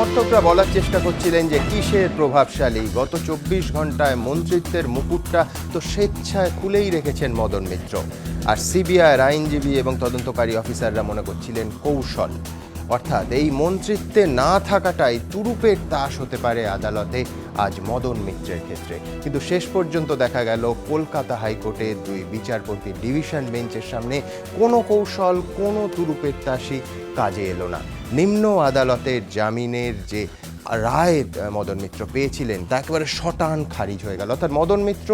সমর্থকরা বলার চেষ্টা করছিলেন যে কিসের প্রভাবশালী, গত 24 ঘন্টায় মন্ত্রিত্বের মুকুটটা তো স্বেচ্ছায় খুলেই রেখেছেন মদন মিত্র। আর সিবিআইয়ের আইনজীবী এবং তদন্তকারী অফিসাররা মনে করছিলেন কৌশল, অর্থাৎ এই মন্ত্রিত্বে না থাকাটাই তুরুপের তাস হতে পারে আদালতে আজ মদন মিত্রের ক্ষেত্রে। কিন্তু শেষ পর্যন্ত দেখা গেল কলকাতা হাইকোর্টের দুই বিচারপতির ডিভিশন বেঞ্চের সামনে কোনো কৌশল, কোনো তুরুপের তাসই কাজে এলো না। নিম্ন আদালতের জামিনের যে রায় মদন মিত্র পেয়েছিলেন তা একেবারে শটান খারিজ হয়ে গেল। অর্থাৎ মদন মিত্র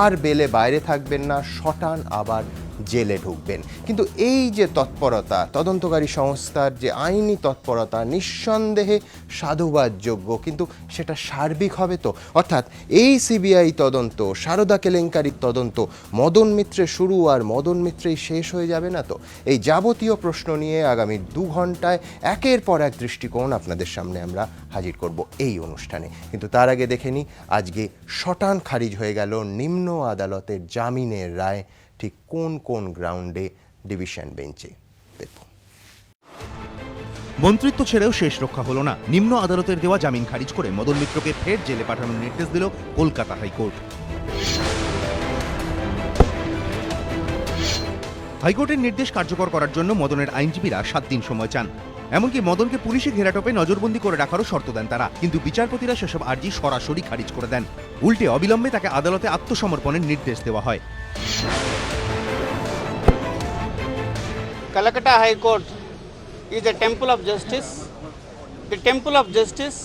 আর বেলে বাইরে থাকবেন না, শটান আবার জেলে ঢুকবেন। কিন্তু এই যে তৎপরতা, তদন্তকারী সংস্থার যে আইনি তৎপরতা নিঃসন্দেহে সাধুবাদযোগ্য, কিন্তু সেটা সার্বিক হবে তো? অর্থাৎ এই সিবিআই তদন্ত, সারদা কেলেঙ্কারির তদন্ত মদন মিত্রে শুরু আর মদন মিত্রেই শেষ হয়ে যাবে না তো? এই যাবতীয় প্রশ্ন নিয়ে আগামী 2 ঘন্টায় একের পর এক দৃষ্টিকোণ আপনাদের সামনে আমরা হাজির করব এই অনুষ্ঠানে। কিন্তু তার আগে দেখে নিই আজকে শটান খারিজ হয়ে গেল নিম্ন আদালতের জামিনের রায় ঠিক কোন কোন গ্রাউন্ডে ডিভিশন বেঞ্চে। দেখুন, মন্ত্রিত্ব ছেড়েও শেষ রক্ষা হলো না। নিম্ন আদালতের দেওয়া জামিন খারিজ করে মদন মিত্রকে ফের জেলে পাঠানোর নির্দেশ দিল কলকাতা হাইকোর্ট। হাইকোর্টের নির্দেশ কার্যকর করার জন্য মদনের আইনজীবীরা 7 দিন সময় চান। এমনকি মদনকে পুলিশি ঘেরাটোপে নজরবন্দি করে রাখারও শর্ত দেন তারা, কিন্তু বিচারপতিরা সেসব আর্জি সরাসরি খারিজ করে দেন। উল্টে অবিলম্বে তাকে আদালতে আত্মসমর্পণের নির্দেশ দেওয়া হয়। Calcutta High Court is a temple of justice. The temple of justice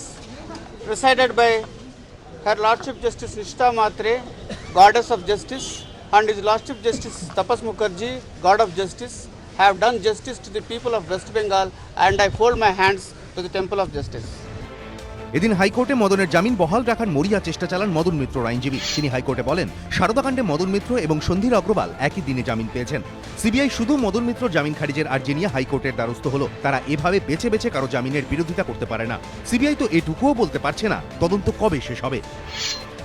presided by Her Lordship Justice Nishita Matre, Goddess of Justice, and His Lordship Justice Tapas Mukherjee, God of Justice, have done justice to the people of West Bengal, and I fold my hands to the temple of justice. এদিন হাইকোর্টে মদনের জামিন বহাল রাখার মরিয়া চেষ্টা চালান মদন মিত্রর আইনজীবী। তিনি হাইকোর্টে বলেন, সারদাকাণ্ডে মদন মিত্র এবং সন্ধীর অগ্রওয়াল একই দিনে জামিন পেয়েছেন। সিবিআই শুধু মদন মিত্র জামিন খারিজের আর্জি নিয়ে হাইকোর্টের দ্বারস্থ হলো। তারা এভাবে বেছে বেছে কারো জামিনের বিরোধিতা করতে পারে না। সিবিআই তো এটুকুও বলতে পারছে না তদন্ত কবে শেষ হবে।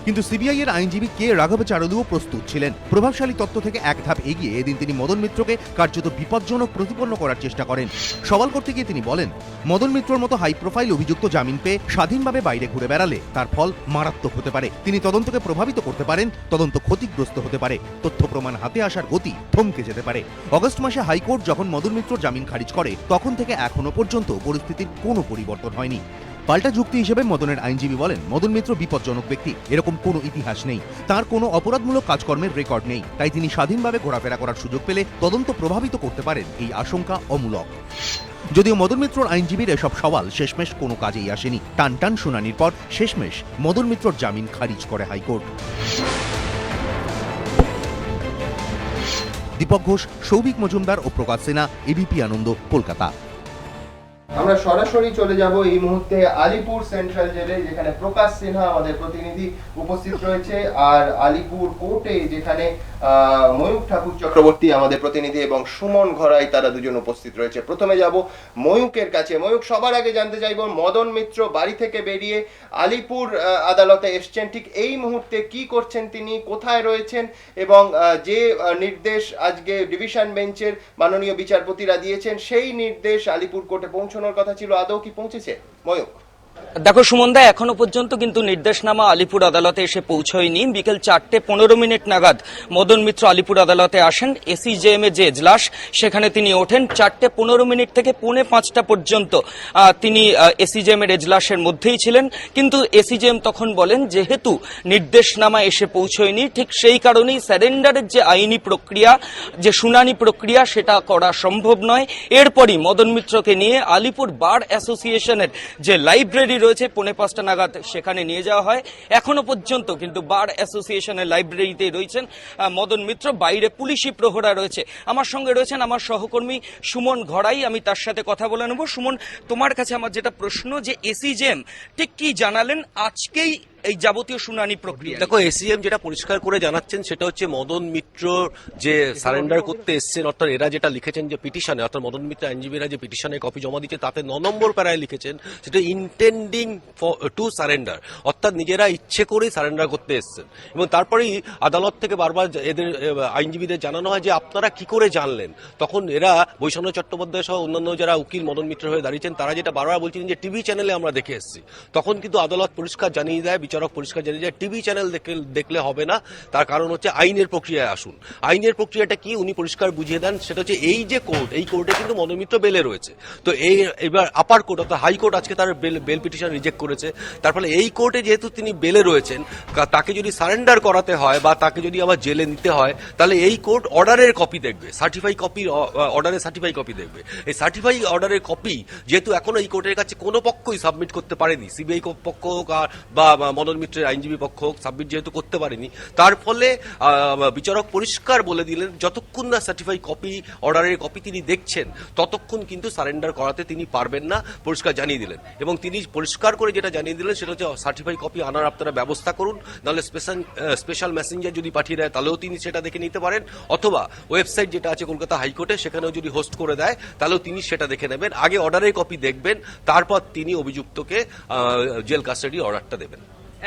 কিন্তু সিবিআই এর আইনজীবী কে রাঘবাচার্যুও প্রস্তুত ছিলেন। প্রভাবশালী তত্ত্ব থেকে এক ধাপ এগিয়ে এদিন তিনি মদন মিত্রকে কার্যত বিপজ্জনক প্রতিপন্ন করার চেষ্টা করেন। সওয়াল করতে গিয়ে তিনি বলেন, মদন মিত্রর মতো হাই প্রোফাইল অভিযুক্ত জামিন পেয়ে স্বাধীনভাবে বাইরে ঘুরে বেড়ালে তার ফল মারাত্মক হতে পারে। তিনি তদন্তকে প্রভাবিত করতে পারেন, তদন্ত ক্ষতিগ্রস্ত হতে পারে, তথ্য প্রমাণ হাতে আসার গতি থমকে যেতে পারে। অগস্ট মাসে হাইকোর্ট যখন মদন মিত্রর জামিন খারিজ করে তখন থেকে এখনো পর্যন্ত পরিস্থিতির কোনো পরিবর্তন হয়নি। পাল্টা যুক্তি হিসেবে মদনের আইনজীবী বলেন, মদন মিত্র বিপজ্জনক ব্যক্তি, এরকম কোনো ইতিহাস নেই, তার কোনো অপরাধমূলক কাজকর্মের রেকর্ড নেই, তাই তিনি স্বাধীনভাবে ঘোরাফেরা করার সুযোগ পেলে তদন্ত প্রভাবিত করতে পারেন, এই আশঙ্কা অমূলক। যদিও মদন মিত্রর আইনজীবীর এসব সওয়াল শেষমেশ কোনো কাজেই আসেনি। টান টান শুনানির পর শেষমেশ মদন মিত্রর জামিন খারিজ করে হাইকোর্ট। দীপক ঘোষ, সৌভিক মজুমদার ও প্রকাশ সিনহা, এবিপি আনন্দ, কলকাতা। আমরা সরাসরি চলে যাব এই মুহূর্তে আলিপুর সেন্ট্রাল জেলে, যেখানে প্রকাশ সিনহা আমাদের প্রতিনিধি উপস্থিত রয়েছে, আর আলিপুর কোর্টে যেখানে ময়ূক ঠাকুর চক্রবর্তী আমাদের প্রতিনিধি এবং সুমন ঘরাই, তারা দুজন উপস্থিত রয়েছে। প্রথমে যাব ময়ূকের কাছে। ময়ূক, সবার আগে জানতে চাইব, মদন মিত্র বাড়ি থেকে বেরিয়ে আলিপুর আদালতে এসছেন, ঠিক এই মুহূর্তে কি করছেন তিনি, কোথায় রয়েছেন, এবং যে নির্দেশ আজকে ডিভিশন বেঞ্চের মাননীয় বিচারপতিরা দিয়েছেন সেই নির্দেশ আলিপুর কোর্টে পৌঁছানোর কথা ছিল, আদৌ কি পৌঁছেছে? ময়ূক। দেখো সুমনদা, এখনো পর্যন্ত কিন্তু নির্দেশনামা আলিপুর আদালতে এসে পৌঁছয়নি। বিকেল 4:15 নাগাদ মদন মিত্র আলিপুর আদালতে আসেন। এসিজেএম এর যে এজলাস সেখানে তিনি ওঠেন। 4:15 থেকে 4:45 পর্যন্ত তিনি এসিজেএম এর এজলাসের মধ্যেই ছিলেন। কিন্তু এসিজেএম তখন বলেন, যেহেতু নির্দেশনামা এসে পৌঁছয়নি, ঠিক সেই কারণেই স্যারেন্ডারের যে আইনি প্রক্রিয়া, যে শুনানি প্রক্রিয়া, সেটা করা সম্ভব নয়। এরপরই মদন মিত্রকে নিয়ে আলিপুর বার অ্যাসোসিয়েশনের যে লাইব্রেরি রয়েছে 4:45 নাগাদ সেখানে নিয়ে যাওয়া হয়। এখনো পর্যন্ত কিন্তু বার অ্যাসোসিয়েশনের লাইব্রেরিতে রয়েছেন মদন মিত্র, বাইরে পুলিশি প্রহরা রয়েছে। আমার সঙ্গে রয়েছেন আমার সহকর্মী সুমন ঘরাই, আমি তার সাথে কথা বলে নেব। সুমন, তোমার কাছে আমার যেটা প্রশ্ন, যে এসিজেএম ঠিক কি জানালেন, আজকেই এই যাবতীয় শুনানি প্রক্রিয়া? দেখো, এসিএম যেটা পরিষ্কার করে জানাচ্ছেন সেটা হচ্ছে মদন মিত্র যে সারেন্ডার করতে এসছেন, অর্থাৎ এরা যেটা লিখেছেন যে পিটিশনে, অর্থাৎ মদন মিত্র আইনজীবীরা যে পিটিশনে কপি জমা দিচ্ছে তাতে 9 নম্বর প্যারায় লিখেছেন সেটা ইন্টেন্ডিং টু সারেন্ডার, অর্থাৎ নিজেরা ইচ্ছে করেই সারেন্ডার করতে এসছেন। এবং তারপরেই আদালত থেকে বারবার এদের আইনজীবীদের জানানো হয় যে আপনারা কি করে জানলেন। তখন এরা বৈষম্য চট্টোপাধ্যায় সহ অন্যান্য যারা উকিল মদন মিত্র হয়ে দাঁড়িয়েছেন তারা যেটা বারবার বলছিলেন যে টিভি চ্যানেলে আমরা দেখে এসেছি। তখন কিন্তু আদালত পরিষ্কার জানিয়ে দেয়, বিচারক পরিষ্কার জানিয়ে দেয় টিভি চ্যানেল দেখলে হবে না, তার কারণ হচ্ছে আইনের প্রক্রিয়ায় আসুন। আইনের প্রক্রিয়াটা কি উনি পরিষ্কার বুঝিয়ে দেন, সেটা হচ্ছে এই যে কোর্ট, এই কোর্টে কিন্তু মদন মিত্র বেলে রয়েছে। তো এবার আপার কোর্ট অর্থাৎ হাইকোর্ট আজকে তার বেল পিটিশন রিজেক্ট করেছে। তার ফলে এই কোর্টে যেহেতু তিনি বেলে রয়েছেন, তাকে যদি সারেন্ডার করাতে হয় বা তাকে যদি আবার জেলে নিতে হয়, তাহলে এই কোর্ট অর্ডারের কপি দেখবে, সার্টিফাই কপি, অর্ডারের সার্টিফাই কপি দেখবে। এই সার্টিফাই অর্ডারের কপি যেহেতু এখনো এই কোর্টের কাছে কোনো পক্ষই সাবমিট করতে পারেনি, সিবিআই পক্ষ হোক বা মদন মিত্রের আইনজীবী পক্ষ হোক, সাবমিট যেহেতু করতে পারেনি, তার ফলে বিচারক পরিষ্কার বলে দিলেন যতক্ষণ না সার্টিফাই কপি, অর্ডারের কপি তিনি দেখছেন ততক্ষণ কিন্তু সারেন্ডার করাতে তিনি পারবেন না, পরিষ্কার জানিয়ে দিলেন। এবং তিনি পরিষ্কার করে যেটা জানিয়ে দিলেন সেটা হচ্ছে সার্টিফাই কপি আনার আপনারা ব্যবস্থা করুন, নাহলে স্পেশাল মেসেঞ্জার যদি পাঠিয়ে দেয় তাহলেও তিনি সেটা দেখে নিতে পারেন, অথবা ওয়েবসাইট যেটা আছে কলকাতা হাইকোর্টে সেখানেও যদি হোস্ট করে দেয় তাহলেও তিনি সেটা দেখে নেবেন। আগে অর্ডারের কপি দেখবেন, তারপর তিনি অভিযুক্তকে জেল কাস্টাডি অর্ডারটা দেবেন।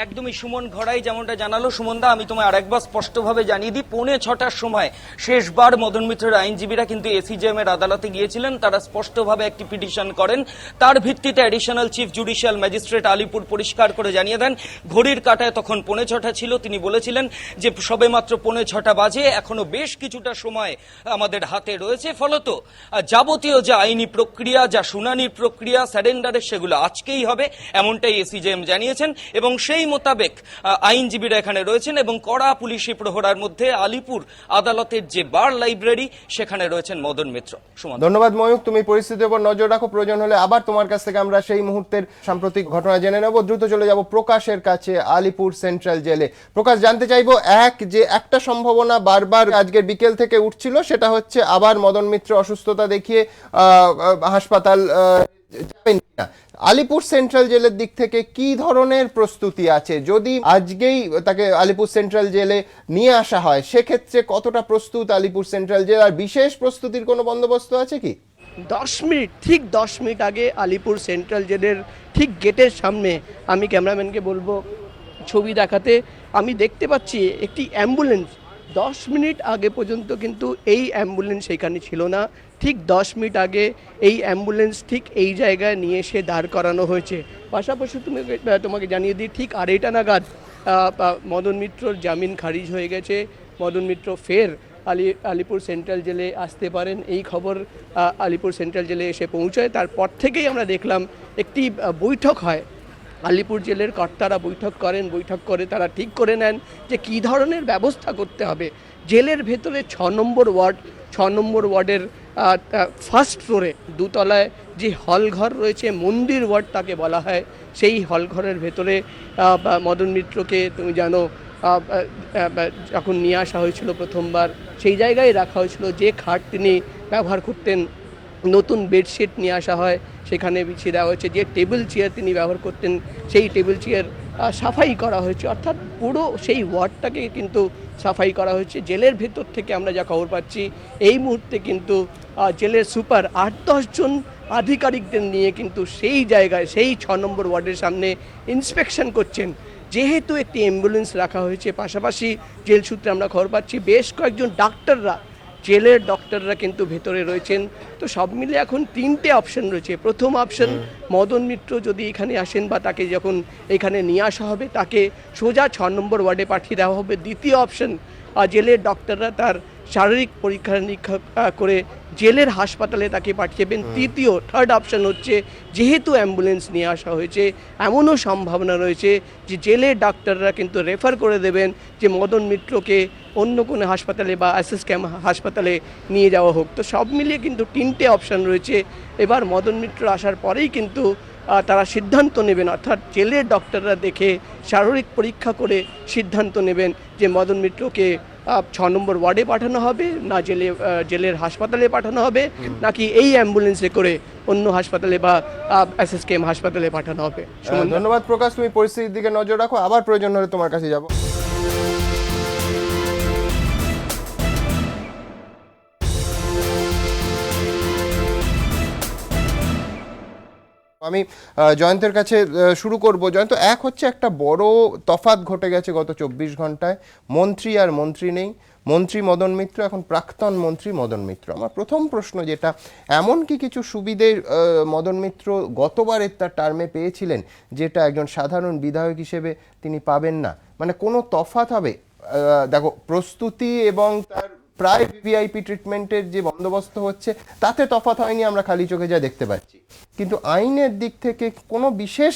একদমই সুমন ঘড়াই যেমনটা জানালো। সুমনদা, আমি তোমায় আরেকবার স্পষ্টভাবে জানিয়ে দিই, 6:45 সময় শেষবার মদন মিত্রের আইনজীবীরা কিন্তু এসিজেএম এর আদালতে গিয়েছিলেন। তারা স্পষ্টভাবে একটি পিটিশন করেন, তার ভিত্তিতে additional chief judicial magistrate Alipore পরিষ্কার করে জানিয়ে দেন, ঘড়ির কাঁটায় তখন 6:45 ছিল। তিনি বলেছিলেন যে সবে মাত্র 6:45 বাজে, এখনো বেশ কিছুটা সময় আমাদের হাতে রয়েছে। ফলত যাবতীয় যে আইনি প্রক্রিয়া, যা শুনানির প্রক্রিয়া, সারেন্ডারের, সেগুলো আজকেই হবে, এমনটাই এসিজেএম জানিয়েছেন। এবং সেই মোতাবেক আইনজীবীরা এখানে রয়েছেন এবং কড়া পুলিশি প্রহরার মধ্যে আলিপুর আদালতের যে বার লাইব্রেরি সেখানে রয়েছেন মদন মিত্র। ধন্যবাদ ময়ূক, তুমি পরিস্থিতির উপর নজর রাখো, প্রয়োজন হলে আবার তোমার কাছ থেকে আমরা সেই মুহূর্তের সাম্প্রতিক ঘটনা জেনে নেব। দ্রুত চলে যাব প্রকাশের কাছে আলিপুর সেন্ট্রাল জেলে। প্রকাশ, জানতে চাইবো যে একটা সম্ভাবনা বারবার আজকের বিকেল থেকে উঠছিল, সেটা হচ্ছে আবার মদন মিত্র অসুস্থতা দেখিয়ে হাসপাতাল যাবেন কিনা। আলিপুর সেন্ট্রাল জেলের দিক থেকে কি ধরনের প্রস্তুতি আছে? যদি আজকেই তাকে আলিপুর সেন্ট্রাল জেলে নিয়ে আসা হয় সেক্ষেত্রে কতটা প্রস্তুত আলিপুর সেন্ট্রাল জেল, আর বিশেষ প্রস্তুতির কোনো বন্দোবস্ত আছে কি? 10 মিনিট আগে আলিপুর সেন্ট্রাল জেলের ঠিক গেটের সামনে আমি ক্যামেরাম্যানকে বলবো ছবি দেখাতে, আমি দেখতে পাচ্ছি একটি অ্যাম্বুলেন্স। 10 মিনিট আগে পর্যন্ত কিন্তু এই অ্যাম্বুলেন্স এখানে ছিল না। ঠিক 10 মিনিট আগে এই অ্যাম্বুলেন্স ঠিক এই জায়গায় নিয়ে এসে দাঁড় করানো হয়েছে। পাশাপাশি তোমাকে জানিয়ে দিই, ঠিক 2:30 নাগাদ মদন মিত্রর জামিন খারিজ হয়ে গেছে। মদন মিত্র ফের আলিপুর সেন্ট্রাল জেলে আসতে পারেন, এই খবর আলিপুর সেন্ট্রাল জেলে এসে পৌঁছায়। তারপর থেকেই আমরা দেখলাম একটি বৈঠক হয়, আলিপুর জেলের কর্তারা বৈঠক করে তারা ঠিক করে নেন যে কী ধরনের ব্যবস্থা করতে হবে। জেলের ভেতরে 6 নম্বর ওয়ার্ডের ফার্স্ট ফ্লোরে দোতলায় যে হলঘর রয়েছে, মন্দির ওয়ার্ড তাকে বলা হয়, সেই হলঘরের ভেতরে মদন মিত্রকে তুমি জানো যখন নিয়ে আসা হয়েছিল প্রথমবার, সেই জায়গায় রাখা হয়েছিল। যে খাট তিনি ব্যবহার করতেন, নতুন বেডশিট নিয়ে আসা হয়, সেখানে বিছিয়ে দেওয়া হয়েছে। যে টেবিল চেয়ার তিনি ব্যবহার করতেন, সেই টেবিল চেয়ার সাফাই করা হয়েছে। অর্থাৎ পুরো সেই ওয়ার্ডটাকে কিন্তু সাফাই করা হয়েছে। জেলের ভেতর থেকে আমরা যা খবর পাচ্ছি, এই মুহূর্তে কিন্তু জেলের সুপার 8-10 জন আধিকারিকদের নিয়ে কিন্তু সেই জায়গায়, সেই 6 নম্বর ওয়ার্ডের সামনে ইন্সপেকশন করছেন। যেহেতু একটি অ্যাম্বুলেন্স রাখা হয়েছে, পাশাপাশি জেল সূত্রে আমরা খবর পাচ্ছি বেশ কয়েকজন জেলের ডক্টররা কিন্তু ভেতরে রয়েছেন। তো সব মিলে এখন 3টে অপশন রয়েছে। প্রথম অপশন, মদন মিত্র যদি এখানে আসেন বা তাকে যখন এখানে নিয়ে আসা হবে তাকে সোজা 6 নম্বর ওয়ার্ডে পাঠিয়ে দেওয়া হবে। দ্বিতীয় অপশন, জেলের ডক্টররা তার শারীরিক পরীক্ষা নিরীক্ষা করে জেলের হাসপাতালে তাকে পাঠিয়েবেন। থার্ড অপশন হচ্ছে, যেহেতু অ্যাম্বুলেন্স নিয়ে আসা হয়েছে, এমনও সম্ভাবনা রয়েছে যে জেলের ডাক্তাররা কিন্তু রেফার করে দেবেন যে মদন মিত্রকে অন্য কোনো হাসপাতালে বা এসএসকেএম হাসপাতালে নিয়ে যাওয়া হোক। তো সব মিলিয়ে কিন্তু 3টে অপশান রয়েছে। এবার মদন মিত্র আসার পরেই কিন্তু তারা সিদ্ধান্ত নেবেন, অর্থাৎ জেলের ডক্টররা দেখে শারীরিক পরীক্ষা করে সিদ্ধান্ত নেবেন যে মদন মিত্রকে 6 নম্বর ওয়ার্ডে পাঠানো হবে না জেলের হাসপাতালে পাঠানো হবে, নাকি এই অ্যাম্বুলেন্সে করে অন্য হাসপাতালে বা SSKM হাসপাতালে পাঠানো হবে। ধন্যবাদ প্রকাশ, তুমি পরিস্থিতির দিকে নজর রাখো, আবার প্রয়োজন হলে তোমার কাছে যাব। আমি জয়ন্তের কাছে শুরু করব। জয়ন্ত, এক হচ্ছে একটা বড় তফাৎ ঘটে গেছে গত 24 ঘন্টায়, মন্ত্রী আর মন্ত্রী নেই, মন্ত্রী মদন মিত্র, এখন প্রাক্তন মন্ত্রী মদন মিত্র। আমার প্রথম প্রশ্ন যেটা, এমন কি কিছু সুবিধে মদন মিত্র গতবারের তার টার্মে পেয়েছিলেন যেটা একজন সাধারণ বিধায়ক হিসেবে তিনি পাবেন না? মানে কোনো তফাৎ হবে? দেখো, প্রস্তুতি এবং তার প্রায় ভিআইপি ট্রিটমেন্টের যে বন্দোবস্ত হচ্ছে তাতে তফাৎ হয়নি, আমরা খালি চোখে যা দেখতে পাচ্ছি, কিন্তু আইনের দিক থেকে কোনো বিশেষ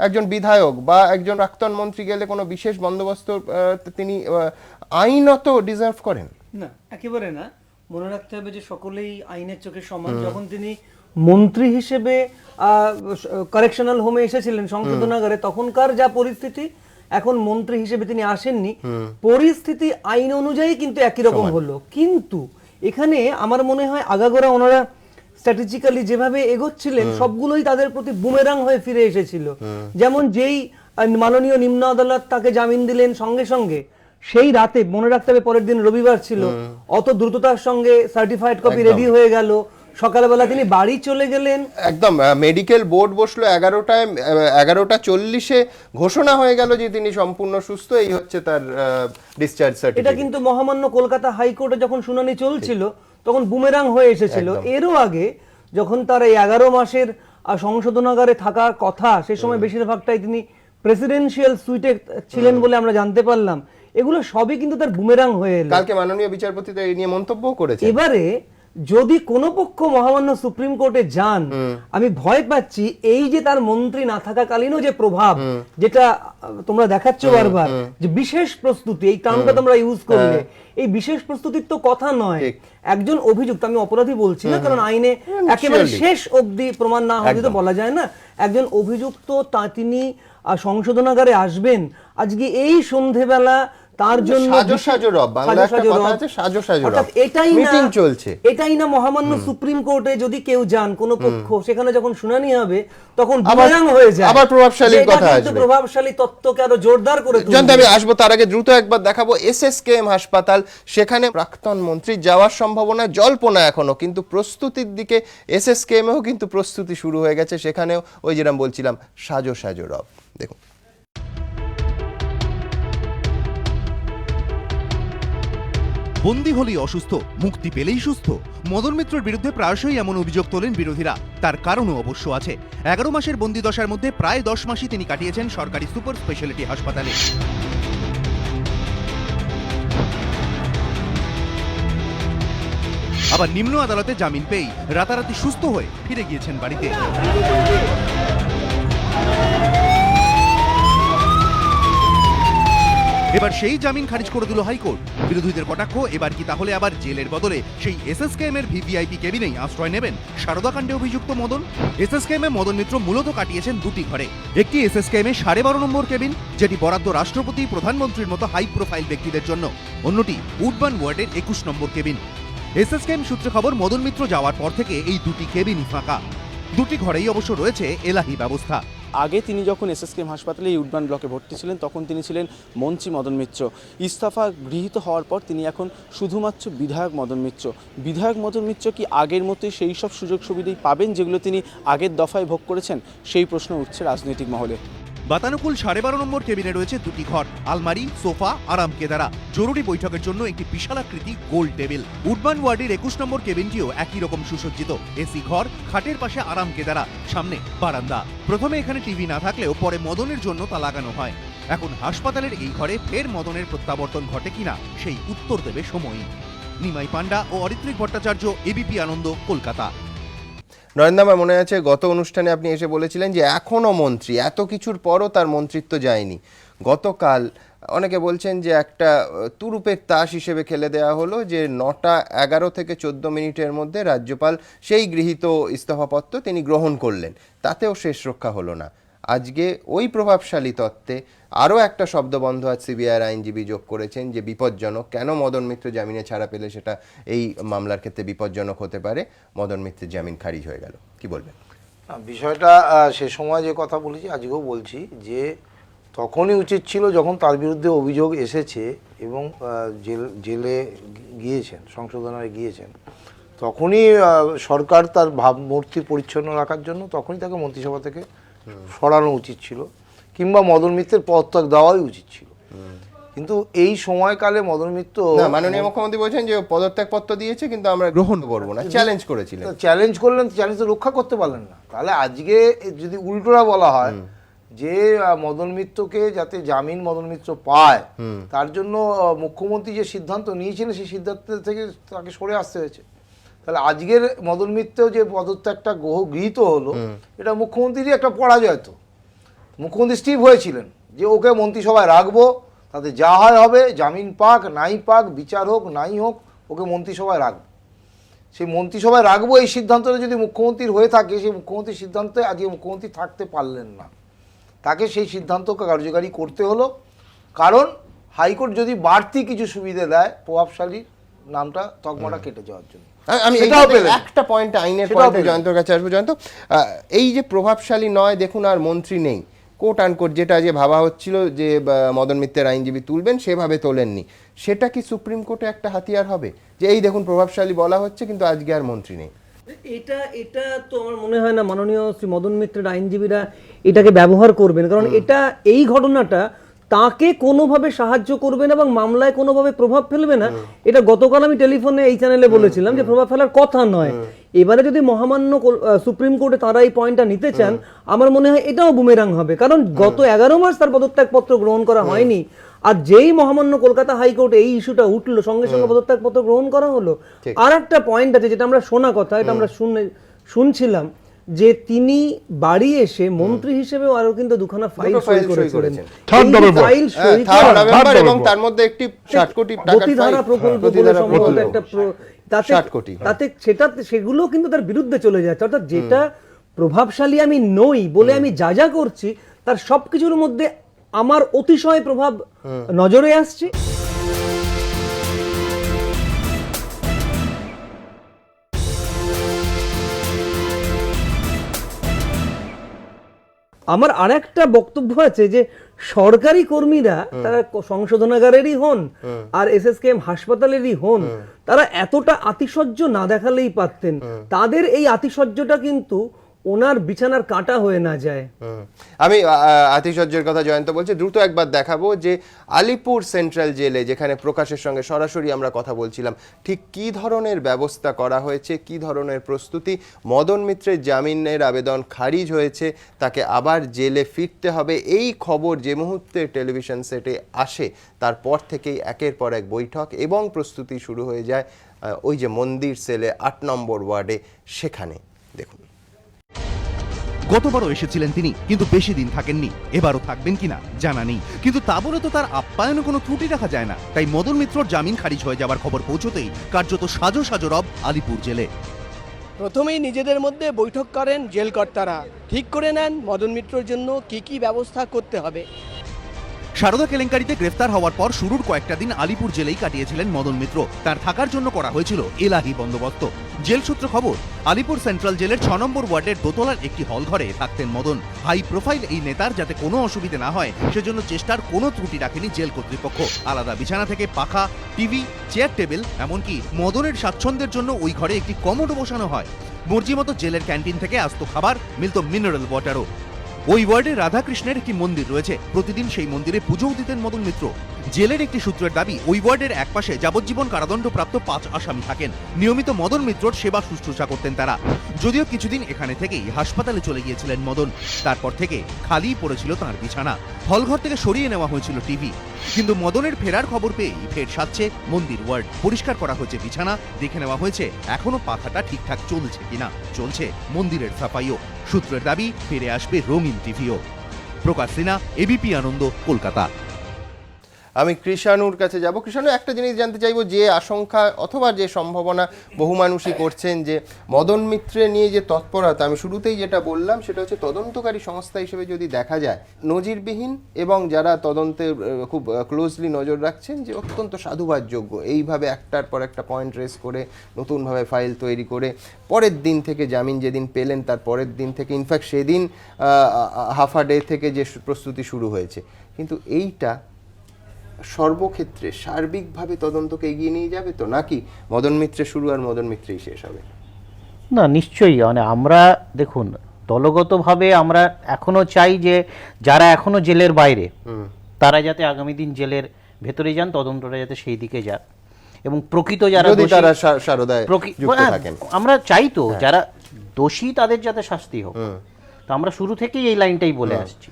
একজন বিধায়ক বা একজন প্রাক্তন মন্ত্রী গেলে কোনো বিশেষ বন্দোবস্ত তিনি আইনত ডিজার্ভ করেন না, একেবারে না। মনে রাখতে হবে যে সকলেই আইনের চোখে সমান। যখন তিনি মন্ত্রী হিসেবে কারেকশনাল হোমে এসেছিলেন সংশোধনাগারে, তখনকার যা পরিস্থিতি, এখন মন্ত্রী হিসেবে তিনি আসেননি, পরিস্থিতি আইন অনুযায়ী কিন্তু একই রকম হলো। কিন্তু এখানে আমার মনে হয় আগাগোড়া ওনারা স্ট্র্যাটেজিক্যালি যেভাবে এগোচ্ছিলেন সবগুলোই তাদের প্রতি বুমেরাং হয়ে ফিরে এসেছিল। যেমন যেই মাননীয় নিম্ন আদালত তাকে জামিন দিলেন, সঙ্গে সঙ্গে সেই রাতে, মনে রাখতে হবে পরের দিন রবিবার ছিল, অত দ্রুততার সঙ্গে সার্টিফাইড কপি রেডি হয়ে গেল, সকালবেলা তিনি বাড়ি চলে গেলেন। একদম মেডিকেল বোর্ড বসলো 11:40 ঘোষণা হয়ে গেল যে তিনি সম্পূর্ণ সুস্থ, এই হচ্ছে তার ডিসচার্জ সার্টিফিকেট। এটা কিন্তু মহামান্য কলকাতা হাইকোর্টে যখন শুনানি চলছিল তখন বুমেরাং হয়ে এসেছিল। এরও আগে যখন তার এই 11 মাসের সংশোধনাগারে থাকার কথা, সে সময় বেশিরভাগটাই তিনি প্রেসিডেন্সিয়াল সুইটে ছিলেন বলে আমরা জানতে পারলাম। এগুলো সবই কিন্তু তার বুমেরাং হয়ে এলো। কালকে মাননীয় বিচারপতি তো এই নিয়ে মন্তব্য করেছেন। এবারে যদি কোন পক্ষ মহামান্য সুপ্রিম কোর্টে যান, আমি ভয় পাচ্ছি এই যে তার মন্ত্রী না থাকাকালীনও যে প্রভাব, যেটা তোমরা দেখাচ্ছ বারবার, যে বিশেষ প্রস্তুতি, এই টার্মটা তোমরা ইউজ করলে, এই বিশেষ প্রস্তুতির তো কথা নয়। একজন অভিযুক্ত, আমি অপরাধী বলছি না, কারণ আইনে একেবারে শেষ অবধি প্রমাণ না হলে তো বলা যায় না, একজন অভিযুক্ত তিনি সংশোধনাগারে আসবেন আজকে এই সন্ধেবেলা, তার জন্য এটাই না মহামান্য সুপ্রিম কোর্টে যদি কেউ যান, কোন পক্ষ, সেখানে যখন শুনানি হবে তখন বুমেরাং হয়ে যায়, আবার প্রভাবশালীর কথা আসবে, প্রভাবশালী তত্ত্বকে আরো জোরদার করে তুলবে। আমি আসবো, তার আগে দ্রুত একবার দেখাবো SSKM হাসপাতাল। সেখানে প্রাক্তন মন্ত্রী যাওয়ার সম্ভাবনা জল্পনা এখনো, কিন্তু প্রস্তুতির দিকে SSKM এও কিন্তু প্রস্তুতি শুরু হয়ে গেছে। সেখানেও ওই যেরকম বলছিলাম, সাজো সাজো রব। দেখুন, বন্দী হলেই অসুস্থ, মুক্তি পেলেই সুস্থ। মদন মিত্রের বিরুদ্ধে প্রায়শই এমন অভিযোগ তোলেন বিরোধীরা। তার কারণও অবশ্য আছে। 11 মাসের বন্দী দশার মধ্যে প্রায় 10 মাসই তিনি কাটিয়েছেন সরকারি সুপার স্পেশালিটি হাসপাতালে। আবার নিম্ন আদালতে জামিন পেয়েই রাতারাতি সুস্থ হয়ে ফিরে গিয়েছেন বাড়িতে। এবার সেই জামিন খারিজ করে দিল হাইকোর্ট। বিরোধীদের কটাক্ষ, এবার কি তাহলে আবার জেলের বদলে সেই SSKM এর ভিভিআইপি কেবিনেই আশ্রয় নেবেন সারদা কাণ্ডে অভিযুক্ত মদন? SSKM এ মদন মিত্র মূলত কাটিয়েছেন দুটি ঘরে। একটি SSKM এ 12.5 নম্বর কেবিন, যেটি বরাদ্দ রাষ্ট্রপতি, প্রধানমন্ত্রীর মতো হাই প্রোফাইল ব্যক্তিদের জন্য। অন্যটি উডবার্ন ওয়ার্ডের 21 নম্বর কেবিন। SSKM সূত্রে খবর, মদন মিত্র যাওয়ার পর থেকে এই দুটি কেবিনই ফাঁকা। দুটি ঘরেই অবশ্য রয়েছে এলাহি ব্যবস্থা। আগে তিনি যখন SSKM হাসপাতালে উডবার্ন ব্লকে ভর্তি ছিলেন তখন তিনি ছিলেন মন্ত্রী মদন মিত্র। ইস্তফা গৃহীত হওয়ার পর তিনি এখন শুধুমাত্র বিধায়ক মদন মিত্র। বিধায়ক মদন মিত্র কি আগের মতোই সেই সব সুযোগ সুবিধাই পাবেন যেগুলো তিনি আগের দফায় ভোগ করেছেন? সেই প্রশ্ন উঠছে রাজনৈতিক মহলে। বাতানুকূল 12.5 নম্বর কেবিনে রয়েছে দুটি ঘর, আলমারি, সোফা, আরাম কেদারা, জরুরি বৈঠকের জন্য একটি বিশালাকৃতি গোল টেবিল। উডবার্ন ওয়ার্ডের 21 নম্বর কেবিনটিও একই রকম সুসজ্জিত, এসি ঘর, খাটের পাশে আরাম কেদারা, সামনে বারান্দা। প্রথমে এখানে টিভি না থাকলেও পরে মদনের জন্য তা লাগানো হয়। এখন হাসপাতালের এই ঘরে ফের মদনের প্রত্যাবর্তন ঘটে কিনা সেই উত্তর দেবে সময়ই। নিমাই পান্ডা ও অরিত্রিক ভট্টাচার্য, এবিপি আনন্দ, কলকাতা। নরেন্দ্র, মনে আছে গত অনুষ্ঠানে আপনি এসে বলেছিলেন যে এখনো মন্ত্রী, এত কিছুর পরও তার মন্ত্রিত্ব যায়নি। গতকাল অনেকে বলছেন যে একটা তুরুপের তাস হিসেবে খেলে দেওয়া হলো, যে 9টা 11 থেকে 14 মিনিটের মধ্যে রাজ্যপাল সেই গৃহীত ইস্তফাপত্র তিনি গ্রহণ করলেন, তাতেও শেষ রক্ষা হলো না। আজকে ওই প্রভাবশালী তত্ত্বে আরও একটা শব্দবন্ধ আজ সিবিআইয়ের আইনজীবী যোগ করেছেন যে বিপজ্জনক। কেন মদন মিত্র জামিনে ছাড়া পেলে সেটা এই মামলার ক্ষেত্রে বিপজ্জনক হতে পারে, মদন মিত্রের জামিন খারিজ হয়ে গেল, কি বলবেন? না, বিষয়টা সে সময় যে কথা বলেছি আজকেও বলছি যে তখনই উচিত ছিল যখন তার বিরুদ্ধে অভিযোগ এসেছে এবং জেলে গিয়েছেন, সংশোধনায় গিয়েছেন, তখনই সরকার তার ভাবমূর্তি পরিচ্ছন্ন রাখার জন্য তখনই তাকে মন্ত্রিসভা থেকে সরানো উচিত ছিল, কিংবা মদন মিত্রের পদত্যাগ দেওয়াই উচিত ছিল। কিন্তু এই সময়কালে মদন মিত্র, মাননীয় মুখ্যমন্ত্রী বলছেন যে পদত্যাগপত্র দিয়েছে কিন্তু আমরা গ্রহণ করবো না, চ্যালেঞ্জ করেছিলেন। চ্যালেঞ্জ করলেন, চ্যালেঞ্জ তো রক্ষা করতে পারলেন না। তাহলে আজকে যদি উল্টোটা বলা হয় যে মদন মিত্রকে যাতে জামিন মদন মিত্র পায়, তার জন্য মুখ্যমন্ত্রী যে সিদ্ধান্ত নিয়েছিলেন সেই সিদ্ধান্ত থেকে তাকে সরে আসতে হয়েছে। তাহলে আজকের মদন মিত্র যে পদত্যাগটা গৃহীত হলো, এটা মুখ্যমন্ত্রীরই একটা পরাজয়। তো মুখ্যমন্ত্রী স্টিভ হয়েছিলেন যে ওকে মন্ত্রিসভায় রাখবো, তাতে যা হয় হবে, জামিন পাক নাই পাক, বিচার হোক নাই হোক, ওকে মন্ত্রিসভায় রাখবো। সেই মন্ত্রিসভায় রাখবো এই সিদ্ধান্তটা যদি মুখ্যমন্ত্রীর হয়ে থাকে, সেই মুখ্যমন্ত্রীর সিদ্ধান্তে আজকে মুখ্যমন্ত্রী থাকতে পারলেন না, তাকে সেই সিদ্ধান্তকে কার্যকারী করতে হলো। কারণ হাইকোর্ট যদি বাড়তি কিছু সুবিধা দেয় প্রভাবশালীর নামটা তকমাটা কেটে যাওয়ার জন্য। আমি একটা পয়েন্ট, আইনের পয়েন্টে জয়ন্তর কাছে আসবো। জয়ন্ত, এই যে প্রভাবশালী নয়, দেখুন আর মন্ত্রী নেই, কোট আনকোট যেটা যে ভাবা হচ্ছিল যে মদন মিত্রের আইনজীবী তুলবেন, সেভাবে তোলেননি, সেটা কি সুপ্রিম কোর্টে একটা হাতিয়ার হবে যে এই দেখুন প্রভাবশালী বলা হচ্ছে কিন্তু আজকে আর মন্ত্রী নেই? এটা তো আমার মনে হয় না মাননীয় শ্রী মদন মিত্রের আইনজীবীরা এটাকে ব্যবহার করবেন, কারণ এই ঘটনাটা তাকে কোনোভাবে সাহায্য করবে না এবং মামলায় কোনোভাবে প্রভাব ফেলবে না। এটা গতকাল আমি টেলিফোনে এই চ্যানেলে বলেছিলাম যে প্রভাব ফেলার কথা নয়। এবারে যদি মহামান্য সুপ্রিম কোর্টে তারা এই পয়েন্টটা নিতে চান, আমার মনে হয় এটাও বুমেরাং হবে, কারণ গত 11 মাস তার পদত্যাগপত্র গ্রহণ করা হয়নি। আর যেই মহামান্য কলকাতা হাইকোর্টে এই ইস্যুটা উঠলো, সঙ্গে সঙ্গে পদত্যাগপত্র গ্রহণ করা হলো। আর একটা পয়েন্ট আছে যেটা আমরা শোনা কথা, এটা আমরা শুনছিলাম যে তিনি বাড়ি এসে মন্ত্রী হিসেবেও আরো কিন্তু দুখানা ফাইল সই করেছিলেন, এবং তার মধ্যে একটি 60 কোটি টাকার গতিধারা প্রকল্প বলে সম্ভবত একটা, তাতে সেগুলো কিন্তু তার বিরুদ্ধে চলে যাচ্ছে। অর্থাৎ যেটা প্রভাবশালী আমি নই বলে আমি যা যা করছি, তার সবকিছুর মধ্যে আমার অতিশয় প্রভাব নজরে আসছে। আমার আরেকটা বক্তব্য আছে যে সরকারি কর্মীরা, তারা সংশোধনাগারেরই হন আর এসএসকেএম হাসপাতালেরই হন, তারা এতটা আতিশয্য না দেখালেই পারতেন। তাদের এই আতিশয্যটা কিন্তু ওনার বিছানার কাঁটা হয়ে না যায়। আমি আতিশয্যের কথা জয়ন্ত বলছে, দ্রুত একবার দেখাবো যে আলিপুর সেন্ট্রাল জেলে, যেখানে প্রকাশের সঙ্গে সরাসরি আমরা কথা বলছিলাম, ঠিক কি ধরনের ব্যবস্থা করা হয়েছে, কি ধরনের প্রস্তুতি। মদন মিত্রের জামিনের আবেদন খারিজ হয়েছে, তাকে আবার জেলে ফিরতে হবে, এই খবর যে মুহূর্তে টেলিভিশন সেটে আসে তারপর থেকেই একের পর এক বৈঠক এবং প্রস্তুতি শুরু হয়ে যায় ওই যে মন্দির সেলে 8 নম্বর ওয়ার্ডে, সেখানে দেখুন। গতবারও এসেছিলেন তিনি, কিন্তু বেশি দিন থাকেননি। এবারও থাকবেন কিনা জানা নেই, কিন্তু তা বলে তো তার আপ্যায়নে কোনো ত্রুটি রাখা যায় না। তাই মদন মিত্রর জামিন খারিজ হয়ে যাবার খবর পৌঁছতেই কার্যত সাজো সাজো রব আলিপুর জেলে। প্রথমেই নিজেদের মধ্যে বৈঠক করেন জেলকর্তারা, ঠিক করে নেন মদন মিত্রর জন্য কি কি ব্যবস্থা করতে হবে। সারদা কেলেঙ্কারিতে গ্রেফতার হওয়ার পর শুরুর কয়েকটা দিন আলিপুর জেলেই কাটিয়েছিলেন মদন মিত্র। তার থাকার জন্য করা হয়েছিল এলাহি বন্দোবস্ত। জেল সূত্র খবর, আলিপুর সেন্ট্রাল জেলের 6 নম্বর ওয়ার্ডের দোতলার একটি হল ঘরে থাকতেন মদন। হাই প্রোফাইল এই নেতার যাতে কোনো অসুবিধে না হয় সেজন্য চেষ্টার কোনো ত্রুটি রাখেনি জেল কর্তৃপক্ষ। আলাদা বিছানা থেকে পাখা, টিভি, চেয়ার টেবিল, এমনকি মদনের স্বাচ্ছন্দ্যের জন্য ওই ঘরে একটি কমোডও বসানো হয়। মর্জি মতো জেলের ক্যান্টিন থেকে আসতো খাবার, মিলত মিনারেল ওয়াটারও। ওই ওয়ার্ডে রাধাকৃষ্ণের একটি মন্দির রয়েছে, প্রতিদিন সেই মন্দিরে পুজোও দিতেন মদন মিত্র। জেলের একটি সূত্রের দাবি, ওই ওয়ার্ডের একপাশে যাবজ্জীবন কারাদণ্ডপ্রাপ্ত 5 আসামি থাকেন। নিয়মিত মদন মিত্রর সেবা শুশ্রূষা করতেন তারা। যদিও কিছুদিন এখানে থেকেই হাসপাতালে চলে গিয়েছিলেন মদন, তারপর থেকে খালি পড়েছিল তাঁর বিছানা। হলঘর থেকে সরিয়ে নেওয়া হয়েছিল টিভি। কিন্তু মদনের ফেরার খবর পেয়েই ফের সাজছে মন্দির ওয়ার্ড। পরিষ্কার করা হয়েছে বিছানা, দেখে নেওয়া হয়েছে এখনো পাখাটা ঠিকঠাক চলছে কিনা। চলছে মন্দিরের সাফাইও। সূত্রের দাবি, ফিরে আসবে রঙিন টিভিও। প্রকাশ সিনহা, এবিপি আনন্দ, কলকাতা। আমি কৃষাণুর কাছে যাব। কৃষাণু, একটা জিনিস জানতে চাইবো, যে আশঙ্কা অথবা যে সম্ভাবনা বহু মানুষই করছেন যে মদন মিত্রে নিয়ে যে তৎপরতা, আমি শুরুতেই যেটা বললাম সেটা হচ্ছে তদন্তকারী সংস্থা হিসেবে যদি দেখা যায় নজিরবিহীন, এবং যারা তদন্তে খুব ক্লোজলি নজর রাখছেন যে অত্যন্ত সাধুবাদযোগ্য, এইভাবে একটার পর একটা পয়েন্ট রেস করে নতুনভাবে ফাইল তৈরি করে পরের দিন থেকে জামিন যেদিন পেলেন তার পরের দিন থেকে, ইনফ্যাক্ট সেদিন হাফ আ ডে থেকে যে প্রস্তুতি শুরু হয়েছে, কিন্তু এইটা সর্বক্ষেত্রে সার্বিকভাবে তদন্তকে এগিয়ে নিয়ে যাবে তো, নাকি মদন মিত্রে শুরু আর মদন মিত্রেই শেষ হবে? না, নিশ্চয়ই। মানে আমরা দেখুন, দলগতভাবে আমরা এখনো চাই যে যারা এখনো জেলের বাইরে তারা যাতে আগামী দিন জেলের ভেতরে যান, তদন্তটা যাতে সেই দিকে যাক, এবং প্রকৃত যারা আমরা চাই তো যারা দোষী তাদের যাতে শাস্তি হোক। তো আমরা শুরু থেকেই এই লাইনটাই বলে আসছি।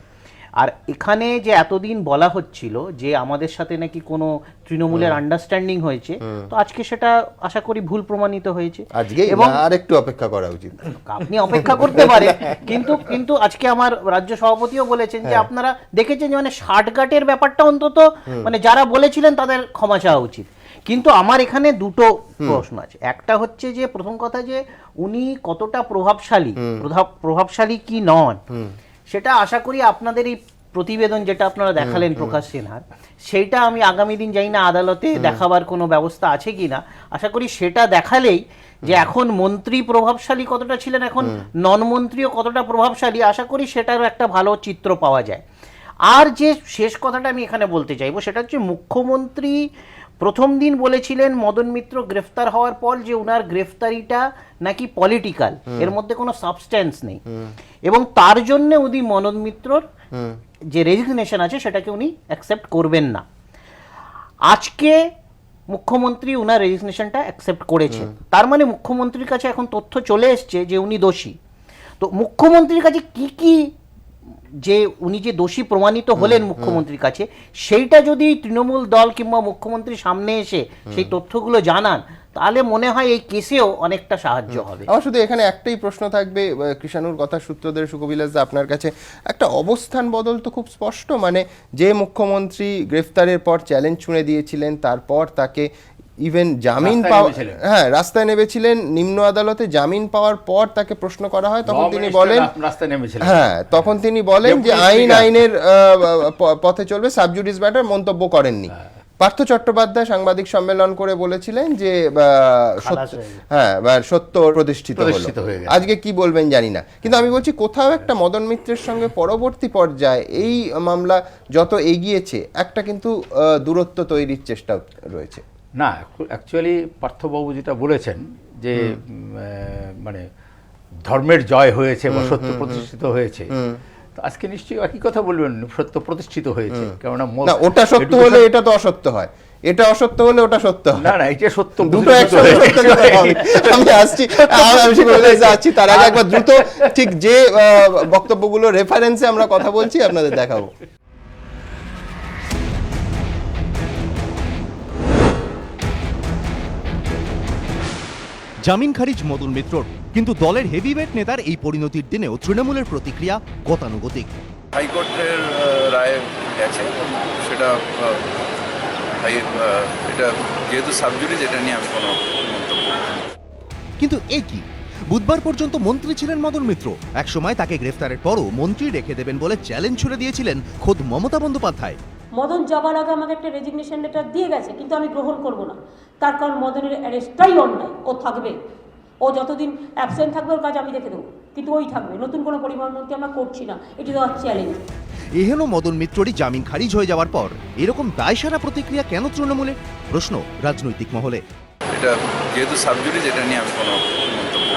আর এখানে যে এতদিন বলা হচ্ছিল যে আমাদের সাথে নাকি কোনো তৃণমূলের আন্ডারস্ট্যান্ডিং হয়েছে, তো আজকে সেটা আশা করি ভুল প্রমাণিত হয়েছে। এবং আরেকটু অপেক্ষা করা উচিত। আপনি অপেক্ষা করতে পারেন, কিন্তু আজকে আমার রাজ্য সভাপতিও বলেছেন যে আপনারা দেখেছেন যে মানে ষাটঘাটের ব্যাপারটা অন্তত মানে যারা বলেছিলেন তাদের ক্ষমা চাওয়া উচিত। কিন্তু আমার এখানে দুটো প্রশ্ন আছে। একটা হচ্ছে যে প্রথম কথা যে উনি কতটা প্রভাবশালী কি নন, সেটা আশা করি আপনাদের এই প্রতিবেদন যেটা আপনারা দেখালেন প্রকাশ সিনহার, সেইটা আমি আগামী দিন জানি না আদালতে দেখাবার কোনো ব্যবস্থা আছে কি না, আশা করি সেটা দেখালেই যে এখন মন্ত্রী প্রভাবশালী কতটা ছিলেন, এখন নন মন্ত্রীও কতটা প্রভাবশালী, আশা করি সেটারও একটা ভালো চিত্র পাওয়া যায়। আর যে শেষ কথাটা আমি এখানে বলতে চাইবো সেটা হচ্ছে মুখ্যমন্ত্রী প্রথম দিন বলেছিলেন মদন মিত্র গ্রেফতার হওয়ার পর যে উনার গ্রেফতারিটা নাকি পলিটিক্যাল, এর মধ্যে কোনো সাবস্ট্যান্স নেই, এবং তার জন্য উনি মদন মিত্রর যে রেজিগনেশন আছে সেটাকে উনি অ্যাকসেপ্ট করবেন না। আজকে মুখ্যমন্ত্রী উনার রেজিগনেশনটা অ্যাকসেপ্ট করেছেন, তার মানে মুখ্যমন্ত্রীর কাছে এখন তথ্য চলে এসছে যে উনি দোষী। তো মুখ্যমন্ত্রীর কাছে কি যে উনি যে দোষী প্রমাণিত হলেন মুখ্যমন্ত্রীর কাছে, সেইটা যদি তৃণমূল দল কিংবা মুখ্যমন্ত্রীর সামনে এসে সেই তথ্যগুলো জানান, তাহলে মনে হয় এই কেসেও অনেকটা সাহায্য হবে। আমার শুধু এখানে একটাই প্রশ্ন থাকবে, কৃষাণুর কথা সূত্র ধরে সুকবিলাস দা আপনার কাছে একটা অবস্থান বদল তো খুব স্পষ্ট, মানে যে মুখ্যমন্ত্রী গ্রেফতারের পর চ্যালেঞ্জ ছুঁড়ে দিয়েছিলেন, তারপর তাকে ইভেন জামিন পাওয়া, রাস্তায় নেমেছিলেন, নিম্ন আদালতে জামিন পাওয়ার পর তাকে প্রশ্ন করা হয়, তখন তিনি বলেন তখন তিনি বলেন যে আইনের পথে চলবে, সাবজুডিস ম্যাটার মন্তব্য করেননি। পার্থ চট্টোপাধ্যায় সাংবাদিক সম্মেলন করে বলেছিলেন যে সত্য প্রতিষ্ঠিত হলো। আজকে কি বলবেন জানি না, কিন্তু আমি বলছি কোথাও একটা মদন মিত্রের সঙ্গে পরবর্তী পর্যায়ে এই মামলা যত এগিয়েছে একটা কিন্তু দূরত্ব তৈরির চেষ্টা রয়েছে। না, অ্যাকচুয়ালি পার্থবাবু যেটা বলেছেন যে মানে ধর্মের জয় হয়েছে বা সত্য প্রতিষ্ঠিত হয়েছে, তো আজকে নিশ্চয়ই একই কথা বলবেন, সত্য প্রতিষ্ঠিত হয়েছে। কেননা ওটা সত্য হলে এটা তো অসত্য হয়, এটা অসত্য হলে ওটা সত্য হয়। না, এটা সত্য, দুটো একসাথে। আমি আসছি, তার আগে একবার দ্রুত ঠিক যে বক্তব্যগুলো রেফারেন্সে আমরা কথা বলছি আপনাদের দেখাবো। জামিন খারিজ মদন মিত্রর, কিন্তু দলের হেভিওয়েট নেতার এই পরিণতির দিনেও তৃণমূলের প্রতিক্রিয়া গতানুগতিক। হাইকোর্টের রায় গেছে, সেটা এটা যেহেতু সাবজুডিস, এটা নিয়ে আমি কোনো মন্তব্য। কিন্তু এ কি, বুধবার পর্যন্ত মন্ত্রী ছিলেন মদন মিত্র, একসময় তাকে গ্রেফতারের পরও মন্ত্রী রেখে দেবেন বলে চ্যালেঞ্জ ছুড়ে দিয়েছিলেন খোদ মমতা বন্দ্যোপাধ্যায়। মদন যাবার আগে আমাকে একটা রেজিগনেশন লেটার দিয়ে গেছে, কিন্তু আমি গ্রহণ করব না, তার কারণ মদনের অ্যারেস্টটাই অন্যায়। ও থাকবে, ও যতদিন অ্যাবসেন্ট থাকবে ওর কাজ আমি দেখে দেবো, কিন্তু ওই থাকবে। নতুন কোনো পরিবহন মন্ত্রী আমরা করছি না, এটি তো চ্যালেঞ্জ। এহেন মদন মিত্ররই জামিন খারিজ হয়ে যাওয়ার পর এরকম দায়সারা প্রতিক্রিয়া কেন তৃণমূলে, প্রশ্ন রাজনৈতিক মহলে। এটা যেহেতু সাবজুডিস, এটা নিয়ে আমি কোনো মন্তব্য।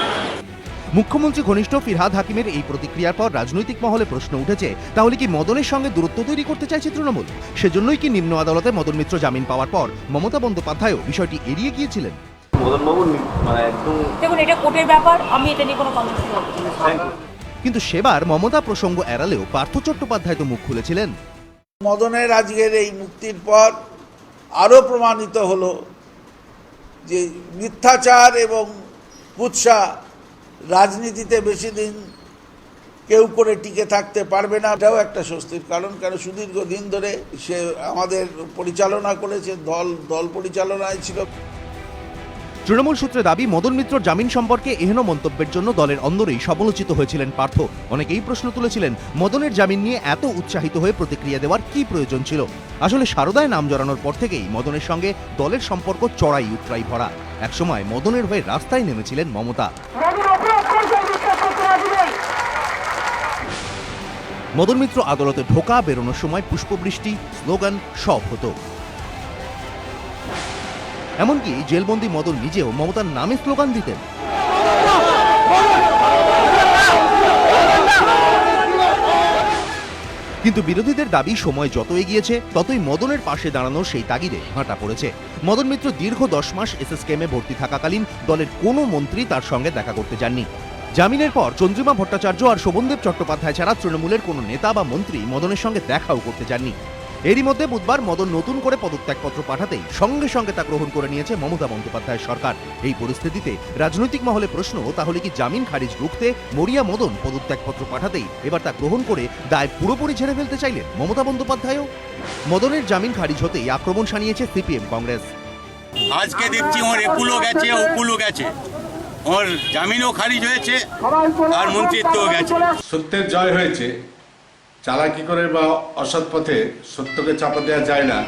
মুখ্যমন্ত্রী ঘনিষ্ঠ ফিরহাদ হাকিমের এই প্রতিক্রিয়ার পর রাজনৈতিক মহলে প্রশ্ন উঠেছে, তাহলে কি মদনের সঙ্গে দূরত্ব তৈরি করতে চাইছে তৃণমূল? সেজন্যই কি নিম্ন আদালতে মদন মিত্র জামিন পাওয়ার পর মমতা বন্দ্যোপাধ্যায়ও বিষয়টি এড়িয়ে গিয়েছিলেন? দেখুন, এটা কোর্টের ব্যাপার, আমি এটা নিয়ে কোনো কমেন্ট করছি না। কিন্তু সেবার মমতা প্রসঙ্গ এড়ালেও পার্থ চট্টোপাধ্যায় তো মুখ খুলেছিলেন। মদনের আজকের এই মুক্তির পর আরও প্রমাণিত হলো যে মিথ্যাচার এবং কুৎসা রাজনীতিতে বেশি দিন কেউ করে টিকে থাকতে পারবে না, এটাও একটা স্বস্তির কারণ। কারণ সুদীর্ঘ দিন ধরে সে আমাদের পরিচালনা করেছে, দল পরিচালনায় ছিল। তৃণমূল সূত্রে দাবি, মদন মিত্রর জামিন সম্পর্কে এহেন মন্তব্যের জন্য দলের অন্দরেই সমালোচিত হয়েছিলেন পার্থ। অনেকেই প্রশ্ন তুলেছিলেন, মদনের জামিন নিয়ে এত উৎসাহিত হয়ে প্রতিক্রিয়া দেওয়ার কি প্রয়োজন ছিল। আসলে সারদায় নাম জড়ানোর পর থেকেই মদনের সঙ্গে দলের সম্পর্ক চড়াই উতরাই ভরা। একসময় মদনের হয়ে রাস্তায় নেমেছিলেন মমতা। মদন মিত্র আদালতে ঢোকা বেরোনোর সময় পুষ্পবৃষ্টি, স্লোগান সব হতো। এমনকি জেলবন্দি মদন নিজেও মমতার নামে স্লোগান দিতেন। কিন্তু বিরোধীদের দাবি, সময় যত এগিয়েছে ততই মদনের পাশে দাঁড়ানোর সেই তাগিদে ভাটা পড়েছে। মদন মিত্র দীর্ঘ 10 মাস এসএসকেএমে ভর্তি থাকাকালীন দলের কোনো মন্ত্রী তার সঙ্গে দেখা করতে যাননি। জামিনের পর চন্দ্রিমা ভট্টাচার্য আর শোভনদেব চট্টোপাধ্যায় ছাড়া তৃণমূলের কোনো নেতা বা মন্ত্রী মদনের সঙ্গে দেখাও করতে যাননি। এরই মধ্যে বুধবার মদন নতুন করে পদত্যাগপত্র পাঠাতেই সঙ্গে সঙ্গে তা গ্রহণ করে নিয়েছে মমতা বন্দ্যোপাধ্যায়ের সরকার। এই পরিস্থিতিতে রাজনৈতিক মহলে প্রশ্ন, তাহলে কি জামিন খারিজ রুখতে মরিয়া মদন পদত্যাগপত্র পাঠাতেই এবার তা গ্রহণ করে দায় পুরোপুরি ঝেড়ে ফেলতে চাইলেন মমতা বন্দ্যোপাধ্যায়ও? মদনের জামিন খারিজ হতেই আক্রমণ শানিয়েছে সিপিএম কংগ্রেস। আজকে দেখছি ওর একুলো গেছে, ওকুলো গেছে, ওর জামিনও খারিজ হয়েছে আর মন্ত্রিত্বও গেছে। সত্যের জয় হয়েছে, চালাকি করে বা অসৎ পথে সত্যকে চাপা দেওয়া যায় না।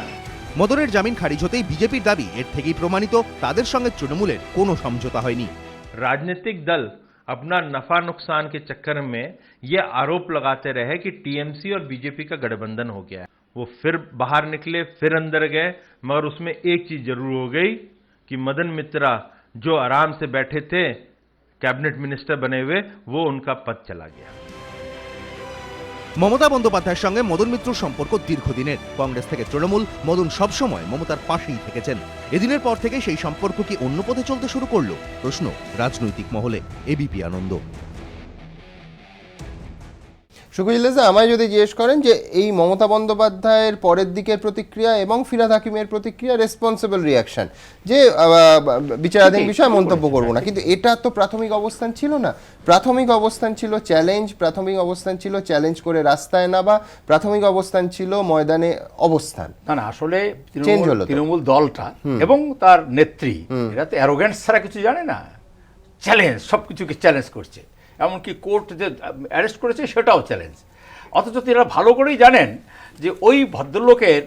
মদনের জামিন খারিজ হতেই বিজেপির দাবি, এর থেকেই প্রমাণিত তাদের সঙ্গে তৃণমূলের কোনো সমঝোতা হয়নি। राजनीतिक दल अपना नफा नुकसान के चक्कर में ये आरोप लगाते रहे कि टीएमसी और बीजेपी का गठबंधन हो गया है। वो फिर बाहर निकले, फिर अंदर गए, मगर उसमें एक चीज जरूर हो गई कि मदन मित्रा जो आराम से बैठे थे कैबिनेट मिनिस्टर बने हुए, वो उनका पद चला गया। মমতা বন্দ্যোপাধ্যায়ের সঙ্গে মদন মিত্রর সম্পর্ক দীর্ঘদিনের। কংগ্রেস থেকে তৃণমূল, মদন সবসময় মমতার পাশেই থেকেছেন। এদিনের পর থেকে সেই সম্পর্ক কি অন্য পথে চলতে শুরু করলো? প্রশ্ন রাজনৈতিক মহলে। এবিপি আনন্দ। শুকুইল্লাজা, আমায় যদি জিজ্ঞেস করেন যে এই মমতা বন্দ্যোপাধ্যায়ের পরের দিকের প্রতিক্রিয়া এবং ফিরহাদ হাকিমের প্রতিক্রিয়া, রেসপন্সিবল রিয়াকশন, যে বিচারাধীন বিষয় মন্তব্য করব না, কিন্তু এটা তো প্রাথমিক অবস্থান ছিল না। প্রাথমিক অবস্থান ছিল চ্যালেঞ্জ, প্রাথমিক অবস্থান ছিল চ্যালেঞ্জ করে রাস্তায় নামা, প্রাথমিক অবস্থান ছিল ময়দানে অবস্থান। না, আসলে তৃণমূল দলটা এবং তার নেত্রী এরা তো অ্যারোগ্যান্স ছাড়া কিছু জানে না। চ্যালেঞ্জ, সবকিছুকে চ্যালেঞ্জ করছে। এমনকি কোর্ট যে অ্যারেস্ট করেছে সেটাও চ্যালেঞ্জ। অথচ এরা ভালো করেই জানেন যে ওই ভদ্রলোকের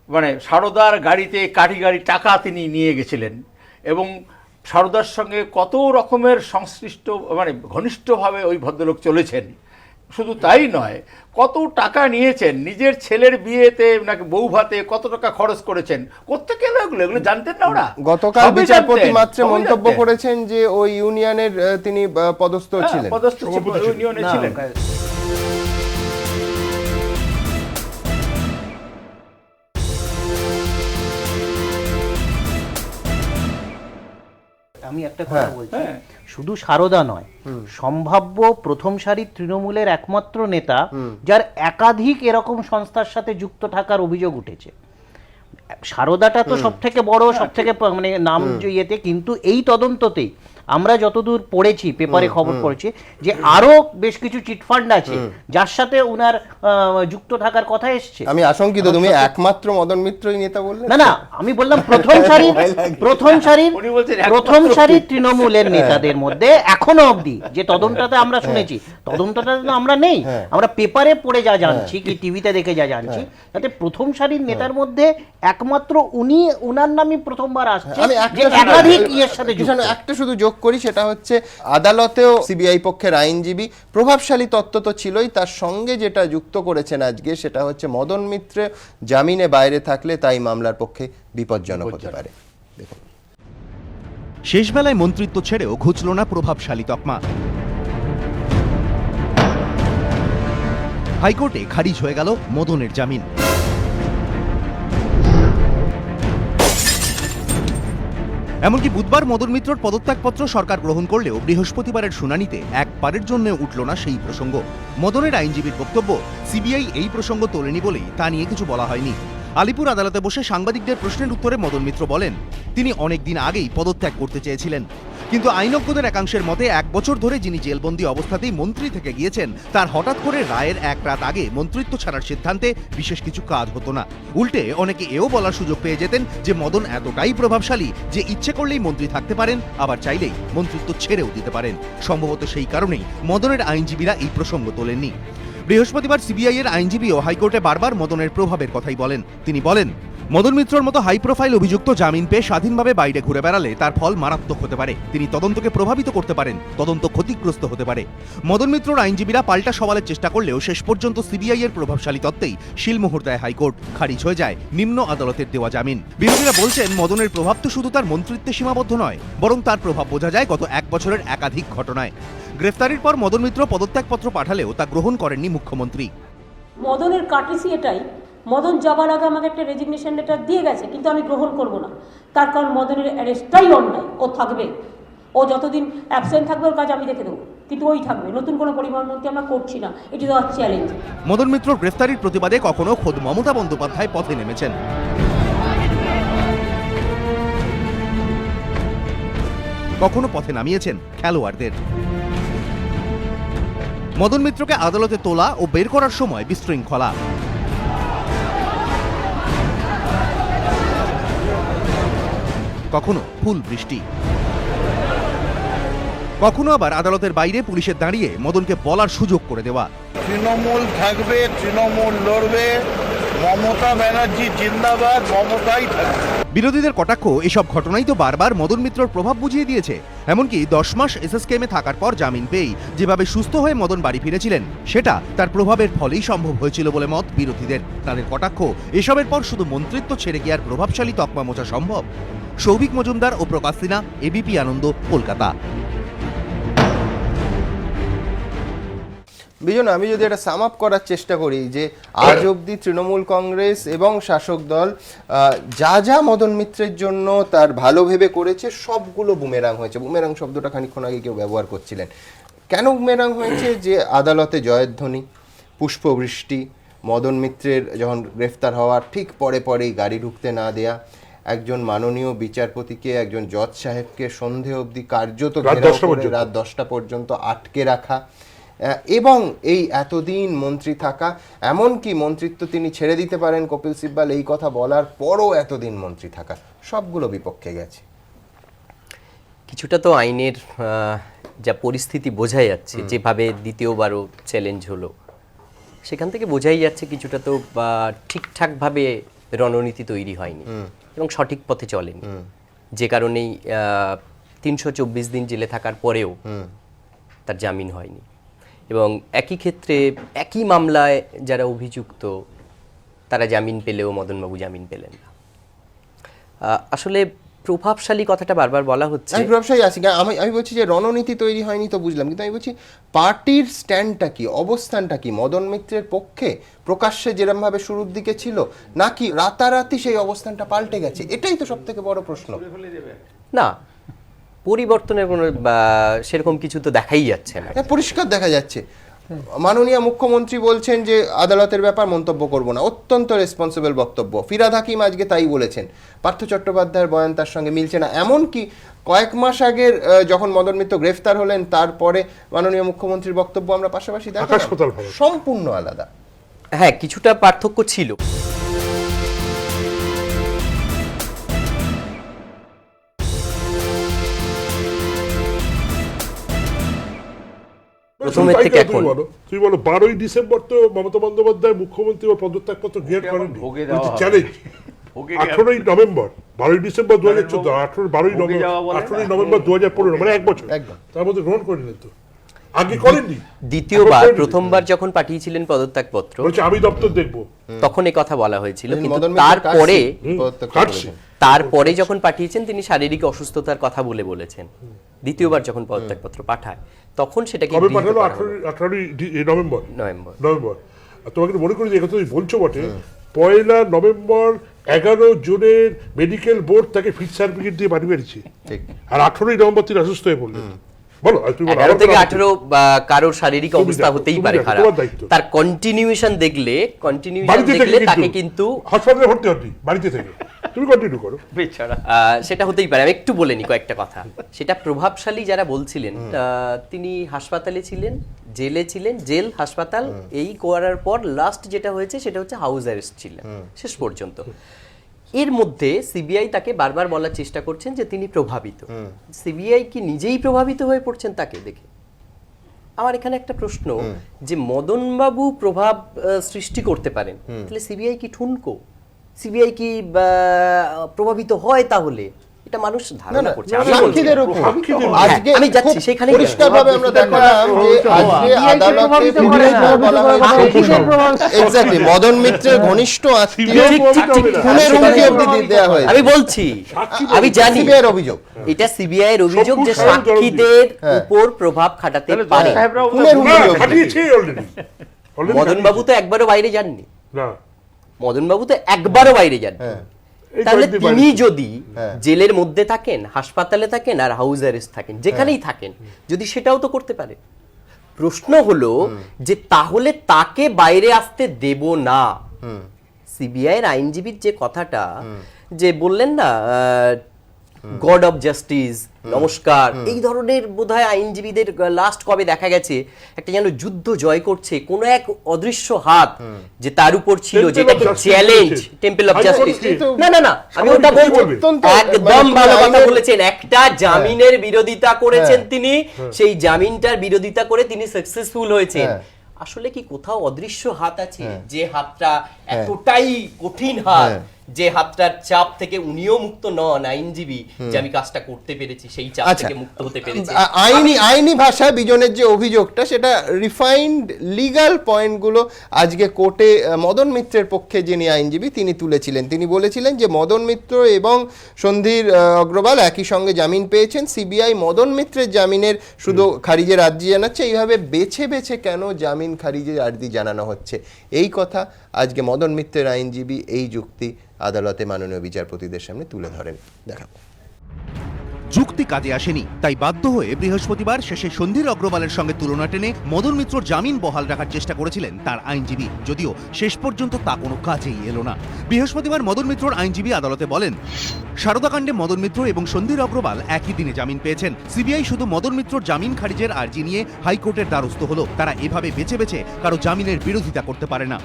মানে সারদার গাড়িতে কাঠি গাড়ি টাকা তিনি নিয়ে গেছিলেন এবং সারদার সঙ্গে কত রকমের সংশ্লিষ্ট মানে ঘনিষ্ঠভাবে ওই ভদ্রলোক চলেছেন। শুধু তাই নয়, কত টাকা নিয়েছেন, নিজের ছেলের বিয়েতে নাকি বউ ভাতে কত টাকা খরচ করেছেন, কোত্থেকে এলো এগুলো জানতেন না ওরা? গতকাল বিচারপতি মাত্র মন্তব্য করেছেন যে ওই ইউনিয়নের তিনি পদস্থ ছিলেন, ইউনিয়নে ছিলেন। আমি একটা কথা বলছি, শুধু সারদা নয়, সম্ভাব্য প্রথম সারির তৃণমূলের একমাত্র নেতা যার একাধিক এরকম সংস্থার সাথে যুক্ত থাকার অভিযোগ উঠেছে। সারদাটা তো সব থেকে বড়, সব থেকে মানে নাম ইয়েতে, কিন্তু এই তদন্ততেই আমরা যতদূর পড়েছি, পেপারে খবর পড়েছি যে আরো বেশ কিছু চিটফান্ড আছে যার সাথে উনার যুক্ত থাকার কথা এসছে। আমি আশঙ্কিত তুমি একমাত্র মদন মিত্রই নেতা বললে। না, আমি বললাম প্রথম সারির তৃণমূলের নেতাদের মধ্যে এখনো অবধি যে তদন্তটা আমরা শুনেছি, তদন্তটা আমরা নেই, আমরা পেপারে পড়ে যা জানছি কি টিভিতে দেখে যা জানছি, তাতে প্রথম সারির নেতার মধ্যে একমাত্র উনার নামই প্রথমবার আসছে যে একাধিক ইয়ের সাথে যুক্ত। একটা শুধু যোগ করি, সেটা হচ্ছে আদালতেও সিবিআই পক্ষের আইনজীবী প্রভাবশালী তত্ত্ব তো ছিলই, তার সঙ্গে যেটা যুক্ত করেছেন আজকে সেটা হচ্ছে মদন মিত্র জামিনে বাইরে থাকলে তাই মামলার পক্ষে বিপজ্জনক হতে পারে। দেখুন, শেষ বেলায় মন্ত্রিত্ব ছেড়েও ঘুচল না প্রভাবশালী তকমা। হাইকোর্টে খারিজ হয়ে গেল মদনের জামিন। এমনকি বুধবার মদন মিত্রর পদত্যাগপত্র সরকার গ্রহণ করলেও বৃহস্পতিবারের শুনানিতে একবারের জন্য উঠল না সেই প্রসঙ্গ। মদনের আইনজীবীর বক্তব্য, সিবিআই এই প্রসঙ্গ তোলেনি বলেই তা নিয়ে কিছু বলা হয়নি। আলিপুর আদালতে বসে সাংবাদিকদের প্রশ্নের উত্তরে মদন মিত্র বলেন, তিনি অনেক দিন আগেই পদত্যাগ করতে চেয়েছিলেন, কিন্তু আইনজ্ঞদের একাংশের মতে 1 বছর ধরে যিনি জেলবন্দি অবস্থাতেই মন্ত্রী থেকে গিয়েছেন তার হঠাৎ করে রায়ের 1 রাত আগে মন্ত্রিত্ব ছাড়ার সিদ্ধান্তে বিশেষ কিছু কাজ হতো না। উল্টে অনেকে এও বলার সুযোগ পেয়ে যেতেন যে মদন এতটাই প্রভাবশালী যে ইচ্ছে করলেই মন্ত্রী থাকতে পারেন, আবার চাইলেই মন্ত্রিত্ব ছেড়েও দিতে পারেন। সম্ভবত সেই কারণেই মদনের আইনজীবীরা এই প্রসঙ্গ তোলেননি। বৃহস্পতিবার সিবিআই এর আইনজীবীও হাইকোর্টে বারবার মদনের প্রভাবের কথাই বলেন। তিনি বলেন, মদন মিত্রর মতো হাই প্রোফাইল অভিযুক্ত জামিন পেয়ে স্বাধীনভাবে বাইরে ঘুরে বেড়ালে তার ফল মারাত্মক হতে পারে। তিনি তদন্তকে প্রভাবিত করতে পারেন, তদন্ত ক্ষতিগ্রস্ত হতে পারে। মদন মিত্রর আইনজীবীরা পাল্টা সওয়ালের চেষ্টা করলেও শেষ পর্যন্ত সিবিআই এর প্রভাবশালী তত্ত্বেই শিলমোহর দেয় হাইকোর্ট, খারিজ হয়ে যায় নিম্ন আদালতের দেওয়া জামিন। বিরোধীরা বলছেন মদনের প্রভাব তো শুধু তার মন্ত্রিত্বে সীমাবদ্ধ নয়, বরং তার প্রভাব বোঝা যায় গত 1 বছরের একাধিক ঘটনায়। গ্রেফতারির পর মদন মিত্র পদত্যাগপত্র পাঠালেও তা গ্রহণ করেননি মুখ্যমন্ত্রী। মদনের কাটিসি এটাই, মদন যাবার আগে আমাকে একটা রেজিগনেশন লেটার দিয়ে গেছে, কিন্তু আমি গ্রহণ করব না। তার কারণ মদনের অ্যারেস্টটাই অন্যায়, ও থাকবে। ও যতদিন অ্যাবসেন্ট থাকবে ওর কাজ আমি দেখে দেবো, কিন্তু ওই থাকবে। নতুন কোনো পরিবহন মন্ত্রী আমরা করছি না, এটি দেওয়ার চ্যালেঞ্জ। মদন মিত্র গ্রেফতারির প্রতিবাদে কখনো খোদ মমতা বন্দ্যোপাধ্যায় পথে নেমেছেন, কখনো পথে নামিয়েছেন খেলোয়াড়দের। মদন মিত্রকে আদালতে তোলা ও বের করার সময় বিশৃঙ্খলা, কখনো ফুল বৃষ্টি, কখনো আবার আদালতের বাইরে পুলিশের দাঁড়িয়ে মদনকে বলার সুযোগ করে দেওয়া। তৃণমূল থাকবে, তৃণমূল লড়বে, মমতা ব্যানার্জি জিন্দাবাদ, মমতাই থাকবে। বিরোধীদের কটাক্ষ এসব ঘটনাই তো বারবার মদন মিত্রর প্রভাব বুঝিয়ে দিয়েছে। এমনকি 10 মাস এসএসকেএমে থাকার পর জামিন পেয়েই যেভাবে সুস্থ হয়ে মদন বাড়ি ফিরেছিলেন, সেটা তার প্রভাবের ফলেই সম্ভব হয়েছিল বলে মত বিরোধীদের। তাদের কটাক্ষ, এসবের পর শুধু মন্ত্রিত্ব ছেড়ে গিয়ে আর প্রভাবশালী তকমা মোছা সম্ভব? সৌভিক মজুমদার ও প্রকাশ সিনহা, এবিপি আনন্দ, কলকাতা। বিজন, আমি যদি এটা সাম আপ করার চেষ্টা করি যে আজ অবধি তৃণমূল কংগ্রেস এবং শাসক দল যা যা মদন মিত্রের জন্য তার ভালো ভেবে করেছে সবগুলো বুমেরাং হয়েছে। বুমেরাং শব্দটা খানিকক্ষণ আগে কেউ ব্যবহার করছিলেন। কেন বুমেরাং হয়েছে? যে আদালতে জয়ধ্বনি, পুষ্পবৃষ্টি, মদন মিত্রের যখন গ্রেফতার হওয়ার ঠিক পরে পরেই গাড়ি ঢুকতে না দেয়া, একজন মাননীয় বিচারপতিকে, একজন জজ সাহেবকে সন্ধে অবধি কার্যত ঘেরাও করে রাত 10টা পর্যন্ত আটকে রাখা, এবং এই এতদিন মন্ত্রী থাকা, এমনকি মন্ত্রিত্ব তিনি ছেড়ে দিতে পারেন কপিল সিব্বাল এই কথা বলার পরও এতদিন মন্ত্রী থাকা, সবগুলো বিপক্ষে গেছে। কিছুটা তো আইনের যা পরিস্থিতি বোঝাই যাচ্ছে, যেভাবে দ্বিতীয়বারও চ্যালেঞ্জ হলো, সেখান থেকে বোঝাই যাচ্ছে কিছুটা তো ঠিকঠাকভাবে রণনীতি তৈরি হয়নি এবং সঠিক পথে চলেনি। যে কারণেই 324 দিন জেলে থাকার পরেও তার জামিন হয়নি। এবং একই ক্ষেত্রে একই মামলায় যারা অভিযুক্ত তারা জামিন পেলেও মদনবাবু জামিন পেলেন না। আসলে প্রভাবশালী কথাটা বারবার বলা হচ্ছে। আমি প্রভাবশালী আছি, আমি বলছি যে রণনীতি তৈরি হয়নি তো বুঝলাম, কিন্তু আমি বলছি পার্টির স্ট্যান্ডটা কি, অবস্থানটা কি মদন মিত্রের পক্ষে প্রকাশ্যে যেরকমভাবে শুরুর দিকে ছিল, নাকি রাতারাতি সেই অবস্থানটা পাল্টে গেছে? এটাই তো সব থেকে বড় প্রশ্ন। না, পরিবর্তনের কোনো সেরকম কিছু তো দেখাই যাচ্ছে না। পরিষ্কার দেখা যাচ্ছে মাননীয় মুখ্যমন্ত্রী বলছেন যে আদালতের ব্যাপার মন্তব্য করব না, অত্যন্ত রেসপন্সিবল বক্তব্য। ফিরহাদ হাকিম আজকে তাই বলেছেন। পার্থ চট্টোপাধ্যায়ের বয়ান তার সঙ্গে মিলছে না। এমনকি কয়েক মাস আগের যখন মদন মিত্র গ্রেফতার হলেন তারপরে মাননীয় মুখ্যমন্ত্রীর বক্তব্য আমরা পাশাপাশি দেখলাম, সম্পূর্ণ আলাদা। হ্যাঁ, কিছুটা পার্থক্য ছিল। তুই বলো 12ই ডিসেম্বর তো মমতা বন্দ্যোপাধ্যায় মুখ্যমন্ত্রী ও পদত্যাগপত্র গ্রহণ করেন, চ্যালেঞ্জ 18ই নভেম্বর, 12ই ডিসেম্বর 2014, 18ই নভেম্বর 2015, মানে 1 বছর তার মধ্যে গ্রহণ করে নিলেন। তো আগে করেননি। দ্বিতীয়বার, প্রথমবার যখন পাঠিয়েছিলেন পদত্যাগপত্র, বলছে আমি দপ্তর দেখব, তখন এই কথা বলা হয়েছিল। কিন্তু তারপরে যখন পাঠিয়েছেন তিনি শারীরিক অসুস্থতার কথা বলেছেন। দ্বিতীয়বার যখন পদত্যাগপত্র পাঠায় তখন সেটাকে 18ই নভেম্বর। তোমাকে মনে করি যে কথা তুমি বলছো বটে, 1 নভেম্বর 11 জুনের মেডিকেল বোর্ড তাকে ফিট সার্টিফিকেট দিয়ে বাড়ি বেরিয়েছে, আর 18ই নভেম্বর তিনি অসুস্থ হয়ে পড়লেন। 11 থেকে 18 কারোর শারীরিক অবস্থা হতেই পারে খারাপ, তার কন্টিনিউয়েশন দেখলে তাকে কিন্তু হাসপাতালে ভর্তি হননি, বাড়িতে থেকে তুমি কন্টিনিউ করো। সেটা হতেই পারে, আমি একটু বলে নি কয়েকটা কথা। সেটা প্রভাবশালী যারা বলছিলেন, তিনি হাসপাতালে ছিলেন, জেলে ছিলেন, জেল হাসপাতাল এই করার পর লাস্ট যেটা হয়েছে সেটা হচ্ছে হাউস অ্যারেস্ট ছিলেন শেষ পর্যন্ত। এর মধ্যে সিবিআই তাকে বারবার বলার চেষ্টা করছেন যে তিনি প্রভাবিত। সিবিআই কি নিজেই প্রভাবিত হয়ে পড়ছেন তাকে দেখে? আমার এখানে একটা প্রশ্ন, যে মদনবাবু প্রভাব সৃষ্টি করতে পারেন, তাহলে সিবিআই কি ঠুনকো? সিবিআই কি প্রভাবিত হয় তাহলে? এটা মানুষ ধারণা করছে। আমি যাচ্ছি সেখানে, পরিষ্কারভাবে আমরা দেখালাম যে আজকে আদালতে বলা হয়েছে এক্স্যাক্টলি মদন মিত্রের ঘনিষ্ঠ আত্মীয় খুনের হুমকি অবধি দেওয়া হয়েছে। আমি বলছি, আমি জানি সিবিআইয়ের অভিযোগ, এটা সিবিআইয়ের অভিযোগ যে সাক্ষীদের উপর প্রভাব খাটাতে পারে। মদনবাবু তো একবারও বাইরে যাননি, মদনবাবু তো একবারও বাইরে যাননি। তাহলে তিনি যদি জেলের মধ্যে থাকেন, হাসপাতালে থাকেন আর হাউস অ্যারেস্ট থাকেন, যেখানেই থাকেন, যদি সেটাও তো করতে পারে। প্রশ্ন হলো যে তাহলে তাকে বাইরে আসতে দেব না। সিবিআইয়ের আইনজীবীর যে কথাটা যে বললেন না, গড অফ জাস্টিস, নমস্কার, এই ধরনের বোধহয় আইনজীবীদের লাস্ট কবে দেখা গেছে একটা যেন যুদ্ধ জয় করছে কোন এক অদৃশ্য হাত যে তার উপর ছিল, যেটাকে চ্যালেঞ্জ, টেম্পল অফ জাস্টিস। না না না, আমি ওটা বলবো, একদম ভালো কথা বলেছেন। একটা জামিনের বিরোধিতা করেছেন তিনি, সেই জামিনটার বিরোধিতা করে তিনি সাকসেসফুল হয়েছেন। আসলে কি কোথাও অদৃশ্য হাত আছে, যে হাতটা এতটাই কঠিন হাত, যে হাতটার চাপ থেকে উনিও মুক্ত নন আইনজীবী, যে আমি কাজটা করতে পেরেছি, সেই চাপ থেকে মুক্ত হতে পেরেছি। আইনি ভাষায় বিজনের যে অভিযোগটা, সেটা রিফাইন্ড লিগ্যাল পয়েন্টগুলো আজকে কোর্টে মদন মিত্রের পক্ষে যিনি আইনজীবী তিনি তুলেছিলেন। তিনি বলেছিলেন যে মদন মিত্র এবং সন্দীপ অগ্রওয়াল একই সঙ্গে জামিন পেয়েছেন, সিবিআই মদন মিত্রের জামিনের শুধু খারিজের আর্জি জানাচ্ছে, এইভাবে বেছে বেছে কেন জামিন খারিজের আর্জি জানানো হচ্ছে, এই কথা আজকে মদন মিত্রের আইনজীবী এই যুক্তি আদালতে মাননীয় বিচারপতিদের সামনে তুলে ধরেন। দেখাবো। যুক্তি কাজে আসেনি, তাই বাধ্য হয়ে বৃহস্পতিবার শেষে সন্দীপ অগ্রওয়ালের সঙ্গে তুলনা টেনে মদন মিত্রর জামিন বহাল রাখার চেষ্টা করেছিলেন তার আইনজীবী, যদিও শেষ পর্যন্ত তা কোনো কাজেই এলো না। বৃহস্পতিবার মদন মিত্রর আইনজীবী আদালতে বলেন, সারদাকাণ্ডে মদন মিত্র এবং সন্দীপ অগ্রওয়াল একই দিনে জামিন পেয়েছেন। সিবিআই শুধু মদন মিত্রর জামিন খারিজের আর্জি নিয়ে হাইকোর্টের দ্বারস্থ হলো। তারা এভাবে বেছে বেছে কারো জামিনের বিরোধিতা করতে পারে না।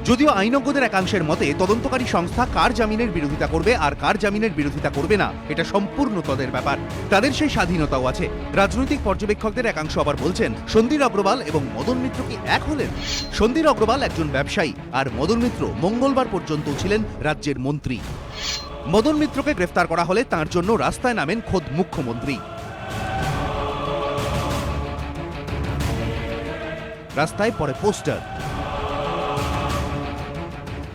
যদিও আইনজ্ঞদের একাংশের মতে তদন্তকারী সংস্থা কার জামিনের বিরোধিতা করবে আর কার জামিনের বিরোধিতা করবে না, এটা সম্পূর্ণ তাদের ব্যাপার, তাদের সেই স্বাধীনতাও আছে। রাজনৈতিক পর্যবেক্ষকদের একাংশ আবার বলছেন, সন্দীপ অগ্রওয়াল এবং মদন মিত্র কি এক হলেন? সন্দীপ অগ্রওয়াল একজন ব্যবসায়ী, আর মদন মিত্র মঙ্গলবার পর্যন্ত ছিলেন রাজ্যের মন্ত্রী। মদন মিত্রকে গ্রেফতার করা হলে তার জন্য রাস্তায় নামেন খোদ মুখ্যমন্ত্রী। রাস্তায় পড়ে পোস্টার,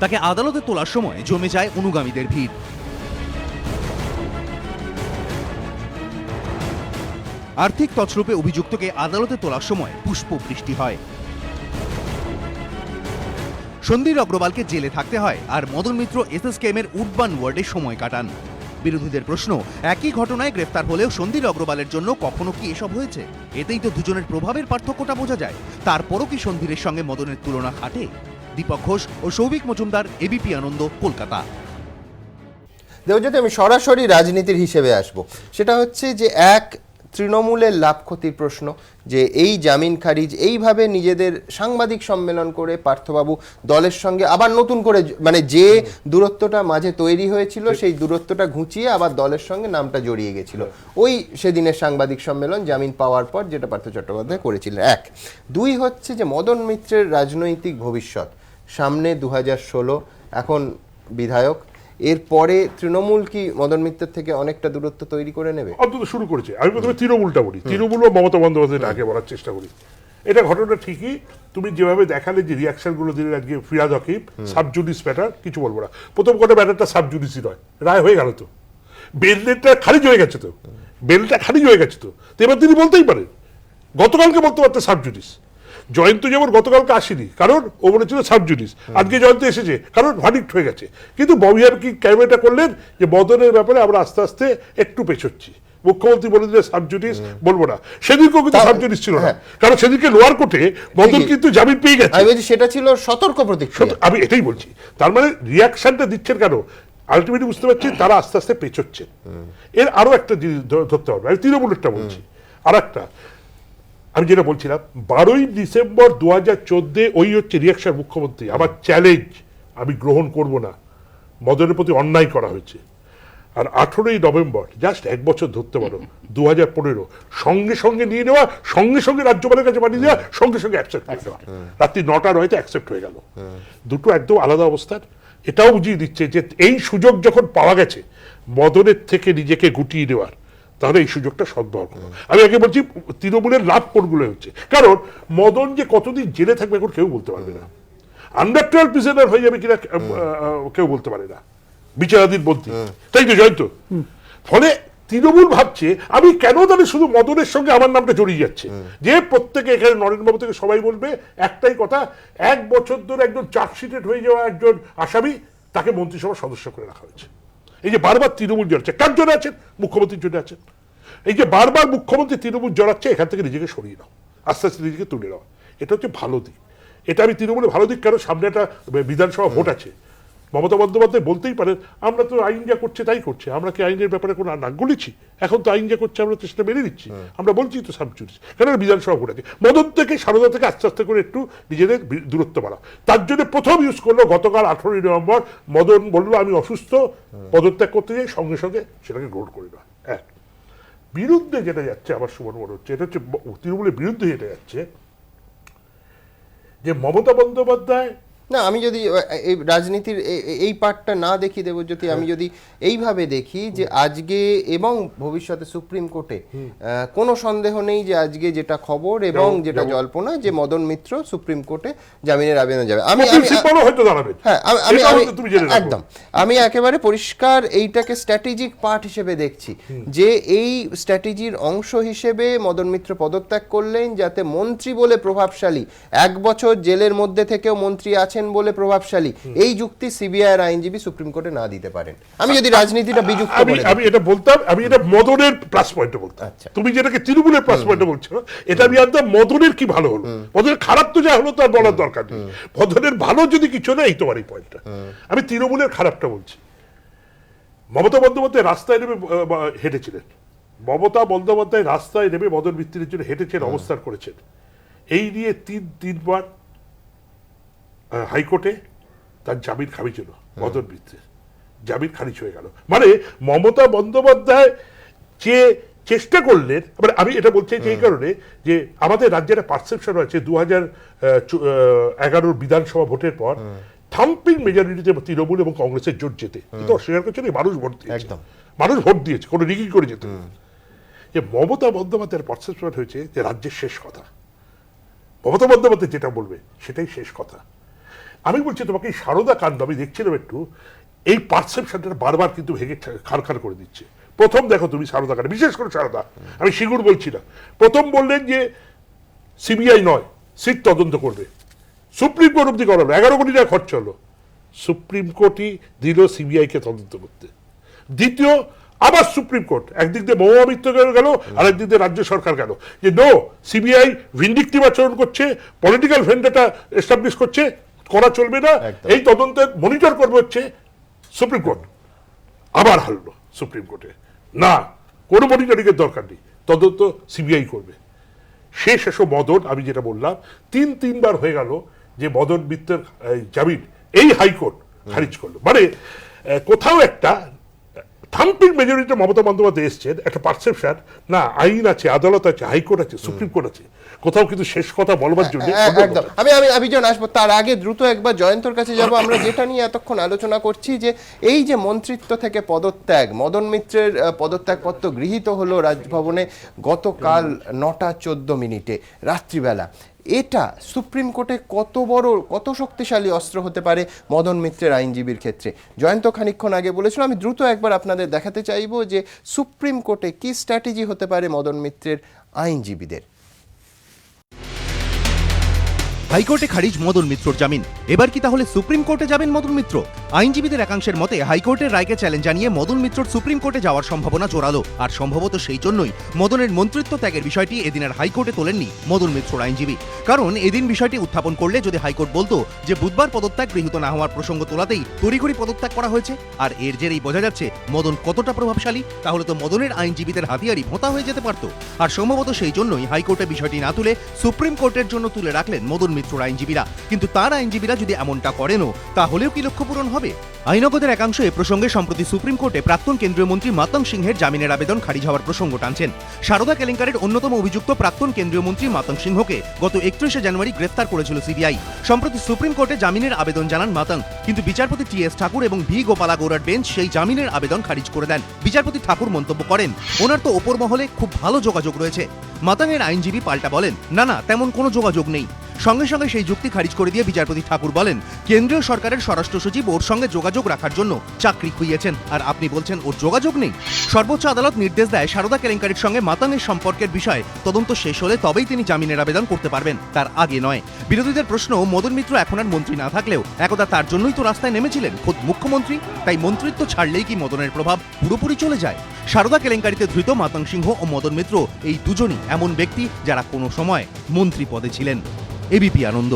তাকে আদালতে তোলার সময় জমে যায় অনুগামীদের ভিড়। আর্থিক তছরূপে অভিযুক্তকে আদালতে তোলার সময় পুষ্প বৃষ্টি হয়। সন্দীপ অগ্রওয়ালকে জেলে থাকতে হয়, আর মদন মিত্র এসএসকেএম এর উডবান ওয়ার্ডে সময় কাটান। বিরোধীদের প্রশ্ন, একই ঘটনায় গ্রেফতার হলেও সন্দীপ অগ্রওয়ালের জন্য কখনো কি এসব হয়েছে? এতেই তো দুজনের প্রভাবের পার্থক্যটা বোঝা যায়। তারপরও কি সন্দীপের সঙ্গে মদনের তুলনা খাটে? দীপক ঘোষ ও সৌভিক মজুমদার, এবিপি আনন্দ, কলকাতা। দেবজ্যোতি, আমি সরাসরি রাজনীতির হিসেবে আসব। সেটা হচ্ছে যে এক তৃণমূলের লাভ ক্ষতির প্রশ্ন, যে এই জামিন খারিজ এইভাবে নিজেদের সাংবাদিক সম্মেলন করে পার্থবাবু দলের সঙ্গে আবার নতুন করে, মানে যে দূরত্বটা মাঝে তৈরি হয়েছিল সেই দূরত্বটা ঘুচিয়ে আবার দলের সঙ্গে নামটা জড়িয়ে গেছিল ওই সেদিনের সাংবাদিক সম্মেলন জামিন পাওয়ার পর, যেটা পার্থ চট্টোপাধ্যায় করেছিলেন। এক, দুই হচ্ছে যে মদন মিত্রের রাজনৈতিক ভবিষ্যৎ সামনে 2016, এখন বিধায়ক, এরপরে তৃণমূল কি মদন মিত্রের থেকে অনেকটা দূরত্ব তৈরি করে নেবে? অন্তত শুরু করেছে। আমি প্রথমে তৃণমূলটা বলি, তৃণমূল ও মমতা বন্দ্যোপাধ্যায় আগে বলার চেষ্টা করি। এটা ঘটনা ঠিকই, তুমি যেভাবে দেখালে, যে রিয়াকশনগুলো দিলেন আজকে ফিরাদ হকিম, সাবজুডিস ম্যাটার, কিছু বলবো না। প্রথম কথা, ম্যাটারটা সাবজুডিসই নয়, রায় হয়ে গেল তো, বেলটা খারিজ হয়ে গেছে তো, বেলটা খারিজ হয়ে গেছে তো, এবার তিনি বলতেই পারেন, গতকালকে বলতে পারতেন সাবজুডিস। জয়ন্ত যেমন গতকালকে আসেনি, কারণ ও বলেছিল সাবজুডিস, আজকে জয়ন্ত এসেছে কারণ ভার্ডিক্ট হয়ে গেছে। কিন্তু ববিহার কি ক্যামেরাটা করলেন যে মদনের ব্যাপারে আমরা আস্তে আস্তে একটু পেছোচ্ছি, মুখ্যমন্ত্রী বলে দিলে সাবজুডিস বলবো না। সেদিনকেও কিন্তু সাবজুডিস ছিল না, কারণ সেদিনকে লোয়ার কোর্টে মদন কিন্তু জামিন পেয়ে গেছে। সেটা ছিল সতর্ক প্রতিক্রিয়া। আমি এটাই বলছি, তার মানে রিয়াকশনটা দিচ্ছেন কেন? আলটিমেটলি বুঝতে পারছি তারা আস্তে আস্তে পেছোচ্ছে। এর আরো একটা জিনিস ধরতে হবে, আমি তৃণমূলেরটা বলছি। আর একটা আমি যেটা বলছিলাম, 12ই ডিসেম্বর 2014 ওই হচ্ছে রিয়াকশন মুখ্যমন্ত্রী, আমার চ্যালেঞ্জ আমি গ্রহণ করব না, মদনের প্রতি অন্যায় করা হয়েছে। আর 18ই নভেম্বর, জাস্ট এক বছর ধরতে পারো, 2015 সঙ্গে সঙ্গে নিয়ে নেওয়া, সঙ্গে সঙ্গে রাজ্যপালের কাছে পাঠিয়ে দেওয়া, সঙ্গে সঙ্গে অ্যাকসেপ্ট করে দেওয়া, রাত্রি 9টার হয়তো অ্যাকসেপ্ট হয়ে গেল। দুটো একদম আলাদা অবস্থার। এটাও বুঝিয়ে দিচ্ছে যে এই সুযোগ যখন পাওয়া গেছে মদনের থেকে নিজেকে গুটিয়ে নেওয়ার, তাহলে এই সুযোগটা সদ্ব্যবহার করো। আমি আগে বলছি তৃণমূলের লাভ কোনগুলো হচ্ছে, কারণ মদন যে কতদিন জেলে থাকবে এখন কেউ বলতে পারবে না, আন্ডার 12 প্রিজনার হয়ে যাবে কিনা কেউ বলতে পারে না, বিচারাধীন বন্দী, তাই তো জয়ন্ত? ফলে তৃণমূল ভাবছে আমি কেন তাহলে শুধু মদনের সঙ্গে আমার নামটা জড়িয়ে যাচ্ছে, যে প্রত্যেকে এখানে নরেন্দ্রবাবু থেকে সবাই বলবে একটাই কথা, 1 বছর ধরে একজন চার্জশিটেড হয়ে যাওয়া একজন আসামি, তাকে মন্ত্রিসভার সদস্য করে রাখা হয়েছে। এই যে বারবার তৃণমূল জড়াচ্ছে, কার জন্য আছেন? মুখ্যমন্ত্রীর জন্য আছেন। এই যে বারবার মুখ্যমন্ত্রী তৃণমূল জড়াচ্ছে, এখান থেকে নিজেকে সরিয়ে নাও, আস্তে আস্তে নিজেকে তুলে নাও, এটা হচ্ছে ভালো দিক। এটা আমি তৃণমূলের ভালো দিক, কারণ সামনে একটা বিধানসভা ভোট আছে। মমতা বন্দ্যোপাধ্যায় বলতেই পারেন আমরা তো আইন যা করছে তাই করছে, আমরা কি আইনের ব্যাপারে কোনো নাক গলিছি? এখন তো আইন যা করছে আমরা তো সেটা মেনে নিচ্ছি, আমরা বলছি তো সাবজুডিস, কারণ বিধানসভা ভোট আছে। মদন থেকে সারদা থেকে আস্তে আস্তে করে একটু নিজেদের দূরত্ব বাড়া, তার জন্য প্রথম ইউজ করলো গতকাল 18ই নভেম্বর। মদন বললো আমি অসুস্থ, পদত্যাগ করতে যাই, সঙ্গে সঙ্গে সেটাকে গ্রহণ করি না। এক বিরুদ্ধে যেটা যাচ্ছে আমার মনে হচ্ছে, এটা হচ্ছে তৃণমূলের বিরুদ্ধে যেটা যাচ্ছে, যে মমতা বন্দ্যোপাধ্যায় না, আমি যদি এই রাজনীতির এই পার্টটা না দেখি দেবজ্যোতি, আমি যদি এইভাবে দেখি যে আজকে এবং ভবিষ্যতে সুপ্রিম কোর্টে কোনো সন্দেহ নেই যে আজকে যেটা খবর এবং যেটা জল্পনা যে মদন মিত্র সুপ্রিম কোর্টে জামিনের আবেদন যাবে, একদম আমি একেবারে পরিষ্কার এইটাকে স্ট্র্যাটেজিক পার্ট হিসেবে দেখছি, যে এই স্ট্র্যাটেজির অংশ হিসেবে মদন মিত্র পদত্যাগ করলেন যাতে মন্ত্রী বলে প্রভাবশালী, 1 বছর জেলের মধ্যে থেকেও মন্ত্রী আছেন বলে প্রভাবশালী, এই যুক্তি সিবিআই এর আইনজীবী সুপ্রিম কোর্টে না দিতে পারেন। আমি যদি রাজনীতিটা বিযুক্ত করে আমি এটা বলতাম, আমি এটা মদনের প্লাস পয়েন্টে বলতাম। তুমি যেটাকে তৃণমূলের প্লাস পয়েন্টে বলছো, এটা আমি আনতাম মদনের কি ভালো হলো, মদনের খারাপ তো যা হলো তার বলার দরকার নেই, মদনের ভালো যদি কিছু না, এই তোমার এই পয়েন্টটা। আমি তৃণমূলের খারাপটা বলছি। মমতা বন্দ্যোপাধ্যায় রাস্তায় নেমে হেঁটেছিলেন, মমতা বন্দ্যোপাধ্যায় রাস্তায় নেমে মদন মিত্রের জন্য হেঁটেছেন, অবস্থান করেছেন, এই নিয়ে তিনবার হাইকোর্টে তার জামিন খারিজ হলো, মদন মিত্রের জামিন খারিজ হয়ে গেল। মানে মমতা বন্দ্যোপাধ্যায় যে চেষ্টা করলেন, মানে আমি এটা বলছি যে এই কারণে যে আমাদের রাজ্যের একটা পারসেপশন আছে 2011 বিধানসভা ভোটের পর থাম্পিং মেজরিটিতে তৃণমূল এবং কংগ্রেসের জোট যেতে, কিন্তু অস্বীকার করছে না, মানুষ ভোট দিয়েছে, মানুষ ভোট দিয়েছে, কোনো রিগিং করে যেত। যে মমতা বন্দ্যোপাধ্যায়ের পারসেপশন হয়েছে যে রাজ্যের শেষ কথা, মমতা বন্দ্যোপাধ্যায় যেটা বলবে সেটাই শেষ কথা। আমি বলছি তোমাকে এই সারদা কাণ্ড, আমি দেখছিলাম একটু, এই পারসেপশনটা বারবার কিন্তু ভেঙে খারখার করে দিচ্ছে। প্রথম দেখো তুমি সারদা কাণ্ড, বিশেষ করে সারদা, আমি সিঙ্গুর বলছি না, প্রথম বললেন যে সিবিআই নয় সিট তদন্ত করবে, সুপ্রিম কোর্ট অব্দি করালো, 11 কোটি টাকা খরচ হলো, সুপ্রিম কোর্টই দিল সিবিআই কে তদন্ত করতে। দ্বিতীয় আবার সুপ্রিম কোর্ট একদিক দিয়ে মহুয়া মিত্র গেল, আরেকদিক দিয়ে রাজ্য সরকার গেল, যে নো, সিবিআই ভিন্ডিকটিভ আচরণ করছে, পলিটিক্যাল ভেন্ডাটা এস্টাবলিশ করছে, করা চলবে না, এই তদন্তের মনিটর করবে হচ্ছে সুপ্রিম কোর্ট। আবার হারলো সুপ্রিম কোর্টে, না কোনো মনিটরিং এর দরকার নেই, তদন্ত সিবিআই করবে। শেষ মদন, আমি যেটা বললাম, তিনবার হয়ে গেল যে মদন মিত্রের জামিন এই হাইকোর্ট খারিজ করলো। মানে কোথাও একটা থাম্পিং মেজরিটি মমতা বন্দ্যোপাধ্যায় এসছেন, একটা পারসেপশন, না আইন আছে, আদালত আছে, হাইকোর্ট আছে, সুপ্রিম কোর্ট আছে, কোথাও কিন্তু শেষ কথা বলবার জন্য। একদম আমি যখন আসবো তার আগে দ্রুত একবার জয়ন্তর কাছে যাব। আমরা যেটা নিয়ে এতক্ষণ আলোচনা করছি, যে এই যে মন্ত্রিত্ব থেকে পদত্যাগ, মদন মিত্রের পদত্যাগপত্র গৃহীত হলো রাজভবনে গতকাল 9টা 14 মিনিটে রাত্রিবেলা, এটা সুপ্রিম কোর্টে কত শক্তিশালী অস্ত্র হতে পারে মদন মিত্রের আইনজীবীর ক্ষেত্রে? জয়ন্ত খানিকক্ষণ আগে বলেছিল, আমি দ্রুত একবার আপনাদের দেখাতে চাইব যে সুপ্রিম কোর্টে কি স্ট্র্যাটেজি হতে পারে মদন মিত্রের আইনজীবীদের। হাইকোর্টে খারিজ মদন মিত্রর জামিন, এবার কি তাহলে সুপ্রিম কোর্টে যাবেন মদন মিত্র? আইনজীবীদের একাংশের মতে হাইকোর্টের রায়কে চ্যালেঞ্জ জানিয়ে মদন মিত্রর সুপ্রিম কোর্টে যাওয়ার সম্ভাবনা জোরালো, আর সম্ভবত সেই জন্যই মদনের মন্ত্রিত্ব ত্যাগের বিষয়টি এদিনের হাইকোর্টে তোলেননি মদন মিত্রর আইনজীবী। কারণ এদিন বিষয়টি উত্থাপন করলে যদি হাইকোর্ট বলতো যে বুধবার পদত্যাগ গৃহীত না হওয়ার প্রসঙ্গ তোলাতেই তড়িঘড়ি পদত্যাগ করা হয়েছে, আর এর জেরেই বোঝা যাচ্ছে মদন কতটা প্রভাবশালী, তাহলে তো মদনের আইনজীবীদের হাতিয়ারই ভোঁতা হয়ে যেতে পারত। আর সম্ভবত সেই জন্যই হাইকোর্টে বিষয়টি না তুলে সুপ্রিম কোর্টের জন্য তুলে রাখলেন মদন মিত্রর আইনজীবীরা। কিন্তু তার আইনজীবীরা যদি এমনটা করেনও, তাহলেও কি লক্ষ্য পূরণ হবে? আইনজ্ঞদের একাংশ এ প্রসঙ্গে সম্প্রতি সুপ্রিম কোর্টে প্রাক্তন কেন্দ্রীয় মন্ত্রী মাতঙ্গ সিংহের জামিনের আবেদন খারিজ হওয়ার প্রসঙ্গ টানছেন। সারদা কেলেঙ্কারির অন্যতম অভিযুক্ত প্রাক্তন কেন্দ্রীয় মন্ত্রী মাতঙ্গ সিংহকে গত 31শে জানুয়ারি গ্রেফতার করেছিল সিবিআই। সম্প্রতি সুপ্রিম কোর্টে জামিনের আবেদন জানান মাতঙ্গ, কিন্তু বিচারপতি টি.এস. ঠাকুর এবং ভি. গোপালা গৌড়ার বেঞ্চ সেই জামিনের আবেদন খারিজ করে দেন। বিচারপতি ঠাকুর মন্তব্য করেন, ওনার তো ওপর মহলে খুব ভালো যোগাযোগ রয়েছে। মাতঙ্গের আইনজীবী পাল্টা বলেন, না না, তেমন কোনো যোগাযোগ নেই। সঙ্গে সঙ্গে সেই যুক্তি খারিজ করে দিয়ে বিচারপতি ঠাকুর বলেন, কেন্দ্রীয় সরকারের স্বরাষ্ট্র সচিব ওর সঙ্গে যোগাযোগ রাখার জন্য চাকরি খুইয়েছেন, আর আপনি বলছেন ওর যোগাযোগ নেই। সর্বোচ্চ আদালত নির্দেশ দেয় সারদা কেলেঙ্কারির সঙ্গে মাতঙ্গের সম্পর্কের বিষয়ে তদন্ত শেষ হলে তবেই তিনি জামিনের আবেদন করতে পারবেন, তার আগে নয়। বিরোধীদের প্রশ্ন, মদন মিত্র এখন আর মন্ত্রী না থাকলেও একদা তার জন্যই তো রাস্তায় নেমেছিলেন খোদ মুখ্যমন্ত্রী, তাই মন্ত্রিত্ব ছাড়লেই কি মদনের প্রভাব পুরোপুরি চলে যায়? সারদা কেলেঙ্কারিতে ধৃত মাতঙ্গ সিংহ ও মদন মিত্র এই দুজনই এমন ব্যক্তি যারা কোনো সময় মন্ত্রী পদে ছিলেন। এবিপি আনন্দ।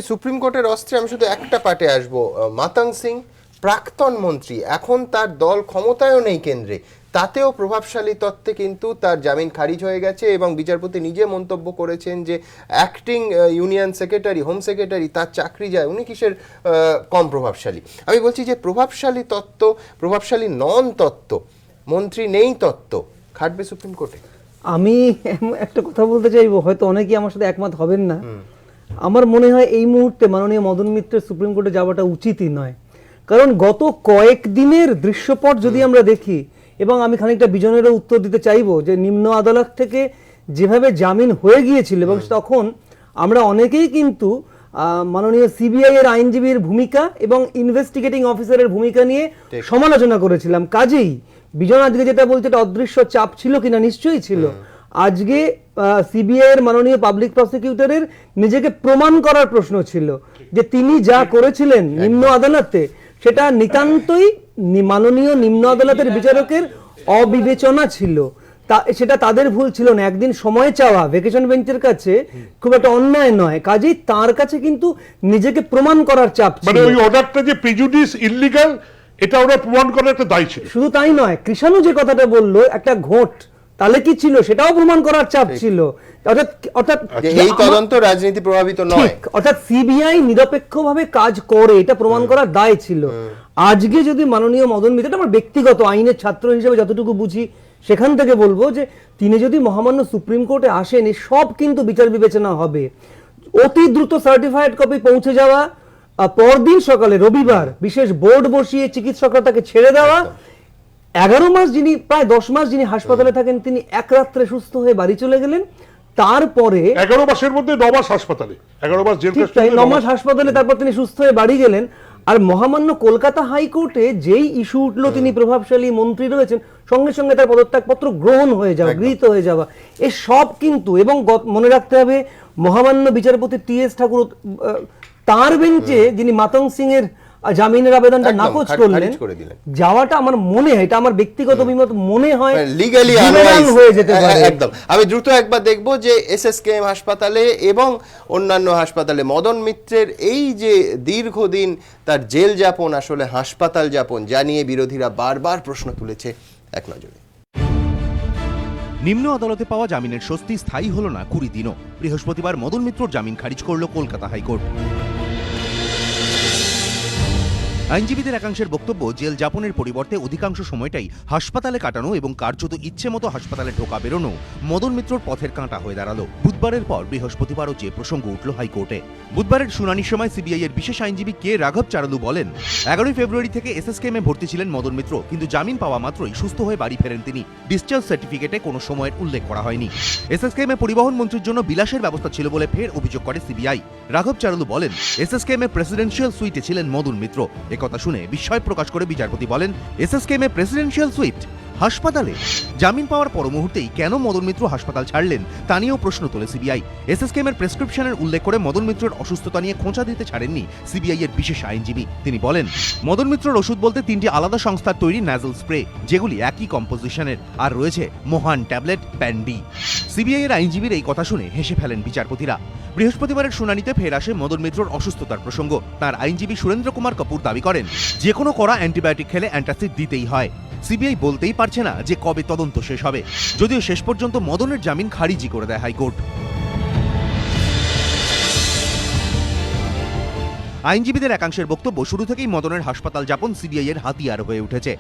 সুপ্রিম কোর্টের অস্ত্রে আমি শুধু একটা পার্টে আসবো। মাতঙ্গ সিং প্রাক্তন মন্ত্রী, এখন তার দল ক্ষমতায়ও নেই কেন্দ্রে, তাতেও প্রভাবশালী তত্ত্বে কিন্তু তার জামিন খারিজ হয়ে গেছে এবং বিচারপতি নিজে মন্তব্য করেছেন যে acting union secretary, home secretary, তার চাকরি যায়, উনি কিসের কম প্রভাবশালী? আমি বলছি যে প্রভাবশালী তত্ত্ব, প্রভাবশালী নন তত্ত্ব, মন্ত্রী নেই তত্ত্ব খাটবে সুপ্রিম কোর্টে। আমি একটা কথা বলতে চাইবো, হয়তো অনেকেই আমার সাথে একমত হবেন না। আমার মনে হয় এই মুহূর্তে মাননীয় মদন মিত্রের সুপ্রিম কোর্টে যাওয়াটা উচিতই নয়। কারণ গত কয়েকদিনের দৃশ্যপট যদি আমরা দেখি, এবং আমি খানিকটা বিজনেরও উত্তর দিতে চাইবো যে নিম্ন আদালত থেকে যেভাবে জামিন হয়ে গিয়েছিল, এবং তখন আমরা অনেকেই কিন্তু মাননীয় সিবিআই এর আইনজীবীর ভূমিকা এবং ইনভেস্টিগেটিং অফিসারের ভূমিকা নিয়ে সমালোচনা করেছিলাম। কাজেই বিজন আজকে যেটা বলছে এটা অদৃশ্য চাপ ছিল কিনা, নিশ্চয়ই ছিল। আজকে সিবিআই এর মাননীয় পাবলিক প্রসিকিউটরের নিজেকে প্রমাণ করার প্রশ্ন ছিল যে তিনি যা করেছিলেন নিম্ন আদালতে সেটা নিতান্তই মাননীয় নিম্ন আদালতের বিচারকের অবিবেচনা ছিল, সেটা তাদের ভুল ছিল না। একদিন সময় চাওয়া ভেকেশন বেঞ্চের কাছে খুব একটা অন্যায় নয়, কাজেই তার কাছে কিন্তু নিজেকে প্রমাণ করার চাপ ছিল। মানে ওই অর্ডারটা যে প্রেজুডিস ইললিগাল, এটা ওরা প্রমাণ করার একটা দায় ছিল। শুধু তাই নয়, কৃষাণু যে কথাটা বললো একটা ঘোট, তাহলে কি ছিল সেটাও প্রমাণ করার চাপ ছিল। অর্থাৎ এই তদন্ত রাজনীতি প্রভাবিত নয়, অর্থাৎ সিবিআই নিরপেক্ষভাবে কাজ করে এটা প্রমাণ করার দায় ছিল। আজকে যদি মাননীয় মদন মিত্র, আমার ব্যক্তিগত আইনের ছাত্র হিসেবে যতটুকু বুঝি সেখান থেকে বলবো যে তিনি যদি মহামান্য সুপ্রিম কোর্টে আসেন, সব কিন্তু বিচার বিবেচনা হবে। অতি দ্রুত সার্টিফাইড কপি পৌঁছে যাওয়া, পরদিন সকালে রবিবার বিশেষ বোর্ড বসিয়ে চিকিৎসকরা তাকে ছেড়ে দেওয়া, 11 মাস যিনি, প্রায় 10 মাস যিনি হাসপাতালে থাকেন, তিনি এক রাত্রে সুস্থ হয়ে বাড়ি চলে গেলেন। তারপরে 11 মাসের মধ্যে 9 মাস হাসপাতালে, 11 মাস জেল, 9 মাস হাসপাতালে, তারপর তিনি সুস্থ হয়ে বাড়ি গেলেন। আর মহামান্য কলকাতা হাইকোর্টে যেই ইস্যু উঠলো তিনি প্রভাবশালী মন্ত্রী রয়েছেন, সঙ্গে সঙ্গে তার পদত্যাগপত্র গ্রহণ হয়ে যাওয়া, গৃহীত হয়ে যাওয়া, এ সব কিন্তু, এবং মনে রাখতে হবে মহামান্য বিচারপতি টি.এস. ঠাকুর তার বেঞ্চে যিনি মাতঙ্গ সিং এর জামিনের আবেদনটা নাকচ করলেন, যাওয়াটা আমার মনে হয়, এটা আমার ব্যক্তিগত অভিমত, মনে হয় লিগ্যালি হয়ে যেতে পারে। একদম। আমি দ্রুত একবার দেখবো যে এসএসকেএম হাসপাতালে এবং অন্যান্য হাসপাতালে মদন মিত্রের এই যে দীর্ঘদিন তার জেল যাপন, আসলে হাসপাতাল যাপন, যা নিয়ে বিরোধীরা বারবার প্রশ্ন তুলেছে, এক নজরে। নিম্ন আদালতে পাওয়া জামিনের স্বস্তি স্থায়ী হলো না 20 দিনও। বৃহস্পতিবার মদন মিত্রর জামিন খারিজ করল কলকাতা হাইকোর্ট। আইনজীবীদের একাংশের বক্তব্য, জেল যাপনের পরিবর্তে অধিকাংশ সময়টাই হাসপাতালে কাটানো এবং কার্যত ইচ্ছে মতো হাসপাতালে ঢোকা বেরোনো মদন মিত্রর পথের কাঁটা হয়ে দাঁড়ালো। বুধবারের পর বৃহস্পতিবারও যে প্রসঙ্গ উঠল হাইকোর্টে। বুধবারের শুনানির সময় সিবিআই এর বিশেষ আইনজীবী কে রাঘব চারালু বলেন, 11 ফেব্রুয়ারি থেকে এসএসকেএমে ভর্তি ছিলেন মদন মিত্র, কিন্তু জামিন পাওয়া মাত্রই সুস্থ হয়ে বাড়ি ফেরেন তিনি। ডিসচার্জ সার্টিফিকেটে কোনো সময়ের উল্লেখ করা হয়নি। এসএসকেএমে পরিবহন মন্ত্রীর জন্য বিলাসের ব্যবস্থা ছিল বলে ফের অভিযোগ করে সিবিআই। রাঘব চারালু বলেন, এসএসকেএমে প্রেসিডেন্সিয়াল সুইটে ছিলেন মদন মিত্র। একথা শুনে বিস্ময় প্রকাশ করে বিচারপতি বলেন, এসএসকেএমে প্রেসিডেন্সিয়াল সুইট? হাসপাতালে জামিন পাওয়ার পর মুহূর্তেই কেন মদন মিত্র হাসপাতাল ছাড়লেন তা নিয়েও প্রশ্ন তোলে সিবিআই। এসএসকেএমের প্রেসক্রিপশনের উল্লেখ করে মদন মিত্রের অসুস্থতা নিয়ে খোঁচা দিতে ছাড়েননি সিবিআই এর বিশেষ আইনজীবী। তিনি বলেন, মদন মিত্রের ওষুধ বলতে 3টি আলাদা সংস্থার তৈরি ন্যাজল স্প্রে, যেগুলি একই কম্পোজিশনের, আর রয়েছে মহান ট্যাবলেট প্যান্ডি। সিবিআই এর আইনজীবীর এই কথা শুনে হেসে ফেলেন বিচারপতিরা। বৃহস্পতিবারের শুনানিতে ফের আসে মদন মিত্রর অসুস্থতার প্রসঙ্গ। তার আইনজীবী সুরেন্দ্র কুমার কাপুর দাবি করেন, যে কোনো কড়া অ্যান্টিবায়োটিক খেলে অ্যান্টাসিড দিতেই হয়। সিবিআই বলতেই পারছে না যে কবে তদন্ত শেষ হবে, যদিও শেষ পর্যন্ত মদনের জামিন খারিজি করে দেয় হাইকোর্ট। আইনজীবীদের একাংশের বক্তব্য, শুরু থেকেই মদনের হাসপাতাল যাপন সিবিআই এর হাতিয়ার হয়ে উঠেছে।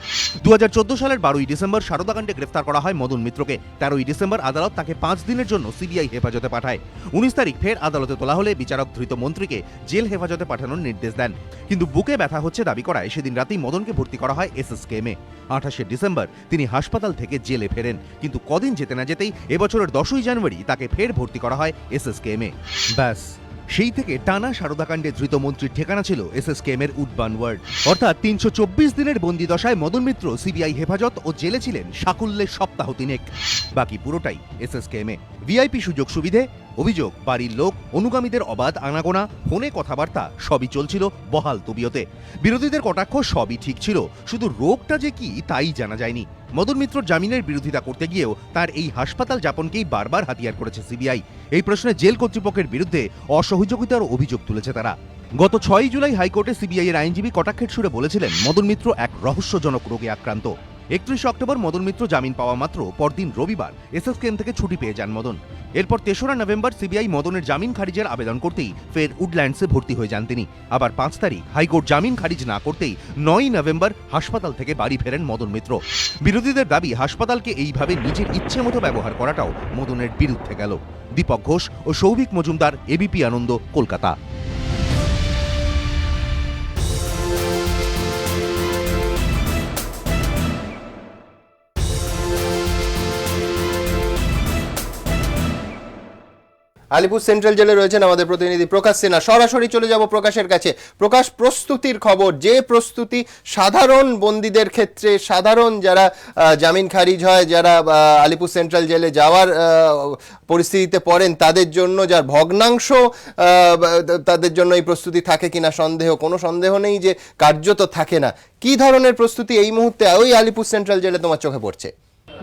2014 সালের 12ই ডিসেম্বর সারদাকাণ্ডে গ্রেফতার করা হয় মদন মিত্রকে। 13ই ডিসেম্বর আদালত তাকে 5 দিনের জন্য সিবিআই হেফাজতে পাঠায়। 19 তারিখ ফের আদালতে তোলা হলে বিচারক ধৃত মন্ত্রীকে জেল হেফাজতে পাঠানোর নির্দেশ দেন, কিন্তু বুকে ব্যথা হচ্ছে দাবি করায় সেদিন রাতেই মদনকে ভর্তি করা হয় এসএসকেএমে। 28শে ডিসেম্বর তিনি হাসপাতাল থেকে জেলে ফেরেন, কিন্তু কদিন যেতে না যেতেই এবছরের 10ই জানুয়ারি তাকে ফের ভর্তি করা হয় এসএসকেএমে। ব্যাস, সেই থেকে টানা সারদাকাণ্ডে ধৃত মন্ত্রীর ঠিকানা ছিল এসএসকেএম এর উডবান ওয়ার্ড। অর্থাৎ 324 দিনের বন্দি দশায় মদন মিত্র সিবিআই হেফাজত ও জেলে ছিলেন সাকুল্যে সপ্তাহ 3 বাকি পুরোটাই এসএসকেএমে। ভিআইপি সুযোগ সুবিধে, অভিযোগ বাড়ির লোক, অনুগামীদের অবাধ আনাগোনা, ফোনে কথাবার্তা সবই চলছিল বহাল তবিয়তে। বিরোধীদের কটাক্ষ সবই ঠিক ছিল, শুধু রোগটা যে কি তাই জানা যায়নি। মদন মিত্রর জামিনের বিরোধিতা করতে গিয়েও তার এই হাসপাতাল যাপনকেই বারবার হাতিয়ার করেছে সিবিআই। এই প্রশ্নে জেল কর্তৃপক্ষের বিরুদ্ধে অসহযোগিতার অভিযোগ তুলেছে তারা। গত 6 জুলাই হাইকোর্টে সিবিআই এর আইনজীবী কটাক্ষের সুরে বলেছিলেন, মদন মিত্র এক রহস্যজনক রোগে আক্রান্ত। 31 অক্টোবর মদন মিত্র জামিন পাওয়া মাত্র পরদিন রবিবার এসএসকেএম থেকে ছুটি পেয়ে যান মদন। এরপর 3রা নভেম্বর সিবিআই মদনের জামিন খারিজের আবেদন করতেই ফের উডল্যান্ডসে ভর্তি হয়ে যান তিনি। আবার 5 তারিখ হাইকোর্ট জামিন খারিজ না করতেই 9ই নভেম্বর হাসপাতাল থেকে বাড়ি ফেরেন মদন মিত্র। বিরোধীদের দাবি, হাসপাতালকে এইভাবে নিজের ইচ্ছে মতো ব্যবহার করাটাও মদনের বিরুদ্ধে গেল। দীপক ঘোষ ও সৌভিক মজুমদার, এবিপি আনন্দ, কলকাতা। আলিপুর সেন্ট্রাল জেলে রয়েছেন আমাদের প্রতিনিধি প্রকাশ সিনহা। সরাসরি চলে যাব প্রকাশের কাছে। প্রকাশ, প্রস্তুতির খবর, যে প্রস্তুতি সাধারণ বন্দীদের ক্ষেত্রে, সাধারণ যারা জামিন খারিজ হয়, যারা আলিপুর সেন্ট্রাল জেলে যাওয়ার পরিস্থিতিতে পড়েন, তাদের জন্য, যার ভগ্নাংশ তাদের জন্য এই প্রস্তুতি থাকে কিনা সন্দেহ, কোনো সন্দেহ নেই যে কার্যত থাকে না। কি ধরনের প্রস্তুতি এই মুহূর্তে ওই আলিপুর সেন্ট্রাল জেলে তোমার চোখে পড়ছে?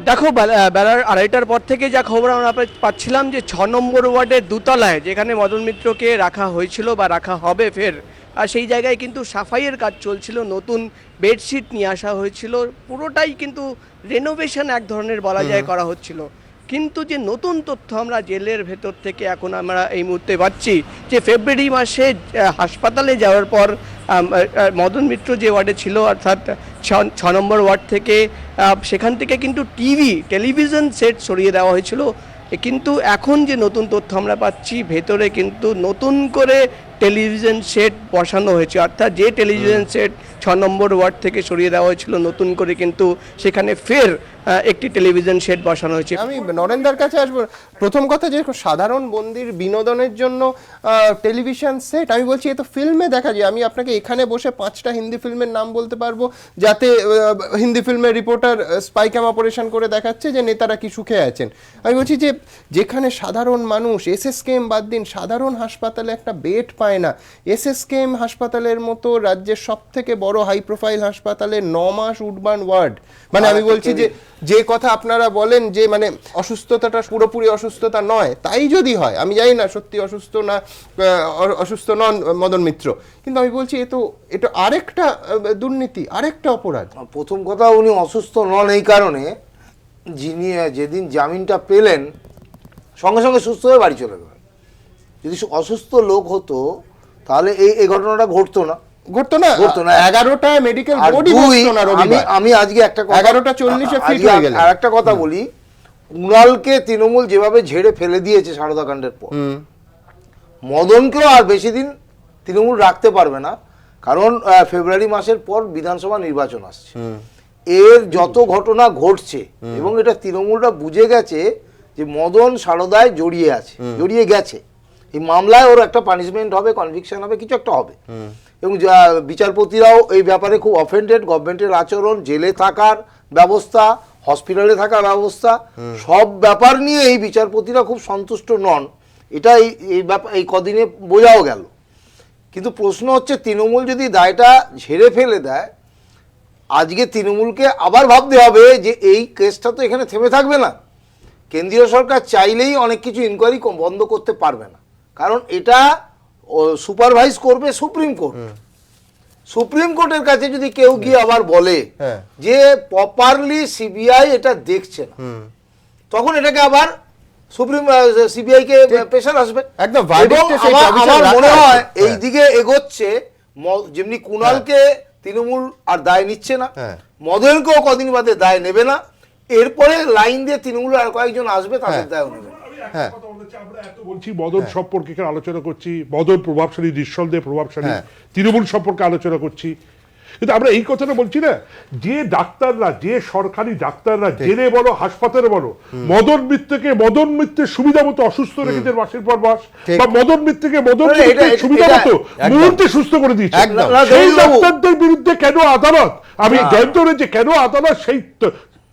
দেখো, বেলার 2:30টার পর থেকে যা খবর আমরা পাচ্ছিলাম যে 6 নম্বর ওয়ার্ডের দোতলায় যেখানে মদন মিত্রকে রাখা হয়েছিল বা রাখা হবে ফের, আর সেই জায়গায় কিন্তু সাফাইয়ের কাজ চলছিল, নতুন বেডশিট নিয়ে আসা হয়েছিল, পুরোটাই কিন্তু রেনোভেশন এক ধরনের বলা যায় করা হচ্ছিল। কিন্তু যে নতুন তথ্য আমরা জেলের ভেতর থেকে এখন আমরা এই মুহূর্তে পাচ্ছি যে ফেব্রুয়ারি মাসে হাসপাতালে যাওয়ার পর মদন মিত্র যে ওয়ার্ডে ছিল, অর্থাৎ 6 নম্বর ওয়ার্ড থেকে, সেখান থেকে কিন্তু টেলিভিশন সেট সরিয়ে দেওয়া হয়েছিল। কিন্তু এখন যে নতুন তথ্য আমরা পাচ্ছি, ভেতরে কিন্তু নতুন করে টেলিভিশন সেট বসানো হয়েছে, অর্থাৎ যে টেলিভিশন সেট 6 নম্বর ওয়ার্ড থেকে সরিয়ে দেওয়া হয়েছিল, নতুন করে কিন্তু সেখানে ফের একটি টেলিভিশন সেট বসানো হয়েছে। আমি নরেন্দ্রর কাছে আসবো। প্রথম কথা, যে সাধারণ বন্দির বিনোদনের জন্য টেলিভিশন সেট, আমি বলছি এ তো ফিল্মে দেখা যায়। আমি আপনাকে এখানে বসে 5টা হিন্দি ফিল্মের নাম বলতে পারবো, যাতে হিন্দি ফিল্মের রিপোর্টার স্পাই ক্যাম অপারেশন করে দেখাচ্ছে যে নেতারা কি সুখে আছেন। আমি বলছি যে যেখানে সাধারণ মানুষ, এসএসকেএম বাদ দিন, সাধারণ হাসপাতালে একটা বেড পায় না। এসএসকেএম হাসপাতালের মতো রাজ্যের সব থেকে বড় হাই প্রোফাইল হাসপাতালে 9 মাস উডবান ওয়ার্ড। মানে আমি বলছি যে কথা আপনারা বলেন যে মানে অসুস্থতাটা পুরোপুরি অসুস্থতা নয়, তাই যদি হয়, আমি জানি না সত্যি অসুস্থ নন মদন মিত্র, কিন্তু আমি বলছি এটা আরেকটা দুর্নীতি, আরেকটা অপরাধ। প্রথম কথা, উনি অসুস্থ নন এই কারণে, যিনি যেদিন জামিনটা পেলেন সঙ্গে সঙ্গে সুস্থ হয়ে বাড়ি চলে গেলেন। যদি অসুস্থ লোক হতো তাহলে এই ঘটনাটা ঘটতো না। 11টা মেডিকেল বোর্ডই বসতো না রবিবার। আমি আজকে একটা 11:40 ফিট হয়ে গেল। আর একটা কথা বলি, কুণালকে তৃণমূল যেভাবে ঝেড়ে ফেলে দিয়েছে সারদাকাণ্ডের পর, মদনকেও আর বেশি দিন তৃণমূল রাখতে পারবে না, কারণ ফেব্রুয়ারি মাসের পর বিধানসভা নির্বাচন আসছে। এর যত ঘটনা ঘটছে, এবং এটা তৃণমূলরা বুঝে গেছে যে মদন সারদায় জড়িয়ে গেছে, এই মামলায় ওর একটা পানিশমেন্ট হবে, কনভিকশন হবে, কিছু একটা হবে। এবং বিচারপতিরাও এই ব্যাপারে খুব অফেন্ডেড, গভর্নমেন্টের আচরণ, জেলে থাকার ব্যবস্থা, হসপিটালে থাকা ব্যবস্থা, সব ব্যাপার নিয়ে এই বিচারপতিরা খুব সন্তুষ্ট নন, এটা এই ব্যাপার এই কদিনে বোঝাও গেল। কিন্তু প্রশ্ন হচ্ছে তৃণমূল যদি দায়টা ঝেড়ে ফেলে দেয়, আজকে তৃণমূলকে আবার ভাবতে হবে যে এই কেসটা তো এখানে থেমে থাকবে না। কেন্দ্রীয় সরকার চাইলেই অনেক কিছু ইনকোয়ারি বন্ধ করতে পারবে না, কারণ এটা সুপারভাইজ করবে সুপ্রিম কোর্ট। সুপ্রিম কোর্টের কাছে যদি কেউ গিয়ে আবার বলে যে প্রপারলি সিবিআই এটা দেখছে না, তখন এটাকে আবার সিবিআই কে প্রেশার আসবে একদম। আমার মনে হয় এই দিকে এগোচ্ছে, যেমনি কুণালকে তৃণমূল আর দায় নিচ্ছে না, মদনকেও কদিন বাদে দায় নেবে না, এরপরে লাইন দিয়ে তৃণমূল আর কয়েকজন আসবে, তাদের দায় নেবে। বলছি মদন সম্পর্কে আলোচনা করছি, মদন প্রভাবশালী, নিঃসন্দেহে প্রভাবশালী, তৃণমূল সম্পর্কে আলোচনা করছি, কিন্তু আমরা এই কথাটা বলছি না যে ডাক্তাররা, যে সরকারি ডাক্তাররা জেলে বলো হাসপাতালে বলো মদন মিত্রের সুবিধা মতো অসুস্থ রেখেছেন মাসের পর মাস, বা মদন মিত্রকে সুবিধা মতো মুহূর্তে সুস্থ করে দিয়েছে। সেই ডাক্তারদের বিরুদ্ধে কেন আদালত, আমি জানতে যে কেন আদালত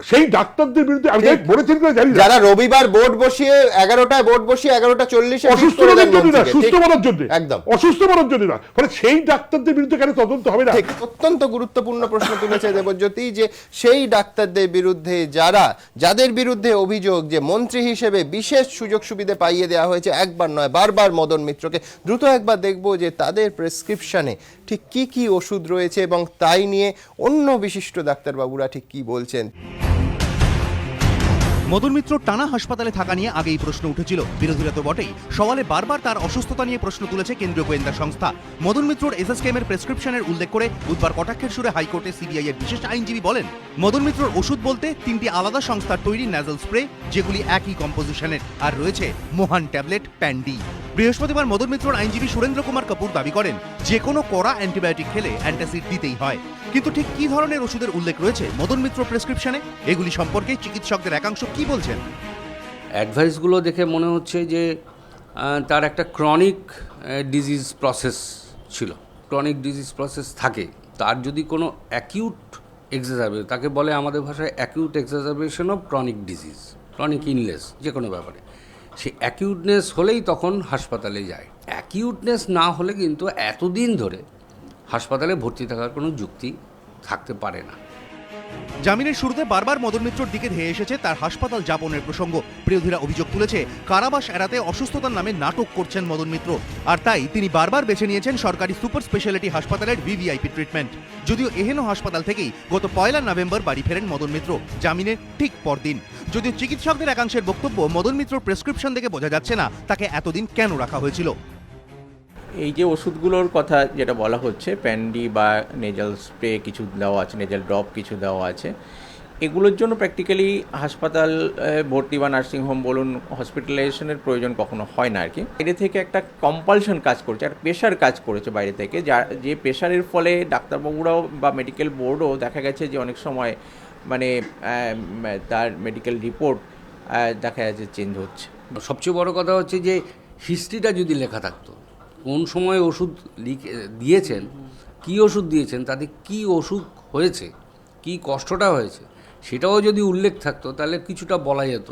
সেই ডাক্তারদের বিরুদ্ধে, আমি বলেছেন জানি যারা রবিবার বোর্ড বসিয়ে 11টায় বোর্ড বসিয়ে 11:40 অসুস্থ মানার জন্য না, সুস্থ মানার জন্য, একদম অসুস্থ মানার জন্য না, মানে সেই ডাক্তারদের বিরুদ্ধে কেন তদন্ত হবে না? অত্যন্ত গুরুত্বপূর্ণ প্রশ্ন তুলেছে দেবজ্যোতি, যে সেই ডাক্তারদের বিরুদ্ধে যাদের বিরুদ্ধে অভিযোগ যে মন্ত্রী হিসেবে বিশেষ সুযোগ সুবিধা পাইয়ে দেওয়া হয়েছে, একবার নয় বারবার মদন মিত্রকে, দ্রুত একবার দেখবো যে তাদের প্রেসক্রিপশনে ঠিক কি কি ওষুধ রয়েছে এবং তাই নিয়ে অন্য বিশিষ্ট ডাক্তারবাবুরা ঠিক কি বলছেন। মদন মিত্র টানা হাসপাতালে থাকা নিয়ে আগেই প্রশ্ন উঠেছিল, বিরোধীরা তো বটেই, সওয়ালে বারবার তার অসুস্থতা নিয়ে প্রশ্ন তুলেছে কেন্দ্রীয় গোয়েন্দা সংস্থা। মদন মিত্রর এসএসকেএম এর প্রেসক্রিপশনের উল্লেখ করে বুধবার কটাক্ষের সুরে হাইকোর্টে সিবিআই এর বিশেষ আইনজীবী বলেন, মদন মিত্রর ওষুধ বলতে 3টি আলাদা সংস্থার তৈরি ন্যাজাল স্প্রে, যেগুলি একই কম্পোজিশনের, আর রয়েছে মোহান ট্যাবলেট প্যান্ডি। বৃহস্পতিবার মদন মিত্রর আইনজীবী সুরেন্দ্র কুমার কাপুর দাবি করেন, যে কোনো কড়া অ্যান্টিবায়োটিক খেলে অ্যান্টাসিড দিতেই হয়, কিন্তু ঠিক কি ধরনের ওষুধের উল্লেখ রয়েছে মদন মিত্র প্রেসক্রিপশনে, এগুলি সম্পর্কে চিকিৎসকদের একাংশ কি বলছেন? অ্যাডভাইসগুলো দেখে মনে হচ্ছে যে তার একটা ক্রনিক ডিজিজ প্রসেস ছিল, ক্রনিক ডিজিজ প্রসেস থাকে, তার যদি কোনো অ্যাকিউট এক্সাজারবেশন, তাকে বলে আমাদের ভাষায় acute exacerbation of chronic disease, chronic illness যে কোনো ব্যাপারে, সে অ্যাকিউটনেস হলেই তখন হাসপাতালে যায়। অ্যাকিউটনেস না হলে কিন্তু এতদিন ধরে হাসপাতালে ভর্তি থাকার কোনো যুক্তি থাকতে পারে না। জামিনের শুরুতে বারবার মদন মিত্রর দিকে ধেয়ে এসেছে তার হাসপাতাল যাপনের প্রসঙ্গ। বিরোধীরা অভিযোগ তুলেছে কারাবাস এড়াতে অসুস্থতার নামে নাটক করছেন মদন মিত্র, আর তাই তিনি বারবার বেছে নিয়েছেন সরকারি সুপার স্পেশালিটি হাসপাতালের ভিভিআইপি ট্রিটমেন্ট। যদিও এহেন হাসপাতাল থেকেই গত 1 নভেম্বর বাড়ি ফেরেন মদন মিত্র, জামিনের ঠিক পরদিন। যদিও চিকিৎসকদের একাংশের বক্তব্য, মদন মিত্রর প্রেসক্রিপশন দেখে বোঝা যাচ্ছে না তাকে এতদিন কেন রাখা হয়েছিল। এই যে ওষুধগুলোর কথা যেটা বলা হচ্ছে, প্যান্ডি বা নেজাল স্প্রে কিছু দেওয়া আছে, নেজাল ড্রপ কিছু দেওয়া আছে, এগুলোর জন্য প্র্যাকটিক্যালি হাসপাতাল ভর্তি বা নার্সিংহোম বলুন, হসপিটালাইজেশনের প্রয়োজন কখনো হয় না আর কি। বাইরে থেকে একটা কম্পালশন কাজ করছে, একটা প্রেশার কাজ করেছে বাইরে থেকে, যে প্রেশারের ফলে ডাক্তারবাবুরাও বা মেডিকেল বোর্ডও দেখা গেছে যে অনেক সময় মানে তার মেডিকেল রিপোর্ট দেখা যাচ্ছে চেঞ্জ হচ্ছে। সবচেয়ে বড় কথা হচ্ছে যে হিস্ট্রিটা যদি লেখা থাকতো, কোন সময় ওষুধ দিয়েছেন, কী ওষুধ দিয়েছেন, তাতে কী অসুখ হয়েছে, কী কষ্টটা হয়েছে, সেটাও যদি উল্লেখ থাকতো তাহলে কিছুটা বলা যেত।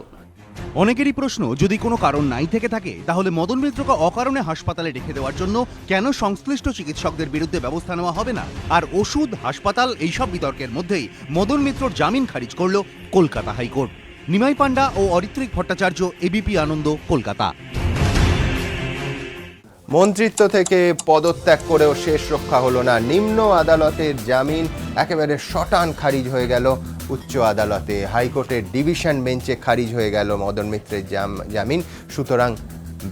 অনেকেরই প্রশ্ন, যদি কোনো কারণ নাই থেকে থাকে তাহলে মদন মিত্রকে অকারণে হাসপাতালে রেখে দেওয়ার জন্য কেন সংশ্লিষ্ট চিকিৎসকদের বিরুদ্ধে ব্যবস্থা নেওয়া হবে না? আর ওষুধ, হাসপাতাল, এইসব বিতর্কের মধ্যেই মদন মিত্রর জামিন খারিজ করল কলকাতা হাইকোর্ট। নিমাই পান্ডা ও অরিত্রিক ভট্টাচার্য, এবিপি আনন্দ, কলকাতা। মন্ত্রিত্ব থেকে পদত্যাগ করেও শেষ রক্ষা হলো না, নিম্ন আদালতের জামিন একেবারে শটান খারিজ হয়ে গেল উচ্চ আদালতে। হাইকোর্টের ডিভিশন বেঞ্চে খারিজ হয়ে গেল মদন মিত্রের জামিন। সুতরাং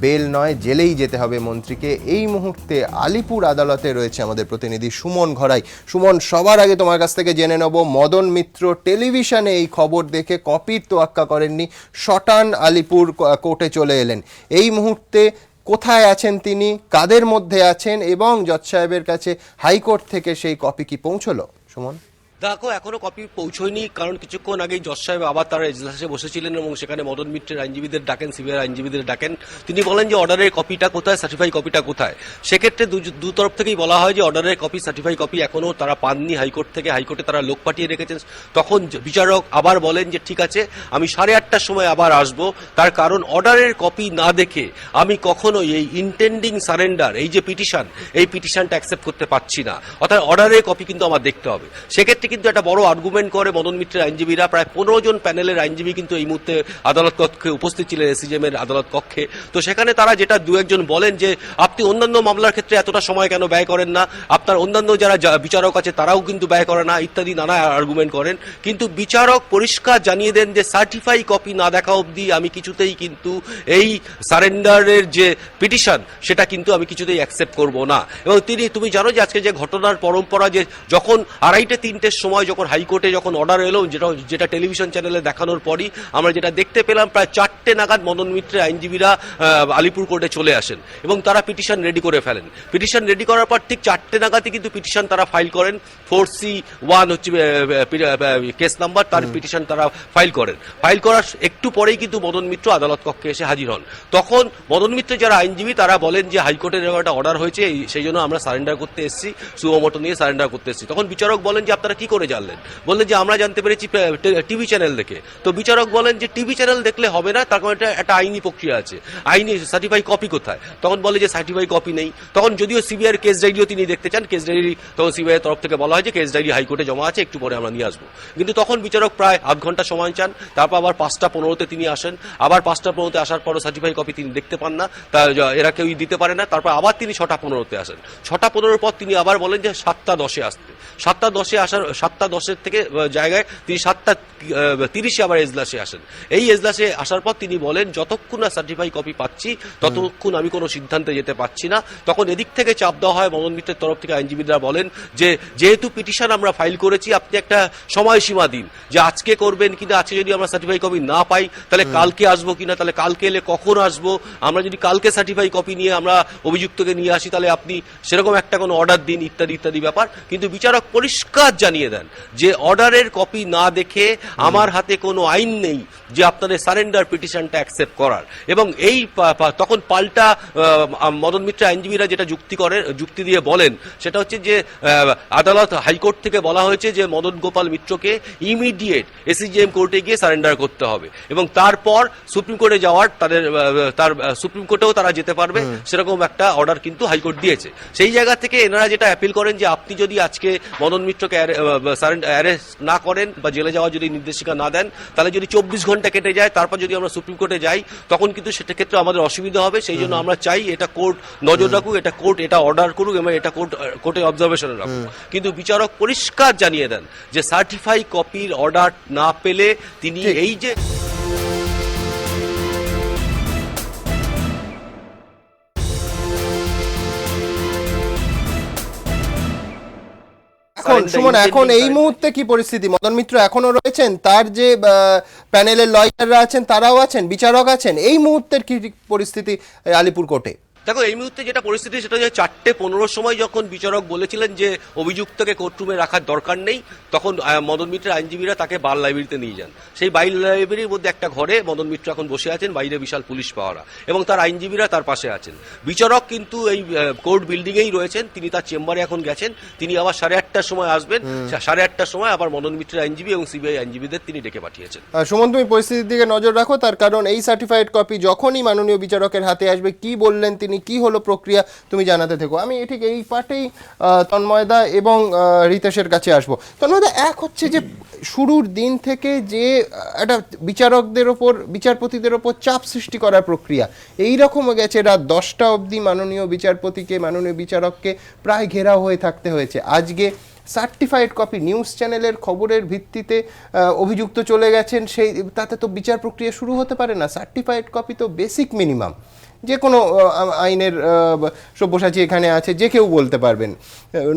বেল নয়, জেলেই যেতে হবে মন্ত্রীকে। এই মুহূর্তে আলিপুর আদালতে রয়েছে আমাদের প্রতিনিধি সুমন ঘরাই। সুমন, সবার আগে তোমার কাছ থেকে জেনে নেব, মদন মিত্র টেলিভিশনে এই খবর দেখে কপির তোয়াক্কা করেননি, শটান আলিপুর কোর্টে চলে এলেন। এই মুহূর্তে কোথায় আছেন তিনি, কাদের মধ্যে আছেন, এবং জজ সাহেবের কাছে হাইকোর্ট থেকে সেই কপি কি পৌঁছলো? সুমন। দেখো এখনো কপি পৌঁছয়নি, কারণ কিছুক্ষণ আগেই জজ সাহেব আবার তারা এজলাসে বসেছিলেন এবং সেখানে মদন মিত্রের আইনজীবীদের ডাকেন, সিবিআই আইনজীবীদের ডাকেন। তিনি বলেন যে অর্ডারের কপিটা কোথায়, সার্টিফাই কপিটা কোথায়। সেক্ষেত্রে দু তরফ থেকেই বলা হয় যে অর্ডারের কপি, সার্টিফাই কপি এখনো তারা পাননি হাইকোর্ট থেকে, হাইকোর্টে তারা লোক পাঠিয়ে রেখেছেন। তখন বিচারক আবার বলেন যে ঠিক আছে, আমি 8:30টার সময় আবার আসবো, তার কারণ অর্ডারের কপি না দেখে আমি কখনো এই ইন্টেন্ডিং সারেন্ডার, এই যে পিটিশন, এই পিটিশনটা অ্যাকসেপ্ট করতে পারছি না, অর্থাৎ অর্ডারের কপি কিন্তু আমার দেখতে হবে। সেক্ষেত্রে কিন্তু একটা বড় আর্গুমেন্ট করে মদন মিত্রের আইনজীবীরা। প্রায় 15 জন প্যানেলের আইনজীবী কিন্তু এই মুহূর্তে আদালত কক্ষে উপস্থিত ছিলেন, এসিজেএম এর আদালত কক্ষে। তো সেখানে তারা যেটা দু একজন বলেন যে আপনি অন্যান্য মামলার ক্ষেত্রে এতটা সময় কেন ব্যয় করেন না, আপনার অন্যান্য যারা বিচারক আছে তারাও কিন্তু ব্যয় করে না, ইত্যাদি নানা আর্গুমেন্ট করেন। কিন্তু বিচারক পরিষ্কার জানিয়ে দেন যে সার্টিফাই কপি না দেখা অবধি আমি কিছুতেই কিন্তু এই সারেন্ডারের যে পিটিশন সেটা কিন্তু আমি কিছুতেই অ্যাকসেপ্ট করব না। এবং তুমি জানো যে আজকে যে ঘটনার পরম্পরা, যে যখন 2:30-3টের সময় যখন হাইকোর্টে যখন অর্ডার এলো, যেটা টেলিভিশন চ্যানেলে দেখানোর পরই আমরা যেটা দেখতে পেলাম, প্রায় 4টে নাগাদ মদন মিত্রের আইনজীবীরা আলিপুর কোর্টে চলে আসেন এবং তারা পিটিশন রেডি করে ফেলেন। পিটিশন রেডি করার পর ঠিক 4টে নাগাদই কিন্তু পিটিশন তারা ফাইল করেন। 4C1 হচ্ছে কেস নাম্বার, তার পিটিশন তারা ফাইল করেন। ফাইল করার একটু পরেই কিন্তু মদন মিত্র আদালত কক্ষে এসে হাজির হন। তখন মদন মিত্র যারা আইনজীবী তারা বলেন যে হাইকোর্টের একটা অর্ডার হয়েছে, সেই জন্য আমরা সারেন্ডার করতে এসেছি, সুমোটো নিয়ে সারেন্ডার করতে এসেছি। তখন বিচারক বলেন যে আপনারা কি করে জানলেন? বললেন যে আমরা জানতে পেরেছি টিভি চ্যানেল দেখে। তো বিচারক বলেন যে টিভি চ্যানেল দেখলে হবে না, তার কারণ একটা আইনি প্রক্রিয়া আছে, আইনি সার্টিফাই কপি কোথায়? তখন বলে যে সার্টিফাই কপি নেই। তখন যদিও সিবিআই এর কেস ডায়েরিও তিনি দেখতে চান, কেস ডায়েরি তখন সিবিআই এর তরফ থেকে বলা হয় যে কেস ডায়েরি হাইকোর্টে জমা আছে, একটু পরে আমরা নিয়ে আসবো। কিন্তু তখন বিচারক প্রায় আধ ঘন্টা সময় চান। তারপর আবার 5:15-তে তিনি আসেন। আবার 5:15-তে আসার পরও সার্টিফাই কপি তিনি দেখতে পান না, তা এরা কেউই দিতে পারে না। তারপর আবার তিনি 6:15-তে আসেন। 6:15-এর পর তিনি আবার বলেন যে 7:10-এ আসতে। 7:10-এ আসার 7:10-এর থেকে জায়গায় তিনি 7:30-এ আবার এজলাসে আসেন। এই এজলাসে আসার পর তিনি বলেন যতক্ষণ না সার্টিফাই কপি পাচ্ছি ততক্ষণ আমি কোনো সিদ্ধান্তে যেতে পারছি না। তখন এদিক থেকে চাপ দেওয়া হয়, মদন মিত্রের তরফ থেকে আইনজীবীরা বলেন যে যেহেতু পিটিশন আমরা ফাইল করেছি, আপনি একটা সময়সীমা দিন যে আজকে করবেন, কিন্তু আজকে যদি আমরা সার্টিফাই কপি না পাই তাহলে কালকে আসবো কিনা, তাহলে কালকে এলে কখন আসবো, আমরা যদি কালকে সার্টিফাই কপি নিয়ে আমরা অভিযুক্তকে নিয়ে আসি তাহলে আপনি সেরকম একটা কোনো অর্ডার দিন, ইত্যাদি ইত্যাদি ব্যাপার। কিন্তু বিচারক পরিষ্কার জানিয়ে দেন যে অর্ডারের কপি না দেখে আমার হাতে কোনো আইন নেই যে আপনাদের সারেন্ডার পিটিশনটা অ্যাকসেপ্ট করার। এবং এই তখন পাল্টা মদন মিত্র আইনজীবীরা যেটা যুক্তি দিয়ে বলেন সেটা হচ্ছে যে আদালত হাইকোর্ট থেকে বলা হয়েছে যে মদন গোপাল মিত্রকে ইমিডিয়েট এসিজেএম কোর্টে গিয়ে সারেন্ডার করতে হবে এবং তারপর সুপ্রিম কোর্টে যাওয়ার তার সুপ্রিম কোর্টেও তারা যেতে পারবে, সেরকম একটা অর্ডার কিন্তু হাইকোর্ট দিয়েছে। সেই জায়গা থেকে এনারা যেটা অ্যাপিল করেন যে আপনি যদি আজকে মদন মিত্রকে অ্যারেস্ট না করেন বা জেলে যাওয়ার যদি নির্দেশিকা না দেন, তাহলে যদি 24 ঘন্টা কেটে যায়, তারপর যদি আমরা সুপ্রিম কোর্টে যাই তখন কিন্তু সেটা ক্ষেত্রে আমাদের অসুবিধা হবে। সেই জন্য আমরা চাই এটা কোর্ট নজর রাখুক, এটা কোর্ট এটা অর্ডার করুক এবং এটা কোর্টের অবজারভেশনে রাখুক। কিন্তু বিচারক পরিষ্কার জানিয়ে দেন যে সার্টিফাই কপির অর্ডার না পেলে তিনি এই যে সুমন, এখন এই মুহূর্তে কি পরিস্থিতি? মদন মিত্র এখনো রয়েছেন, তার যে প্যানেলের লয়াররা আছেন তারাও আছেন, বিচারক আছেন, এই মুহূর্তের কি পরিস্থিতি আলিপুর কোর্টে? দেখো এই মুহূর্তে যেটা পরিস্থিতি সেটা হচ্ছে 4:15 সময় যখন বিচারক বলেছিলেন যে অভিযুক্তকে কোর্টরুমে রাখার দরকার নেই, তখন মদন মিত্রের আইনজীবীরা তাকে বার লাইব্রেরিতে নিয়ে যান। সেই বার লাইব্রেরির মধ্যে একটা ঘরে মদন মিত্র এখন বসে আছেন, বাইরে বিশাল পুলিশ পাহারা এবং তার আইনজীবীরা তার পাশে আছেন। বিচারক কিন্তু এই কোর্ট বিল্ডিংয়েই রয়েছেন, তিনি তার চেম্বারে এখন গেছেন। তিনি আবার 8:30-টার সময় আসবেন। 8:30-টার সময় আবার মদন মিত্রের আইনজীবী এবং সিবিআই আইনজীবীদের তিনি ডেকে পাঠিয়েছেন। সুমন, তুমি পরিস্থিতির দিকে নজর রাখো, তার কারণ এই সার্টিফাইড কপি যখনই মাননীয় বিচারকের হাতে আসবে, কি বললেন তিনি, কি হলো প্রক্রিয়া, তুমি জানাতে থেকো। আমি ঠিক এই পার্টেই তন্ময়দা এবং রিতেশের কাছে আসবো। তন্ময়দা, এক হচ্ছে যে শুরুর দিন থেকে যে একটা বিচারকদের ওপর, বিচারপতিদের ওপর চাপ সৃষ্টি করার প্রক্রিয়া এই রকম গেছে, রাত 10টা অবধি মাননীয় বিচারপতিকে, মাননীয় বিচারককে প্রায় ঘেরাও হয়ে থাকতে হয়েছে। আজকে সার্টিফাইড কপি, নিউজ চ্যানেলের খবরের ভিত্তিতে অভিযুক্ত চলে গেছেন, সেই তাতে তো বিচার প্রক্রিয়া শুরু হতে পারে না। সার্টিফাইড কপি তো বেসিক মিনিমাম, যে কোনো আইনের সব্যসাচী এখানে আছে, যে কেউ বলতে পারবেন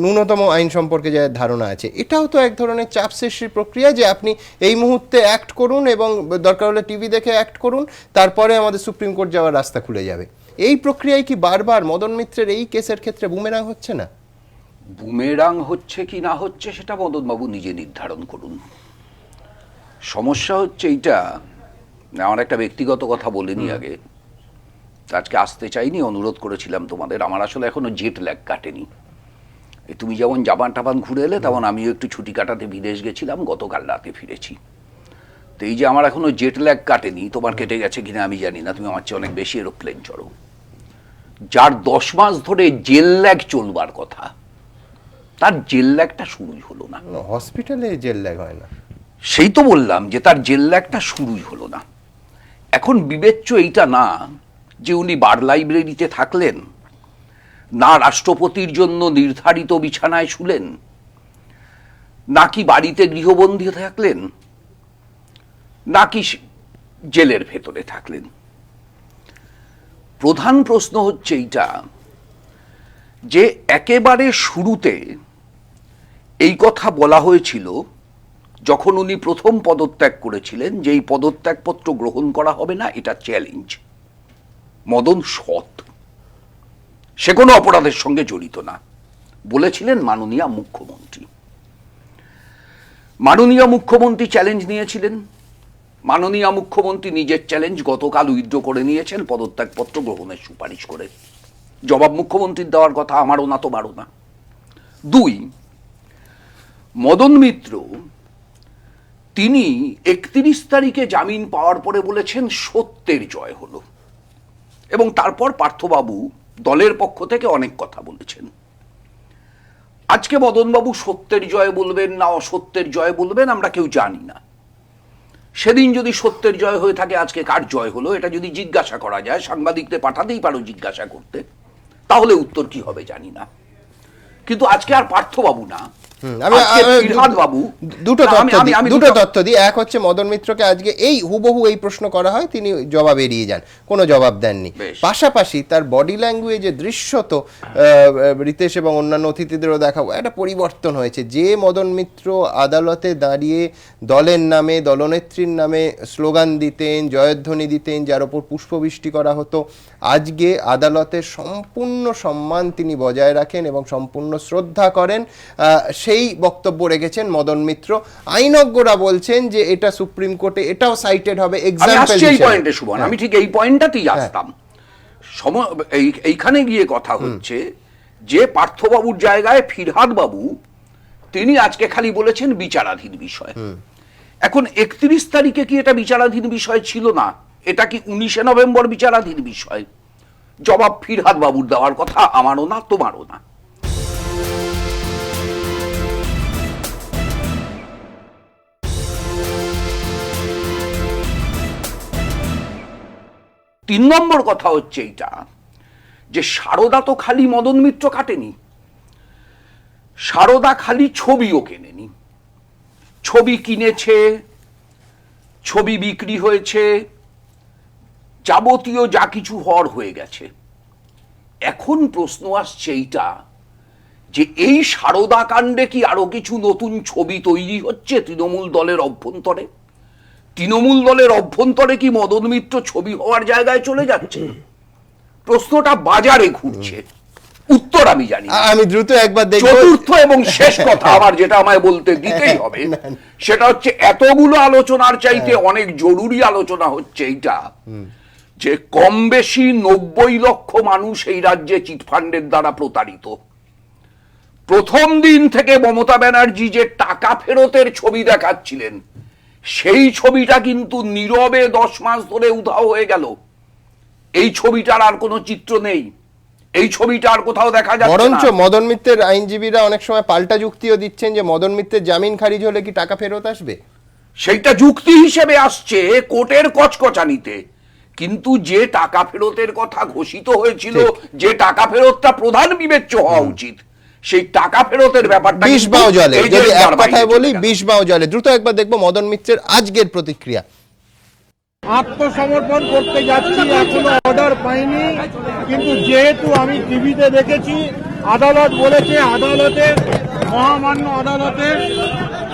ন্যূনতম আইন সম্পর্কে যা ধারণা আছে। এটাও তো এক ধরনের চাপ সৃষ্টির প্রক্রিয়া যে আপনি এই মুহূর্তে অ্যাক্ট করুন এবং দরকার হলে টিভি দেখে অ্যাক্ট করুন, তারপরে আমাদের সুপ্রিম কোর্ট যাওয়ার রাস্তা খুলে যাবে। এই প্রক্রিয়ায় কি বারবার মদন মিত্রের এই কেসের ক্ষেত্রে বুমেরাং হচ্ছে না? বুমেরাং হচ্ছে কি না হচ্ছে সেটা মদনবাবু নিজে নির্ধারণ করুন। সমস্যা হচ্ছে এইটা, আমার একটা ব্যক্তিগত কথা বলিনি আগে, আজকে আসতে চাইনি, অনুরোধ করেছিলাম তোমাদের। আমার আসলে এখনো জেট ল্যাগ কাটেনি। তুমি যেমন জাপান টাপান ঘুরে এলে তেমন আমিও একটু ছুটি কাটাতে বিদেশ গেছিলাম, গতকাল রাতে ফিরেছি। তো এই যে আমার এখনো জেট ল্যাগ কাটেনি, তোমার কেটে গেছে কিনা আমি জানি না, তুমি আমার চেয়ে অনেক বেশি এরোপ্লেন চড়ো। যার 10 মাস ধরে জেল ল্যাগ চলবার কথা, তার জেল ল্যাগটা শুরুই হলো না। হসপিটালে জেল ল্যাগ হয় না, সেই তো বললাম যে তার জেল ল্যাগটা শুরুই হলো না। এখন বিবেচ্য এইটা না যে উনি বার লাইব্রেরিতে থাকলেন, না রাষ্ট্রপতির জন্য নির্ধারিত বিছানায় শুলেন, নাকি বাড়িতে গৃহবন্দী থাকলেন, নাকি জেলের ভেতরে থাকলেন। প্রধান প্রশ্ন হচ্ছে এইটা যে একেবারে শুরুতে এই কথা বলা হয়েছিল যখন উনি প্রথম পদত্যাগ করেছিলেন যে এই পদত্যাগপত্র গ্রহণ করা হবে না, এটা চ্যালেঞ্জ। মদন সৎ, সে কোনো অপরাধের সঙ্গে জড়িত না বলেছিলেন মাননীয় মুখ্যমন্ত্রী। মাননীয় মুখ্যমন্ত্রী চ্যালেঞ্জ নিয়েছিলেন, মাননীয় মুখ্যমন্ত্রী নিজের চ্যালেঞ্জ গতকাল উইথড্র করে নিয়েছেন পদত্যাগপত্র গ্রহণের সুপারিশ করে। জবাব মুখ্যমন্ত্রীর দেওয়ার কথা, আমারও না তোমারও না। 2, মদন মিত্র তিনি 31 তারিখে জামিন পাওয়ার পরে বলেছেন সত্যের জয় হলো, এবং তারপর পার্থবাবু দলের পক্ষ থেকে অনেক কথা বলেছেন। আজকে মদনবাবু সত্যের জয় বলবেন না অসত্যের জয় বলবেন আমরা কেউ জানি না। সেদিন যদি সত্যের জয় হয়ে থাকে আজকে কার জয় হলো এটা যদি জিজ্ঞাসা করা যায়, সাংবাদিকদের পাঠাতেই পারো জিজ্ঞাসা করতে, তাহলে উত্তর কি হবে জানি না। কিন্তু আজকে আর পার্থবাবু না, দুটো তথ্য দিই। এক হচ্ছে মদন মিত্রকে আজকে এই হুবহু এই প্রশ্ন করা হয়, তিনি জবাব এড়িয়ে যান, কোনো জবাব দেননি। পাশাপাশি তার বডি ল্যাঙ্গুয়েজে দৃশ্যত রিতেশ এবং অন্যান্য অতিথিদেরও দেখাবো একটা পরিবর্তন হয়েছে। যে মদন মিত্র আদালতে দাঁড়িয়ে দলের নামে দলনেত্রীর নামে স্লোগান দিতেন, জয়ধ্বনি দিতেন, যার ওপর পুষ্পবৃষ্টি করা হতো, আজকে আদালতের সম্পূর্ণ সম্মান তিনি বজায় রাখেন এবং সম্পূর্ণ শ্রদ্ধা করেন, সেই বক্তব্য রেখেছেন মদন মিত্র। আইনজ্ঞরা বলছেন যে এটা সুপ্রিম কোর্টে এটাও সাইটেড হবে এক্সাম্পল হিসেবে। আমি ঠিক এই পয়েন্টটাতেই আসতাম। এইখানে গিয়ে কথা হচ্ছে যে পার্থবাবুর জায়গায় ফিরহাদ বাবু তিনি আজকে খালি বলেছেন বিচারাধীন বিষয়। এখন 31 তারিখে কি এটা বিচারাধীন বিষয় ছিল না? এটা কি 19শে নভেম্বর বিচারাধীন বিষয়? জবাব ফিরহাদ বাবুর দেওয়ার কথা, আমারও না তোমারও না। তিন নম্বর কথা হচ্ছে এইটা যে সারদা তো খালি মদন মিত্র কাটেনি, সারদা খালি ছবিও কেনেনি। ছবি কিনেছে, ছবি বিক্রি হয়েছে, যাবতীয় যা কিছু হওয়ার হয়ে গেছে। এখন প্রশ্ন আসছে এইটা যে এই সারদা কাণ্ডে কি আরো কিছু নতুন ছবি তৈরি হচ্ছে তৃণমূল দলের অভ্যন্তরে? তৃণমূল দলের অভ্যন্তরে কি মদন মিত্র ছবি হওয়ার জায়গায় চলে যাচ্ছে? প্রশ্নটা বাজারে ঘুরছে, উত্তর আমি জানি। আমি দ্রুত একবার দেখব। চতুর্থ এবং শেষ কথা আমার যেটা আমায় বলতে দিতেই হবে সেটা হচ্ছে এতগুলো আলোচনার চাইতে অনেক জরুরি আলোচনা হচ্ছে এইটা যে কম বেশি 90 লক্ষ মানুষ এই রাজ্যে চিটফান্ডের দ্বারা প্রতারিত। প্রথম দিন থেকে মমতা ব্যানার্জি যে টাকা ফেরতের ছবি দেখাচ্ছিলেন সেই ছবিটা কিন্তু নীরবে 10 মাস ধরে উধাও হয়ে গেল। এই ছবিটার আর কোনো চিত্র নেই, এই ছবিটা আর কোথাও দেখা যাচ্ছে না। বরঞ্চ মদন মিত্রের আইনজীবীরা অনেক সময় পাল্টা যুক্তিও দিচ্ছেন যে মদন মিত্রের জামিন খারিজ হলে কি টাকা ফেরত আসবে। সেইটা যুক্তি হিসেবে আসছে কোর্টের কচকচানিতে, কিন্তু যে টাকা ফেরতের কথা ঘোষিত হয়েছিল, যে টাকা ফেরতটা প্রধান বিবেচ্য হওয়া উচিত, সেই টাকা ফেরতের ব্যাপারটা বিষ বাও জলে। যদি এক কথায় বলি বিষ বাও জলে। দ্রুত একবার দেখবো মদন মিত্রের আজকের প্রতিক্রিয়া। আত্মসমর্পণ করতে যাচ্ছি, এখনো অর্ডার পাইনি, কিন্তু যেহেতু আমি টিভিতে দেখেছি আদালত বলেছে, আদালতের মহামান্য আদালতের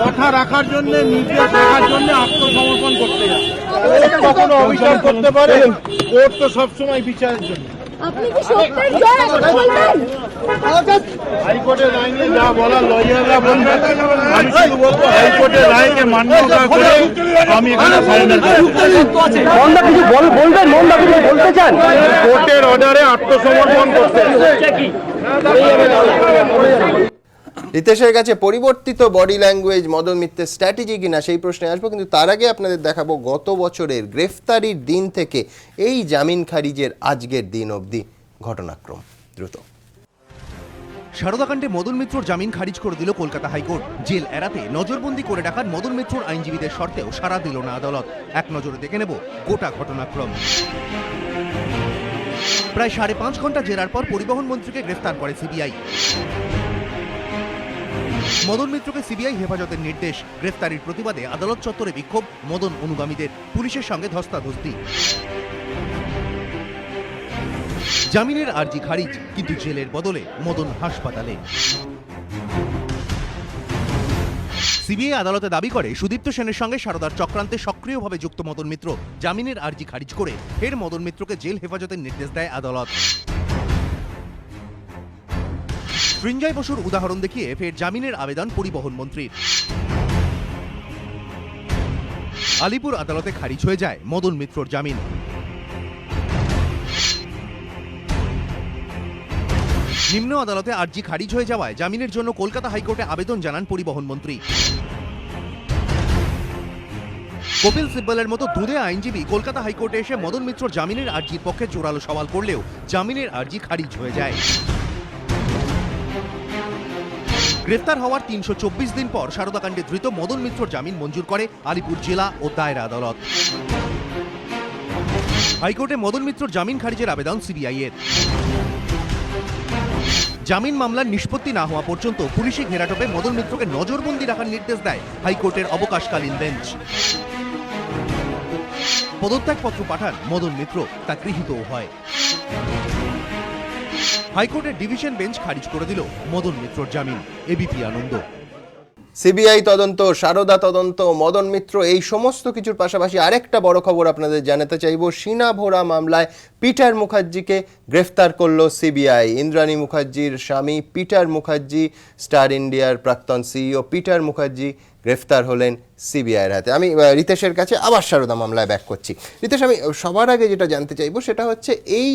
কথা রাখার জন্য, নির্দেশ রাখার জন্য আত্মসমর্পণ করতে যাচ্ছি। কখনো অবিচার করতে পারে, কোর্ট তো সবসময় বিচারের জন্য। আপনি কি সত্যের জয় বলবেন? হাইকোর্টের রায় নিয়ে যা বলা লয়াররা বলবেন, আমি শুধু বলবো হাইকোর্টের রায়কে মান্যতা করে আমি এখানে সারেন্ডার করছি। মন্দা কিছু বলবেন? মন্দা কিছু বলতে চান? কোর্টের অর্ডারে আত্মসমর্পণ করতে। রিতেশের কাছে পরিবর্তিত বডি ল্যাঙ্গুয়েজ মদন মিত্রের স্ট্র্যাটেজি কিনা সেই প্রশ্নে আসবো, কিন্তু তার আগে আপনাদের দেখাবো গত বছরের গ্রেফতারির দিন থেকে এই জামিন খারিজের আজকের দিন অবধি ঘটনাক্রম দ্রুত। সারদাকাণ্ডে মদন মিত্রর জামিন খারিজ করে দিল কলকাতা হাইকোর্ট। জেল এড়াতে নজরবন্দি করে রাখার মদন মিত্রর আইনজীবীদের শর্তেও সাড়া দিল না আদালত। এক নজরে দেখে নেব গোটা ঘটনাক্রম। প্রায় 5.5 ঘন্টা জেরার পর পরিবহন মন্ত্রীকে গ্রেফতার করে সিবিআই। মদন মিত্রকে সিবিআই হেফাজতের নির্দেশ। গ্রেফতারির প্রতিবাদে আদালত চত্বরে বিক্ষোভ মদন অনুগামীদের, পুলিশের সঙ্গে ধস্তাধস্তি। জামিনের আর্জি খারিজ, কিন্তু জেলের বদলে মদন হাসপাতালে। সিবিআই আদালতে দাবি করে সুদীপ্ত সেনের সঙ্গে সারদার চক্রান্তে সক্রিয়ভাবে যুক্ত মদন মিত্র। জামিনের আর্জি খারিজ করে ফের মদন মিত্রকে জেল হেফাজতের নির্দেশ দেয় আদালত। সৃঞ্জয় বসুর উদাহরণ দেখিয়ে ফের জামিনের আবেদন পরিবহন মন্ত্রীর। আলিপুর আদালতে খারিজ হয়ে যায় মদন মিত্রর জামিন। নিম্ন আদালতে আর্জি খারিজ হয়ে যাওয়ায় জামিনের জন্য কলকাতা হাইকোর্টে আবেদন জানান পরিবহন মন্ত্রী। কপিল সিব্বলের মতো দুঁদে আইনজীবী কলকাতা হাইকোর্টে এসে মদন মিত্রর জামিনের আর্জির পক্ষে জোরালো সওয়াল করলেও জামিনের আর্জি খারিজ হয়ে যায়। গ্রেফতার হওয়ার 324 দিন পর সারদাকাণ্ডে ধৃত মদন মিত্রর জামিন মঞ্জুর করে আলিপুর জেলা ও দায়রা আদালত। হাইকোর্টে মদন মিত্রর জামিন খারিজের আবেদন সিবিআই এর। জামিন মামলার নিষ্পত্তি না হওয়া পর্যন্ত পুলিশি ঘেরাটোপে মদন মিত্রকে নজরবন্দি রাখার নির্দেশ দেয় হাইকোর্টের অবকাশকালীন বেঞ্চ। পদত্যাগপত্র পাঠান মদন মিত্র, তা গৃহীতও হয়। হাইকোর্টের ডিভিশন বেঞ্চ খারিজ করে দিল মদন মিত্রর জামিন। এবিপি আনন্দ। সিবিআই তদন্ত, সারদা তদন্ত, মদন মিত্র, এই সমস্ত কিছুর পাশাপাশি আরেকটা বড় খবর আপনাদের জানাতে চাইব। শিনা ভোরা মামলায় পিটার মুখার্জিকে গ্রেফতার করল সিবিআই। ইন্দ্রাণী মুখার্জির স্বামী পিটার মুখার্জি, স্টার ইন্ডিয়ার প্রাক্তন সিইও পিটার মুখার্জি গ্রেফতার হলেন সিবিআইয়ের হাতে। আমি রিতেশের কাছে আবার সারদা মামলায় ব্যাক করছি। রিতেশ, আমি সবার আগে যেটা জানতে চাইবো সেটা হচ্ছে এই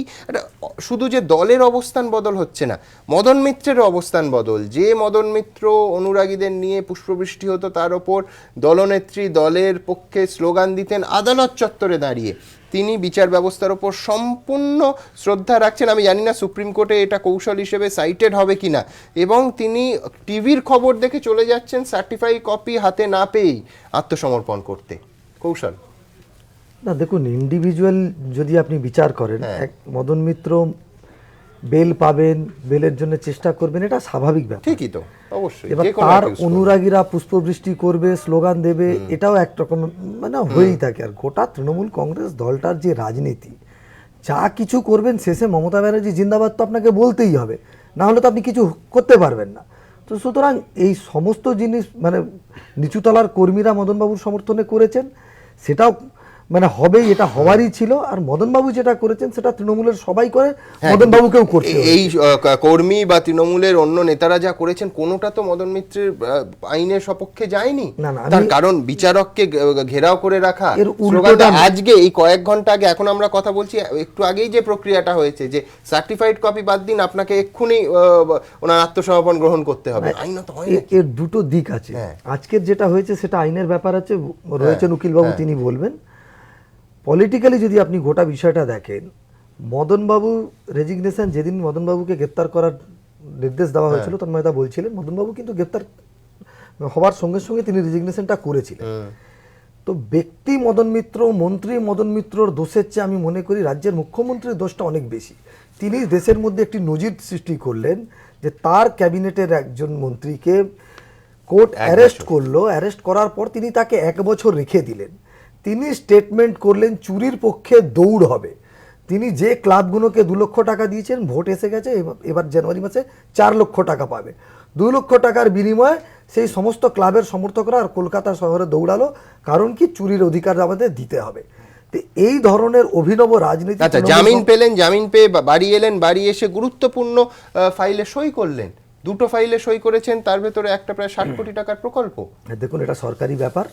শুধু যে দলের অবস্থান বদল হচ্ছে না, মদন মিত্রের অবস্থান বদল। যে মদন মিত্র অনুরাগীদের নিয়ে পুষ্পবৃষ্টি হতো, তার ওপর দলনেত্রী দলের পক্ষে স্লোগান দিতেন আদালত চত্বরে দাঁড়িয়ে, তিনি বিচার ব্যবস্থার ওপর সম্পূর্ণ শ্রদ্ধা রাখছেন। আমি জানি না সুপ্রিম কোর্টে এটা কৌশল হিসেবে সাইটেড হবে কিনা, এবং তিনি টিভির খবর দেখে চলে যাচ্ছেন সার্টিফাই কপি হাতে না পেয়েই আত্মসমর্পণ করতে। কৌশল না, দেখুন, ইন্ডিভিজুয়াল যদি আপনি বিচার করেন, এক মদন মিত্র বেল পাবেন, বেলের জন্য চেষ্টা করবেন, এটা স্বাভাবিক ব্যাপার। ঠিকই তো, অবশ্যই। এবার তার অনুরাগীরা পুষ্পবৃষ্টি করবে, স্লোগান দেবে, এটাও একরকম মানে হয়েই থাকে। আর গোটা তৃণমূল কংগ্রেস দলটার যে রাজনীতি, যা কিছু করবেন শেষে মমতা ব্যানার্জি জিন্দাবাদ তো আপনাকে বলতেই হবে, না হলে তো আপনি কিছু করতে পারবেন না। তো সুতরাং এই সমস্ত জিনিস মানে নিচুতলার কর্মীরা মদনবাবুর সমর্থনে করেছেন, সেটাও মানে হবেই, এটা হওয়ারই ছিল। আর মদনবাবু যেটা করেছেন সেটা তৃণমূলের সবাই করে, মদনবাবুকেও করছে। এই কর্মী বা তৃণমূলের অন্য নেতারা যা করেছেন কোনোটা তো মদন মিত্রের আইনের সপক্ষে যায়নি। তার কারণ বিচারককে ঘেরাও করে রাখা। আজকে এই কয়েক ঘন্টা আগে, এখন আমরা কথা বলছি, একটু আগেই যে প্রক্রিয়াটা হয়েছে যে সার্টিফাইড কপি বাদ দিন, আপনাকে এক্ষুনি ওনার আত্মসমর্পণ গ্রহণ করতে হবে, আইনত হয় না। এর দুটো দিক আছে। আজকের যেটা হয়েছে সেটা আইনের ব্যাপার আছে, রয়েছেন উকিলবাবু, তিনি বলবেন। পলিটিক্যালি যদি আপনি গোটা বিষয়টা দেখেন, মদনবাবু রেজিগনেশন, যেদিন মদনবাবুকে গ্রেপ্তার করার নির্দেশ দেওয়া হয়েছিল, তন্ময়দা বলছিলেন মদনবাবু কিন্তু গ্রেপ্তার হওয়ার সঙ্গে সঙ্গে তিনি রেজিগনেশনটা করেছিলেন। তো ব্যক্তি মদন মিত্র, মন্ত্রী মদন মিত্রর দোষের চেয়ে আমি মনে করি রাজ্যের মুখ্যমন্ত্রীর দোষটা অনেক বেশি। তিনি দেশের মধ্যে একটি নজির সৃষ্টি করলেন যে তার ক্যাবিনেটের একজন মন্ত্রীকে কোর্ট অ্যারেস্ট করলো, অ্যারেস্ট করার পর তিনি তাকে 1 বছর রেখে দিলেন। তিনি স্টেটমেন্ট করলেন চুরির পক্ষে দৌড় হবে। তিনি যে ক্লাবগুলোকে 2 লক্ষ টাকা দিয়েছেন, ভোট এসে গেছে, এবার জানুয়ারি মাসে 4 লক্ষ টাকা পাবে। 2 লক্ষ টাকার বিনিময়ে সেই সমস্ত ক্লাবের সমর্থকরা আর কলকাতা শহরে দৌড়ালো, কারণ কি চুরির অধিকার আমাদের দিতে হবে। তো এই ধরনের অভিনব রাজনীতি, আচ্ছা, জামিন পেলেন, জামিন পেয়ে বাড়ি এলেন, বাড়ি এসে গুরুত্বপূর্ণ ফাইলে সই করলেন, দুটো ফাইলে সই করেছেন, তার ভেতরে একটা প্রায় 60 কোটি টাকার প্রকল্প। দেখুন, এটা সরকারি ব্যাপার,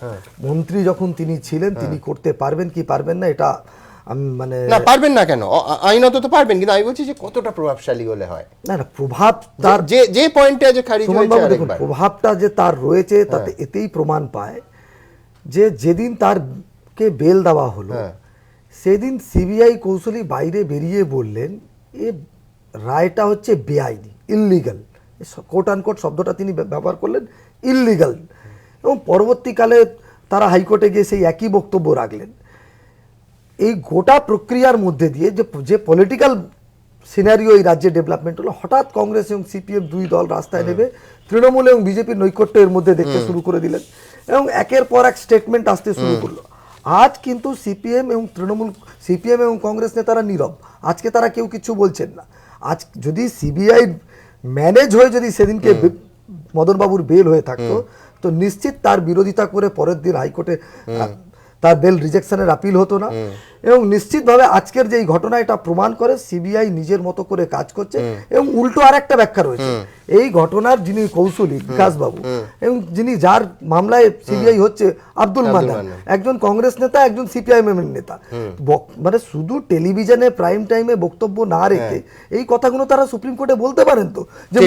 মন্ত্রী যখন তিনি ছিলেন তিনি করতে পারবেন কি পারবেন না, এটা আমি মানে না পারবেন না কেন, আইনত তো পারবেন, কিন্তু আমি বলছি যে কতটা প্রভাবশালী হলে হয়। না না, প্রভাব তার যে পয়েন্টে আজ খারিজ হয়েছে, দেখুন প্রভাবটা যে তার রয়েছে তাতে এতেই প্রমাণ পায় যে যেদিন তারকে বেল দেওয়া হলো সেদিন সিবিআই কৌশলী বাইরে বেরিয়ে বললেন এ রায়টা হচ্ছে বেআইনি, ইললিগাল, কোট আনকোট শব্দটা তিনি ব্যবহার করলেন, ইললিগাল। এবং পরবর্তীকালে তারা হাইকোর্টে গিয়ে সেই একই বক্তব্য রাখলেন। এই গোটা প্রক্রিয়ার মধ্যে দিয়ে যে পলিটিক্যাল সিনারিও এই রাজ্যে ডেভেলপমেন্ট হলো, হঠাৎ কংগ্রেস এবং সিপিএম দুই দল রাস্তায় নেবে, তৃণমূল এবং বিজেপির নৈকট্য এর মধ্যে দেখতে শুরু করে দিলেন এবং একের পর এক স্টেটমেন্ট আসতে শুরু করলো। আজ কিন্তু সিপিএম এবং কংগ্রেস নেতারা নীরব, আজকে তারা কেউ কিছু বলছেন না। আজ যদি সিবিআই ম্যানেজ হয়ে যদি সেদিনকে মদনবাবুর বেল হয়ে থাকতো তো নিশ্চিত তার বিরোধিতা করে পরের দিন হাইকোর্টে তার বেল রিজেকশনের আপিল হতো না। এবং নিশ্চিতভাবে আজকের যে এই ঘটনা এটা প্রমাণ করে সিবিআই নিজের মতো করে কাজ করছে। এবং উল্টো আর একটা ব্যাখ্যা রয়েছে, এই ঘটনার যিনি কৌশলী বিকাশবাবু এবং যিনি যার মামলায় সিবিআই হচ্ছে আব্দুল মান্নান, একজন কংগ্রেস নেতা, একজন সিপিআইএম এর নেতা। মানে শুধু টেলিভিশনে প্রাইম টাইমে বক্তব্য না রেখে এই কথাগুলো তারা সুপ্রিম কোর্টে বলতে পারেন তো, যে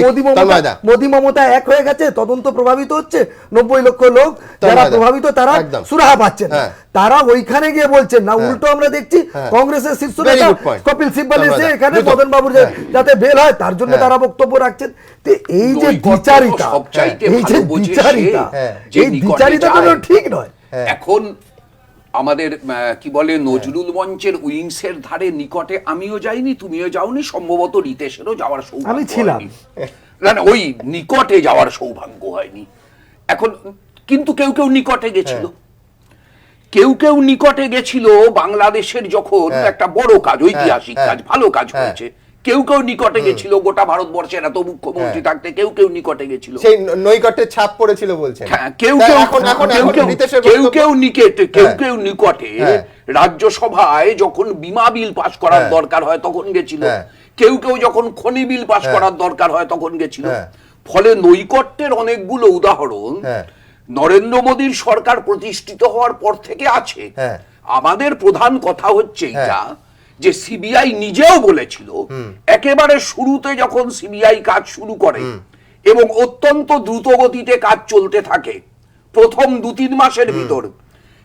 মোদি মমতা এক হয়ে গেছে, তদন্ত প্রভাবিত হচ্ছে, 90 লক্ষ লোক যারা প্রভাবিত তারা সুরাহা পাচ্ছেন, তারা ওইখানে গিয়ে বলছেন না। উল্টো আমরা দেখছি কংগ্রেসের শীর্ষ নেতা কপিল সিব্বল এসে এখানে মদন বাবুর যাতে বেল হয় তার জন্য তারা বক্তব্য রাখছেন। তো এই যে বিচারিতা, এই বিচারিতা ঠিক নয়। এখন আমাদের কি বলে নজরুল মঞ্চের উইংসের ধারে নিকটে আমিও যাইনি, তুমিও যাওনি, সম্ভবত রিতেশেরও যাওয়ার সৌভাগ্য আমি ছিলাম, ওই নিকটে যাওয়ার সৌভাগ্য হয়নি। এখন কিন্তু কেউ কেউ নিকটে গেছিল, কেউ নিকটে গেছিল। বাংলাদেশের যখন একটা বড় কাজ, ঐতিহাসিক কাজ, ভালো কাজ হয়েছে, কেউ নিকটে গেছিল। গোটা ভারতবর্ষের এত মুখ্যমন্ত্রী থাকতে কেউ নিকটে গেছিল, সেই নৈকট্যের ছাপ পড়েছিল বলছেন। কেউ নিকটে রাজ্যসভায় যখন বিমা বিল পাস করার দরকার হয় তখন গেছিল, কেউ যখন খনি বিল পাস করার দরকার হয় তখন গেছিল। ফলে নৈকট্যের অনেকগুলো উদাহরণ নরেন্দ্র মোদীর সরকার প্রতিষ্ঠিত হওয়ার পর থেকে আছে। আমাদের প্রধান কথা হচ্ছে এটা যে সিবিআই নিজেও বলেছিল একেবারে শুরুতে যখন সিবিআই কাজ শুরু করে এবং অত্যন্ত দ্রুত গতিতে কাজ চলতে থাকে, প্রথম 2-3 মাসের ভিতর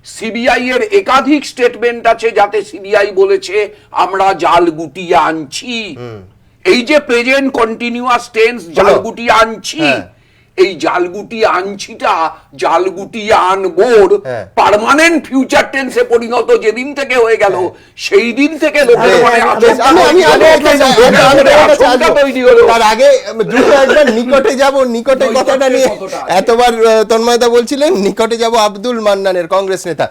সিবিআই এর একাধিক স্টেটমেন্ট আছে যাতে সিবিআই বলেছে আমরা জাল গুটিয়ে আনছি। এই যে প্রেজেন্ট কন্টিনিউয়াস টেন্স, জাল গুটিয়ে আনছি, এই জালগুটি আনছিটা জালগুটি আনবোর পার্মানেন্ট ফিউচার টেন্সে পরিণত যেদিন থেকে হয়ে গেল সেই দিন থেকে লোকের মনে তার আগে দ্রুত একবার নিকটে যাব, নিকটে কথাটা নিয়ে এতবার তন্ময়দা বলছিলেন, নিকটে যাব আব্দুল মান্নানের, কংগ্রেস নেতা।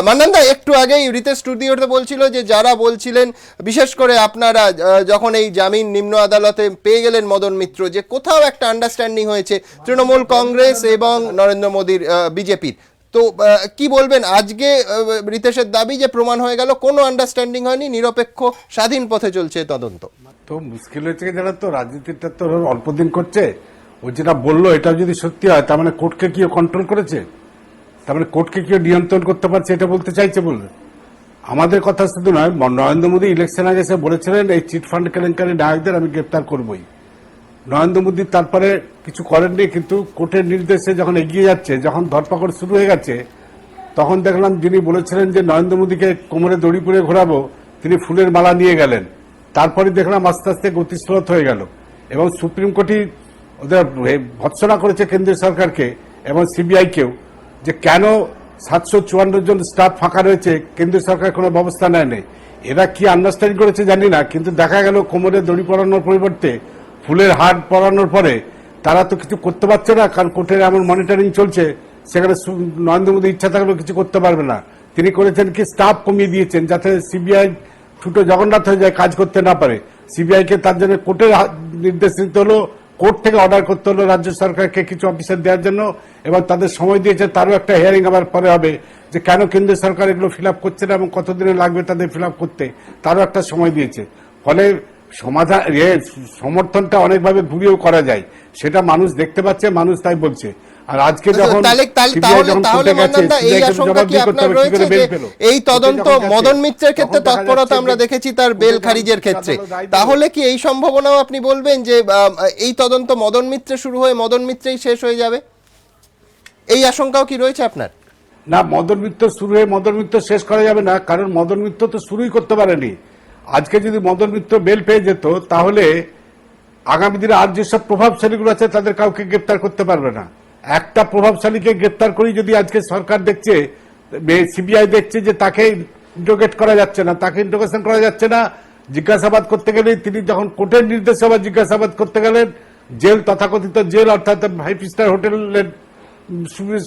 মান্নানদা একটু আগেই রিতেশ স্টুডিওতে বলছিল যে যারা বলছিলেন, বিশেষ করে আপনারা যখন এই জামিন নিম্ন আদালতে পেয়ে গেলেন মদন মিত্র, যে কোথাও একটা আন্ডারস্ট্যান্ডিং হয়েছে তৃণমূল কংগ্রেস এবং নরেন্দ্র মোদীর বিজেপির, তো কি বলবেন? আজকে রিতেশের দাবি যে প্রমাণ হয়ে গেল কোনো আন্ডারস্ট্যান্ডিং হয়নি, নিরপেক্ষ স্বাধীন পথে চলছে তদন্ত। তো মুশকিল হয়েছে যারা তো রাজনীতিটা তো অল্প দিন করছে, ও যেটা বললো এটা যদি সত্যি হয় তার মানে কোর্টকে কি কন্ট্রোল করেছে, তার মানে কোর্টকে কি নিয়ন্ত্রণ করতে পারছে, এটা বলতে চাইছে। বলবে আমাদের কথা শুধু নয়, নরেন্দ্র মোদী ইলেকশন আগে এসে বলেছিলেন এই চিটফান্ড কেলেঙ্কারি নায়কদের আমি গ্রেপ্তার করবই। নরেন্দ্র মোদী তারপরে কিছু করেননি, কিন্তু কোর্টের নির্দেশে যখন এগিয়ে যাচ্ছে, যখন ধরপাকড় শুরু হয়ে গেছে, তখন দেখলাম যিনি বলেছিলেন যে নরেন্দ্র মোদীকে কোমরে দড়ি পরে ঘোরাবো, তিনি ফুলের মালা নিয়ে গেলেন। তারপরে দেখলাম আস্তে আস্তে গতিস্রোত হয়ে গেল এবং সুপ্রিম কোর্টই ওদের ভৎসনা করেছে কেন্দ্রীয় সরকারকে এবং সিবিআইকেও, যে কেন 754 জন স্টাফ ফাঁকা রয়েছে, কেন্দ্রীয় সরকার কোনো ব্যবস্থা নেয়নি। এরা কি আন্ডারস্ট্যান্ড করেছে জানি না, কিন্তু দেখা গেল কোমরে দড়ি পরানোর পরিবর্তে ফুলের হার পরানোর পরে তারা তো কিছু করতে পারছে না, কারণ কোর্টের এমন মনিটরিং চলছে, সেখানে নরেন্দ্র মোদী ইচ্ছা থাকলেও কিছু করতে পারবে না। তিনি করেছেন কি স্টাফ কমিয়ে দিয়েছেন যাতে সিবিআই ছুটো জগন্নাথ হয়ে যায়, কাজ করতে না পারে। সিবিআই কে তার জন্য কোর্টের নির্দেশ নিতে হলো, কোর্ট থেকে অর্ডার করতে হলো রাজ্য সরকারকে কিছু অফিসার দেওয়ার জন্য, এবং তাদের সময় দিয়েছে, তারও একটা হিয়ারিং আবার পরে হবে যে কেন কেন্দ্র সরকার এগুলো ফিল আপ করছে না এবং কতদিনে লাগবে তাদের ফিল আপ করতে, তারও একটা সময় দিয়েছে। ফলে সমাধান সমর্থনটা অনেকভাবে ঘুরিয়েও করা যায়, সেটা মানুষ দেখতে পাচ্ছে, মানুষ তাই বলছে। আর আজকে যখন এই তদন্ত মদন মিত্রের ক্ষেত্রে তৎপরতা আমরা দেখেছি তার বেল খারিজের ক্ষেত্রে, তাহলে কি এই সম্ভাবনাও আপনি বলবেন যে এই তদন্ত মদন মিত্রে শুরু হয়ে মদন মিত্রেই শেষ হয়ে যাবে, এই আশঙ্কাও কি রয়েছে আপনার? না, মদন মিত্র শুরু হয়ে মদন মিত্র শেষ করা যাবে না, কারণ মদন মিত্র তো শুরুই করতে পারেনি। আজকে যদি মদন মিত্র বেল পেয়ে যেত তাহলে আগামী দিনে আর যেসব প্রভাবশালীগুলো আছে তাদের কাউকে গ্রেপ্তার করতে পারবে না। একটা প্রভাবশালীকে গ্রেপ্তার করি যদি আজকে সরকার দেখছে, সিবিআই দেখছে যে তাকে ইন্টারোগেট করা যাচ্ছে না, তাকে ইন্টারোগেশন করা যাচ্ছে না, জিজ্ঞাসাবাদ করতে গেলে তিনি যখন কোর্টের নির্দেশে আবার জিজ্ঞাসাবাদ করতে গেলেন, জেল তথাকথিত জেল অর্থাৎ 5 স্টার হোটেলের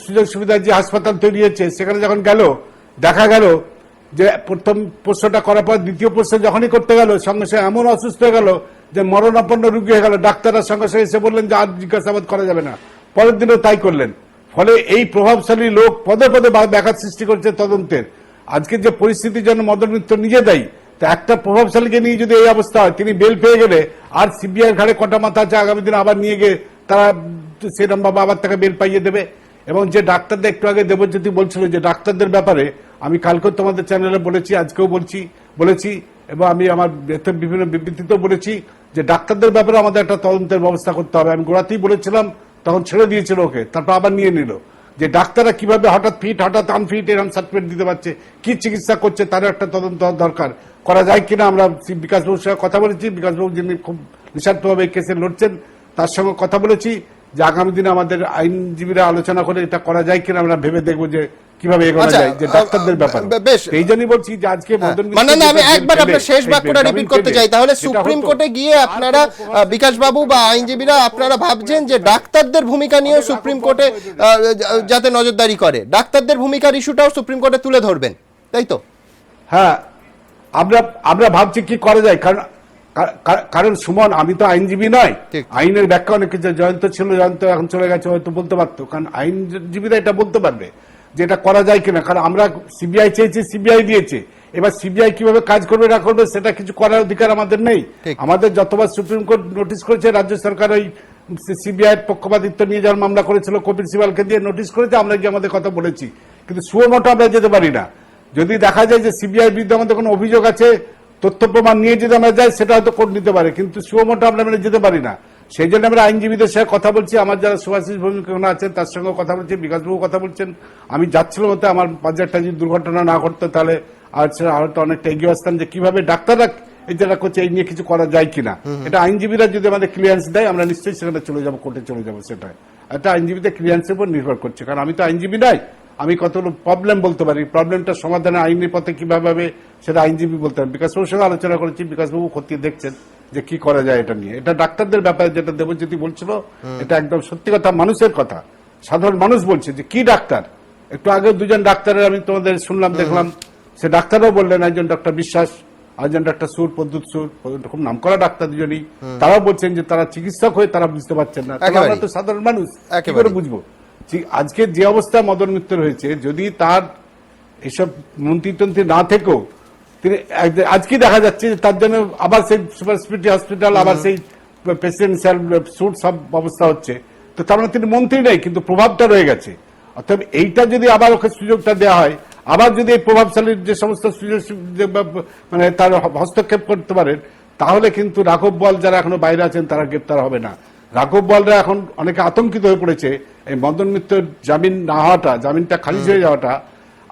সুযোগ সুবিধা যে হাসপাতাল তৈরি হয়েছে সেখানে যখন গেল, দেখা গেল যে প্রথম প্রশ্নটা করার পর দ্বিতীয় প্রশ্ন যখনই করতে গেল সঙ্গে সঙ্গে এমন অসুস্থ হয়ে গেল যে মরণাপন্ন রোগী হয়ে গেল। ডাক্তাররা সঙ্গে সঙ্গে এসে বললেন যে আর জিজ্ঞাসাবাদ করা যাবে না, পরের দিনও তাই করলেন। ফলে এই প্রভাবশালী লোক পদে পদে ব্যাঘাত সৃষ্টি করছে তদন্তের। আজকে যে পরিস্থিতির জন্য মদন মিত্র নিজে দায়ী, তা একটা প্রভাবশালীকে নিয়ে যদি এই অবস্থা হয়, তিনি বেল পেয়ে গেলে আর সিবিআই ঘাড়ে কটা মাথা আছে আগামী দিনে আবার নিয়ে গিয়ে তারা সেরকম ভাবে আবার তাকে বেল পাইয়ে দেবে। এবং যে ডাক্তারদের একটু আগে দেবজ্যোতি বলছিল যে ডাক্তারদের ব্যাপারে, আমি কালকেও তোমাদের চ্যানেলে বলেছি, আজকেও বলেছি এবং আমি আমার বিভিন্ন বিবৃতিতেও বলেছি যে ডাক্তারদের ব্যাপারে আমাদের একটা তদন্তের ব্যবস্থা করতে হবে। আমি গোড়াতেই বলেছিলাম, তখন ছেড়ে দিয়েছিল ওকে, তারপর আবার নিয়ে নিল যে ডাক্তাররা কিভাবে হঠাৎ ফিট হঠাৎ আনফিট এরকম সার্টিফিকেট দিতে পারছে, কি চিকিৎসা করছে, তারও একটা তদন্ত দরকার করা যায় কিনা। আমরা বিকাশবাবুর সঙ্গে কথা বলেছি, বিকাশবাবু যিনি খুব নিঃস্বার্থভাবে এই কেসে লড়ছেন তার সঙ্গে কথা বলেছি যে আগামী দিনে আমাদের আইনজীবীরা আলোচনা করে এটা করা যায় কিনা আমরা ভেবে দেখবো যে কিভাবে এগোনো যায়, যে ডাক্তারদের ব্যাপারে। এই জন্যই বলছি যে আজকে আমি একবার আপনার শেষ বাক্যটা রিপিট করতে চাই, তাহলে সুপ্রিম কোর্টে গিয়ে আপনারা বিকাশবাবু বা আইনজীবীরা আপনারা ভাবছেন যে ডাক্তারদের ভূমিকা নিয়েও সুপ্রিম কোর্টে যাতে নজরদারি করে, ডাক্তারদের ভূমিকার ইস্যুটাও সুপ্রিম কোর্টে তুলে ধরবেন, তাই তো? হ্যাঁ, আমরা ভাবছি কি করা যায়, কারণ সুমন আমি তো আইনজীবী নয়, আইনের ব্যাখ্যা অনেক কিছু, জয়ন্ত ছিল, জয়ন্ত এখন চলে গেছে, হয়তো বলতে পারতো, কারণ আইনজীবীরা এটা বলতে পারবে যে এটা করা যায় কিনা। কারণ আমরা সিবিআই চেয়েছি, সিবিআই দিয়েছে, এবার সিবিআই কিভাবে কাজ করবে না করবে সেটা কিছু করার অধিকার আমাদের নেই। আমাদের যতবার সুপ্রিম কোর্ট নোটিশ করেছে, রাজ্য সরকার ওই সিবিআই পক্ষপাতিত্ব নিয়ে যাওয়ার মামলা করেছিল কপিল সিবালকে দিয়ে নোটিশ করেছে, আমরা গিয়ে আমাদের কথা বলেছি, কিন্তু সুমোটো আমরা যেতে পারি না। যদি দেখা যায় যে সিবিআই বিরুদ্ধে আমাদের কোনো অভিযোগ আছে, তথ্য প্রমাণ নিয়ে যদি আমরা যাই সেটা হয়তো কোর্ট নিতে পারে, কিন্তু সুমোটো আমরা যেতে পারি না। সেই জন্য আমরা আইনজীবীদের সাথে কথা বলছি, আমার যারা সুভাষিস ভূমিকা আছেন তার সঙ্গে কথা বলছি, বিকাশবাবু কথা বলছেন। আমি যাচ্ছিলাম হতে আমার বাজারটা যদি দুর্ঘটনা না ঘটতো তাহলে হয়তো অনেকটা এগিয়ে আসতাম যে কিভাবে ডাক্তাররা এই যেটা করছে এই নিয়ে কিছু করা যায় কিনা। এটা আইনজীবীরা যদি আমাদের ক্লিয়ারেন্স দেয় আমরা নিশ্চয়ই সেখানে চলে যাবো, কোর্টে চলে যাবো। সেটা এটা আইনজীবীদের ক্লিয়ারেন্সের উপর নির্ভর করছে, কারণ আমি তো আইনজীবী নাই, আমি কতগুলো প্রবলেম বলতে পারি, প্রবলেমটা সমাধানে আইনের পথে কিভাবে হবে সেটা আইনজীবী বলতে পারেন। বিকাশবাবুর সঙ্গে আলোচনা করেছি, বিকাশবাবু খতিয়ে দেখছেন যে কি করা যায় এটা নিয়ে। এটা ডাক্তারদের ব্যাপারে যেটা দেবজ্যোতি বলছিল এটা একদম সত্যি কথা, মানুষের কথা, সাধারণ মানুষ বলছে যে কি ডাক্তার। একটু আগে দুজন ডাক্তারের আমি তোমাদের শুনলাম, দেখলাম, সে ডাক্তারও বললেন, একজন ডক্টর বিশ্বাস, একজন ডক্টর সুর, প্রদ্যুৎ সুর, খুব নাম করা ডাক্তার দুজনই, তারাও বলছেন যে তারা চিকিৎসক হয়ে তারা বুঝতে পারছেন না, আমরা তো সাধারণ মানুষ কি করে বুঝবো। আজকে যে অবস্থা মদন মিত্র হয়েছে, যদি তার এসব মন্ত্রী না থেকেও তিনি আজকে দেখা যাচ্ছে যে তার জন্য আবার সেই সুপার স্পেশালিটি হসপিটাল, আবার সেই প্রেসিডেন্সিয়াল স্যুট সব ব্যবস্থা হচ্ছে, তো তার মানে তিনি মন্ত্রী নেই কিন্তু প্রভাবটা রয়ে গেছে। অর্থাৎ এইটা যদি আবার ওকে সুযোগটা দেওয়া হয়, আবার যদি এই প্রভাবশালীর যে সমস্ত সুযোগ মানে তার হস্তক্ষেপ করতে পারেন, তাহলে কিন্তু রাঘব বল যারা এখনো বাইরে আছেন তারা গ্রেপ্তার হবে না। রাঘব বলরা এখন অনেকে আতঙ্কিত হয়ে পড়েছে এই মদন মিত্রের জামিন না হওয়াটা, জামিনটা খারিজ হয়ে যাওয়াটা,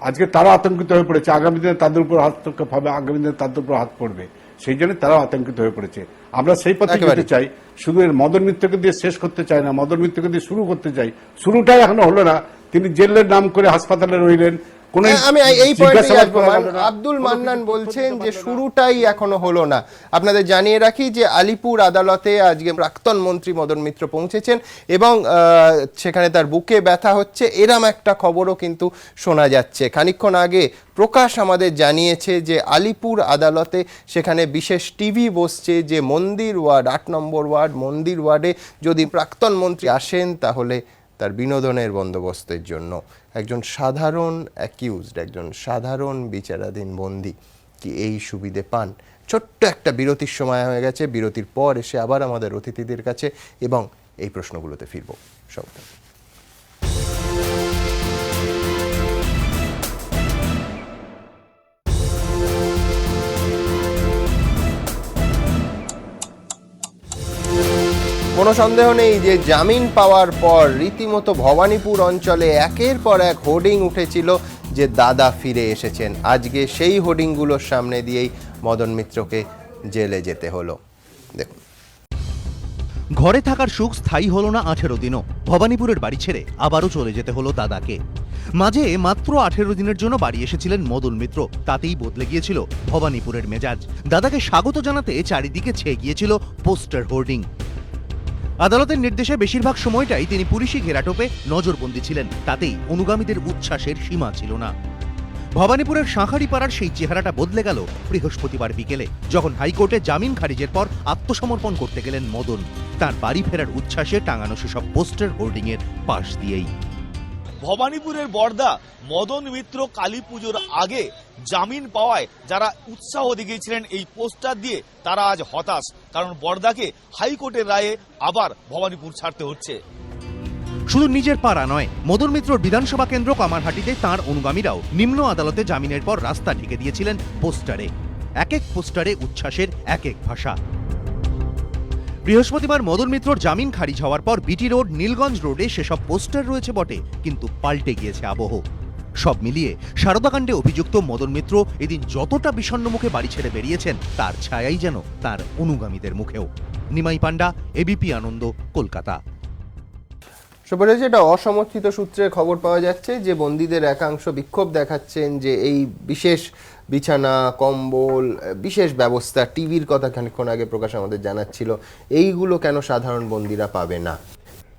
আজকে তারা আতঙ্কিত হয়ে পড়েছে, আগামী দিনে তাদের উপর হস্তক্ষেপ হবে, আগামী দিনে তাদের উপর হাত পড়বে, সেই জন্য তারাও আতঙ্কিত হয়ে পড়েছে। আমরা সেই পথে যেতে চাই, শুধু এর মদন মিত্রকে দিয়ে শেষ করতে চাই না, মদন মিত্রকে দিয়ে শুরু করতে চাই। শুরুটাই এখনো হলো না, তিনি জেলের নাম করে হাসপাতালে রইলেন, কোনো আমি এই পয়েন্টে জিজ্ঞাসাবাদ আসবো। করা গেল না। আব্দুল মান্নান বলছেন যে শুরুটাই এখনো হলো না। আপনাদের জানিয়ে রাখি যে আলিপুর আদালতে আজকে প্রাক্তন মন্ত্রী মদন মিত্র পৌঁছেছেন এবং সেখানে তার বুকে ব্যথা হচ্ছে, এরম একটা খবরও কিন্তু শোনা যাচ্ছে। খানিকক্ষণ আগে প্রকাশ আমাদের জানিয়েছে যে আলিপুর আদালতে সেখানে বিশেষ টিভি বসছে, যে মন্দির ওয়ার্ড 8 নম্বর ওয়ার্ড মন্দির ওয়ার্ডে যদি প্রাক্তন মন্ত্রী আসেন তাহলে তার বিনোদনের বন্দোবস্তের জন্য। একজন সাধারণ অ্যাকিউজড, একজন সাধারণ বিচারাধীন বন্দী কি এই সুবিধে পান? ছোট্ট একটা বিরতির সময় হয়ে গেছে, বিরতির পর এসে আবার আমাদের অতিথিদের কাছে এবং এই প্রশ্নগুলোতে ফিরব। সব কোনো সন্দেহ নেই যে জামিন পাওয়ার পর রীতিমতো ভবানীপুর অঞ্চলে একের পর এক হোর্ডিং উঠেছিল যে দাদা ফিরে এসেছেন। আজকে সেই হোর্ডিংগুলোর সামনে দিয়েই মদন মিত্রকে জেলে যেতে হলো। দেখুন, ঘরে থাকার সুখ স্থায়ী হলো না 18 দিনও। ভবানীপুরের বাড়ি ছেড়ে আবারও চলে যেতে হলো দাদাকে। মাঝে মাত্র 18 দিনের জন্য বাড়ি এসেছিলেন মদন মিত্র, তাতেই বদলে গিয়েছিল ভবানীপুরের মেজাজ। দাদাকে স্বাগত জানাতে চারিদিকে ছেয়ে গিয়েছিল পোস্টার হোর্ডিং। আদালতের নির্দেশে বেশিরভাগ সময়টাই তিনি পুলিশি ঘেরাটোপে নজরবন্দি ছিলেন, তাতেই অনুগামীদের উচ্ছ্বাসের সীমা ছিল না। ভবানীপুরের শাঁখারিপাড়ার সেই চেহারাটা বদলে গেল বৃহস্পতিবার বিকেলে, যখন হাইকোর্টে জামিন খারিজের পর আত্মসমর্পণ করতে গেলেন মদন। তার বাড়ি ফেরার উচ্ছ্বাসে টাঙানো সেসব পোস্টার হোর্ডিং এর পাশ দিয়েই। ভবানীপুরের বর্দা মদন মিত্র কালী পুজোর আগে জামিন পাওয়ায় যারা উৎসাহ দেখিয়েছিলেন এই পোস্টার দিয়ে, তারা আজ হতাশ, কারণ বর্দাকে হাইকোর্টের রায়ে আবার ভবানীপুর ছাড়তে হচ্ছে। শুধু নিজের পাড়া নয়, মদন মিত্রর বিধানসভা কেন্দ্র কামারহাটিতে তাঁর অনুগামীরাও নিম্ন আদালতে জামিনের পর রাস্তা ঢেকে দিয়েছিলেন পোস্টারে। এক এক পোস্টারে উচ্ছ্বাসের এক এক ভাষা। বৃহস্পতিবার মদন মিত্রর জামিন খারিজ হওয়ার পর বিটি রোড, নীলগঞ্জ রোডে সেসব পোস্টার রয়েছে বটে, কিন্তু পাল্টে গিয়েছে আবহ। সব মিলিয়ে সারদাকাণ্ডে অভিযুক্ত মদন মিত্র এদিন যতটা বিষণ্ণ মুখে বাড়ি ছেড়ে বেরিয়েছেন, তার ছায়াই যেন তার অনুগামীদের মুখেও। নিমাই পান্ডা, এবিপি আনন্দ, কলকাতা। সুপারজ, এটা অসমর্থিত সূত্রে খবর পাওয়া যাচ্ছে যে বন্দীদের একাংশ বিক্ষোভ দেখাচ্ছেন যে এই বিশেষ বিছানা, কম্বল, বিশেষ ব্যবস্থা, টিভির কথা খানিকক্ষণ আগে প্রকাশ আমাদের জানাচ্ছিল, এইগুলো কেন সাধারণ বন্দীরা পাবে না?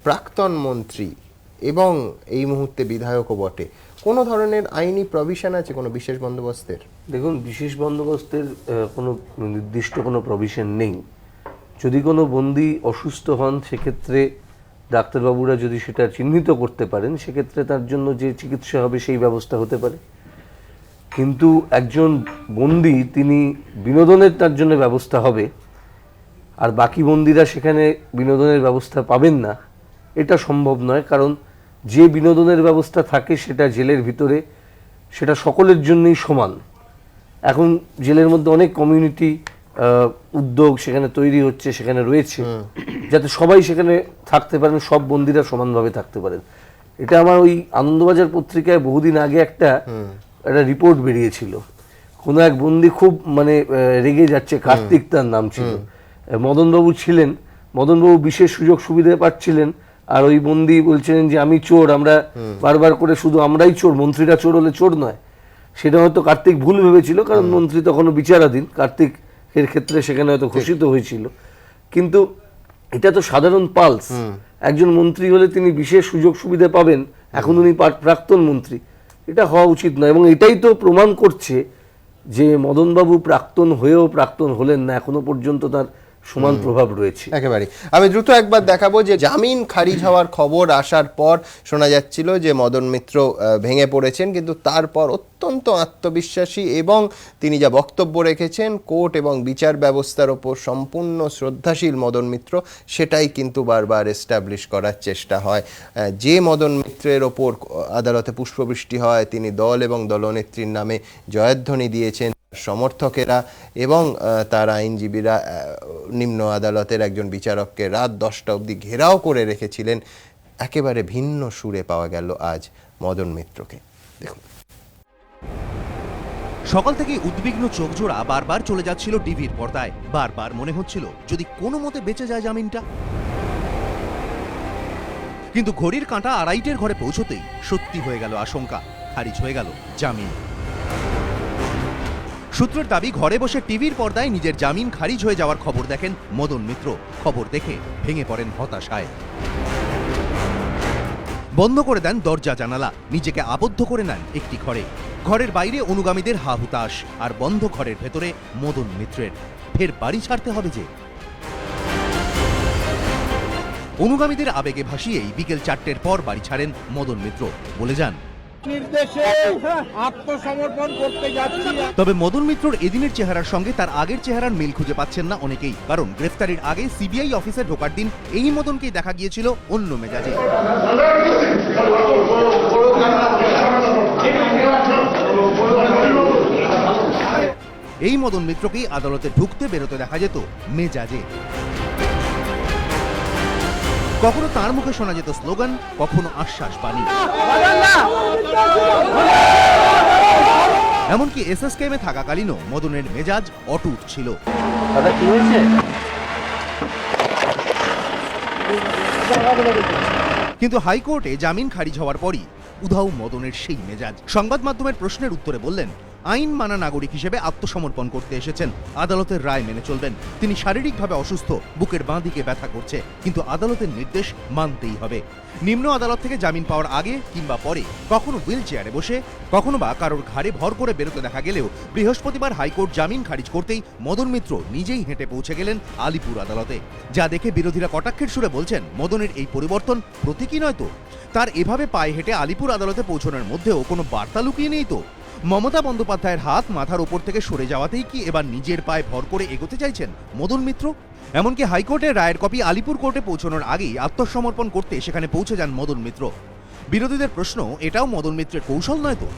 প্রাক্তন মন্ত্রী এবং এই মুহূর্তে বিধায়কও বটে, কোনো ধরনের আইনি প্রভিশন আছে কোনো বিশেষ বন্দোবস্তের? দেখুন, বিশেষ বন্দোবস্তের কোনো নির্দিষ্ট কোনো প্রভিশন নেই। যদি কোনো বন্দী অসুস্থ হন, সেক্ষেত্রে ডাক্তারবাবুরা যদি সেটা চিহ্নিত করতে পারেন, সেক্ষেত্রে তার জন্য যে চিকিৎসা হবে সেই ব্যবস্থা হতে পারে। কিন্তু একজন বন্দী, তিনি বিনোদনের তার জন্য ব্যবস্থা হবে, আর বাকি বন্দীরা সেখানে বিনোদনের ব্যবস্থা পাবেন না, এটা সম্ভব নয়। কারণ যে বিনোদনের ব্যবস্থা থাকে সেটা জেলের ভিতরে, সেটা সকলের জন্যই সমান। এখন জেলের মধ্যে অনেক কমিউনিটি উদ্যোগ সেখানে তৈরি হচ্ছে, সেখানে রয়েছে, যাতে সবাই সেখানে থাকতে পারেন, সব বন্দীরা সমানভাবে থাকতে পারেন। এটা আমার ওই আনন্দবাজার পত্রিকায় বহুদিন আগে একটা রিপোর্ট বেরিয়েছিল। কোনো এক বন্দী খুব রেগে যাচ্ছে, কার্তিক তার নাম ছিল, মদনবাবু ছিলেন, মদনবাবু বিশেষ সুযোগ সুবিধা পাচ্ছিলেন, আর ওই বন্দী বলছিলেন যে আমি চোর, আমরা বারবার করে শুধু আমরাই চোর, মন্ত্রীরা চোর হলে চোর নয়। সেটা হয়তো কার্তিক ভুল ভেবেছিল, কারণ মন্ত্রী তখনও বিচারাধীন, কার্তিক এর ক্ষেত্রে সেখানে হয়তো ঘোষিত হয়েছিল। কিন্তু এটা তো সাধারণ পালস। একজন মন্ত্রী হলে তিনি বিশেষ সুযোগ সুবিধা পাবেন, এখন উনি প্রাক্তন মন্ত্রী, এটা হওয়া উচিত নয়। এবং এটাই তো প্রমাণ করছে যে মদনবাবু প্রাক্তন হয়েও প্রাক্তন হলেন না, এখনো পর্যন্ত তার সমান প্রভাব রয়েছে। একেবারে। আমি দ্রুত একবার দেখাবো যে জামিন খারিজ হওয়ার খবর আসার পর শোনা যাচ্ছিল যে মদন মিত্র ভেঙে পড়েছেন, কিন্তু তারপর অত্যন্ত আত্মবিশ্বাসী এবং তিনি যা বক্তব্য রেখেছেন কোর্ট এবং বিচার ব্যবস্থার ওপর সম্পূর্ণ শ্রদ্ধাশীল মদন মিত্র, সেটাই কিন্তু বারবার এস্টাবলিশ করার চেষ্টা হয়। যে মদন মিত্রের ওপর আদালতে পুষ্পবৃষ্টি হয়, তিনি দল এবং দলনেত্রীর নামে জয়ধ্বনি দিয়েছেন, সমর্থকেরা এবং তার আইনজীবীরা নিম্ন আদালতের একজন বিচারককে রাত 10টা অবধি ঘেরাও করে রেখেছিলেন। একেবারে ভিন্ন সুরে পাওয়া গেল আজ মদন মিত্রকে। দেখুন, সকাল থেকে উদ্বিগ্ন চোখজোড়া বারবার চলে যাচ্ছিল টিভির পর্দায়। বারবার মনে হচ্ছিল যদি কোনো মতে বেঁচে যায় জামিনটা। কিন্তু ঘড়ির কাঁটা 2:30-এর ঘরে পৌঁছতেই সত্যি হয়ে গেল আশঙ্কা। খারিজ হয়ে গেল জামিন। সূত্রের দাবি, ঘরে বসে টিভির পর্দায় নিজের জামিন খারিজ হয়ে যাওয়ার খবর দেখেন মদন মিত্র। খবর দেখে ভেঙে পড়েন হতাশায়। বন্ধ করে দেন দরজা জানালা, নিজেকে আবদ্ধ করে নেন একটি ঘরে। ঘরের বাইরে অনুগামীদের হা হুতাশ, আর বন্ধ ঘরের ভেতরে মদন মিত্রের। ফের বাড়ি ছাড়তে হবে যে। অনুগামীদের আবেগে ভাসিয়েই বিকেল 4টের পর বাড়ি ছাড়েন মদন মিত্র। বলে যান, নির্দেশে আত্মসমর্পণ করতে যাচ্ছি। তবে মদন মিত্রর এদিনের চেহারার সঙ্গে তার আগের চেহারার মিল খুঁজে পাচ্ছেন না অনেকেই। কারণ গ্রেফতারির আগে সিবিআই অফিসে ঢোকার দিন এই মদনকেই দেখা গিয়েছিল অন্য মেজাজে। এই মদন মিত্রকেই আদালতে ঢুকতে বেরোতে দেখা যেত মেজাজে। কখনো তার মুখে শোনা যেত স্লোগান, কখনো আশ্বাস বাণী। এমনকি এসএসকেএমে থাকাকালীনও মদনের মেজাজ অটুট ছিল। কিন্তু হাইকোর্টে জামিন খারিজ হওয়ার পরই উধাও মদনের সেই মেজাজ। সংবাদ মাধ্যমের প্রশ্নের উত্তরে বললেন, আইন মানা নাগরিক হিসেবে আত্মসমর্পণ করতে এসেছেন, আদালতের রায় মেনে চলবেন। তিনি শারীরিকভাবে অসুস্থ, বুকের বাঁ দিকে ব্যথা করছে, কিন্তু আদালতের নির্দেশ মানতেই হবে। নিম্ন আদালত থেকে জামিন পাওয়ার আগে কিংবা পরে কখনো হুইল চেয়ারে বসে, কখনো বা কারোর ঘাড়ে ভর করে বেরোতে দেখা গেলেও বৃহস্পতিবার হাইকোর্ট জামিন খারিজ করতেই মদন মিত্র নিজেই হেঁটে পৌঁছে গেলেন আলিপুর আদালতে। যা দেখে বিরোধীরা কটাক্ষের সুরে বলছেন, মদনের এই পরিবর্তন প্রতীকী নয় তো? তার এভাবে পায়ে হেঁটে আলিপুর আদালতে পৌঁছানোর মধ্যেও কোনো বার্তা লুকিয়ে নেই তো? মমতা বন্দ্যোপাধ্যায়ের হাত মাথার উপর থেকে সরে যাওয়াতেই কি এবার নিজের পায়ে ভর করে এগোতে চাইছেন মদন মিত্র? এমনকি হাইকোর্টের রায়ের কপি আলিপুর কোর্টে পৌঁছানোর আগেই আত্মসমর্পণ করতে সেখানে পৌঁছে যান মদন মিত্র। বিরোধীদের প্রশ্ন, এটাও মদন মিত্রের কৌশল নয় তো?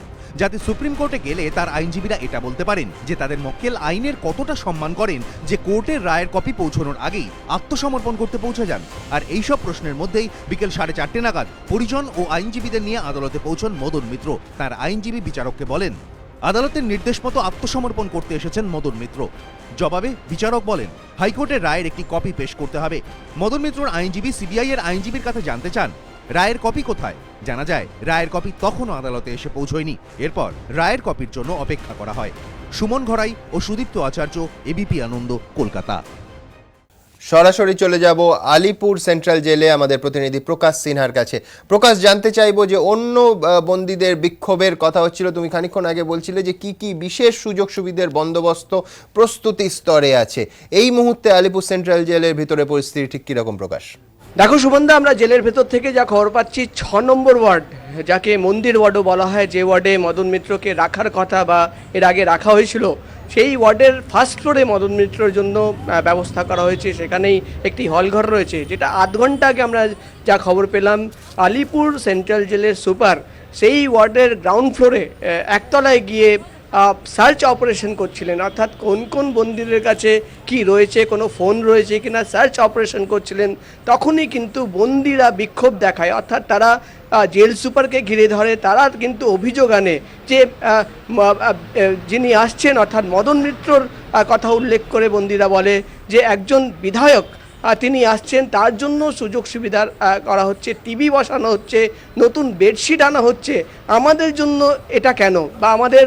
যাতে সুপ্রিম কোর্টে গেলে তার আইনজীবীরা এটা বলতে পারেন যে তাদের মক্কেল আইনের কতটা সম্মান করেন যে কোর্টের রায়ের কপি পৌঁছানোর আগেই আত্মসমর্পণ করতে পৌঁছে যান। আর এইসব প্রশ্নের মধ্যেই বিকেল 4:30 নাগাদ পরিজন ও আইনজীবীদের নিয়ে আদালতে পৌঁছন মদন মিত্র। তার আইনজীবী বিচারককে বলেন, আদালতের নির্দেশ মতো আত্মসমর্পণ করতে এসেছেন মদন মিত্র। জবাবে বিচারক বলেন, হাইকোর্টের রায়ের একটি কপি পেশ করতে হবে। মদন মিত্রর আইনজীবী সিবিআই এর আইনজীবীর কাছে জানতে চান, রায়ের কপি কোথায়? জানা যায়, রায়ের কপি তখনও আদালতে এসে পৌঁছয়নি। এরপর রায়ের কপির জন্য অপেক্ষা করা হয়। সুমন ঘরাই ও সুদীপ্ত আচার্য, এবিপি আনন্দ, কলকাতা। সরাসরি চলে যাব আলিপুর সেন্ট্রাল জেলে আমাদের প্রতিনিধি প্রকাশ সিনহার কাছে। প্রকাশ, জানতে চাইবো যে অন্য বন্দীদের বিক্ষোভের কথা হচ্ছিল, তুমি খানিকক্ষণ আগে বলছিলে যে কি কি বিশেষ সুযোগ সুবিধার বন্দোবস্ত প্রস্তুতি স্তরে আছে। এই মুহূর্তে আলিপুর সেন্ট্রাল জেলের ভিতরে পরিস্থিতি ঠিক কিরকম প্রকাশ? দেখো সুবন্ধা, আমরা জেলের ভেতর থেকে যা খবর পাচ্ছি, 6 নম্বর ওয়ার্ড, যাকে মন্দির ওয়ার্ডও বলা হয়, যে ওয়ার্ডে মদন মিত্রকে রাখার কথা বা এর আগে রাখা হয়েছিল, সেই ওয়ার্ডের ফার্স্ট ফ্লোরে মদন মিত্রর জন্য ব্যবস্থা করা হয়েছে। সেখানেই একটি হলঘর রয়েছে, যেটা আধ ঘন্টা আগে আমরা যা খবর পেলাম আলিপুর সেন্ট্রাল জেলের সুপার সেই ওয়ার্ডের গ্রাউন্ড ফ্লোরে একতলায় গিয়ে সার্চ অপারেশন করছিলেন। অর্থাৎ কোন কোন বন্দীদের কাছে কি রয়েছে, কোনো ফোন রয়েছে কিনা সার্চ অপারেশন করছিলেন। তখনই কিন্তু বন্দীরা বিক্ষোভ দেখায়, অর্থাৎ তারা জেল সুপারকে ঘিরে ধরে। তারা কিন্তু অভিযোগ আনে যে যিনি আসছেন, অর্থাৎ মদন মিত্রর কথা উল্লেখ করে বন্দীরা বলে যে একজন বিধায়ক তিনি আসছেন, তার জন্য সুযোগ সুবিধা করা হচ্ছে, টিভি বসানো হচ্ছে, নতুন বেডশিট আনা হচ্ছে, আমাদের জন্য এটা কেন? বা আমাদের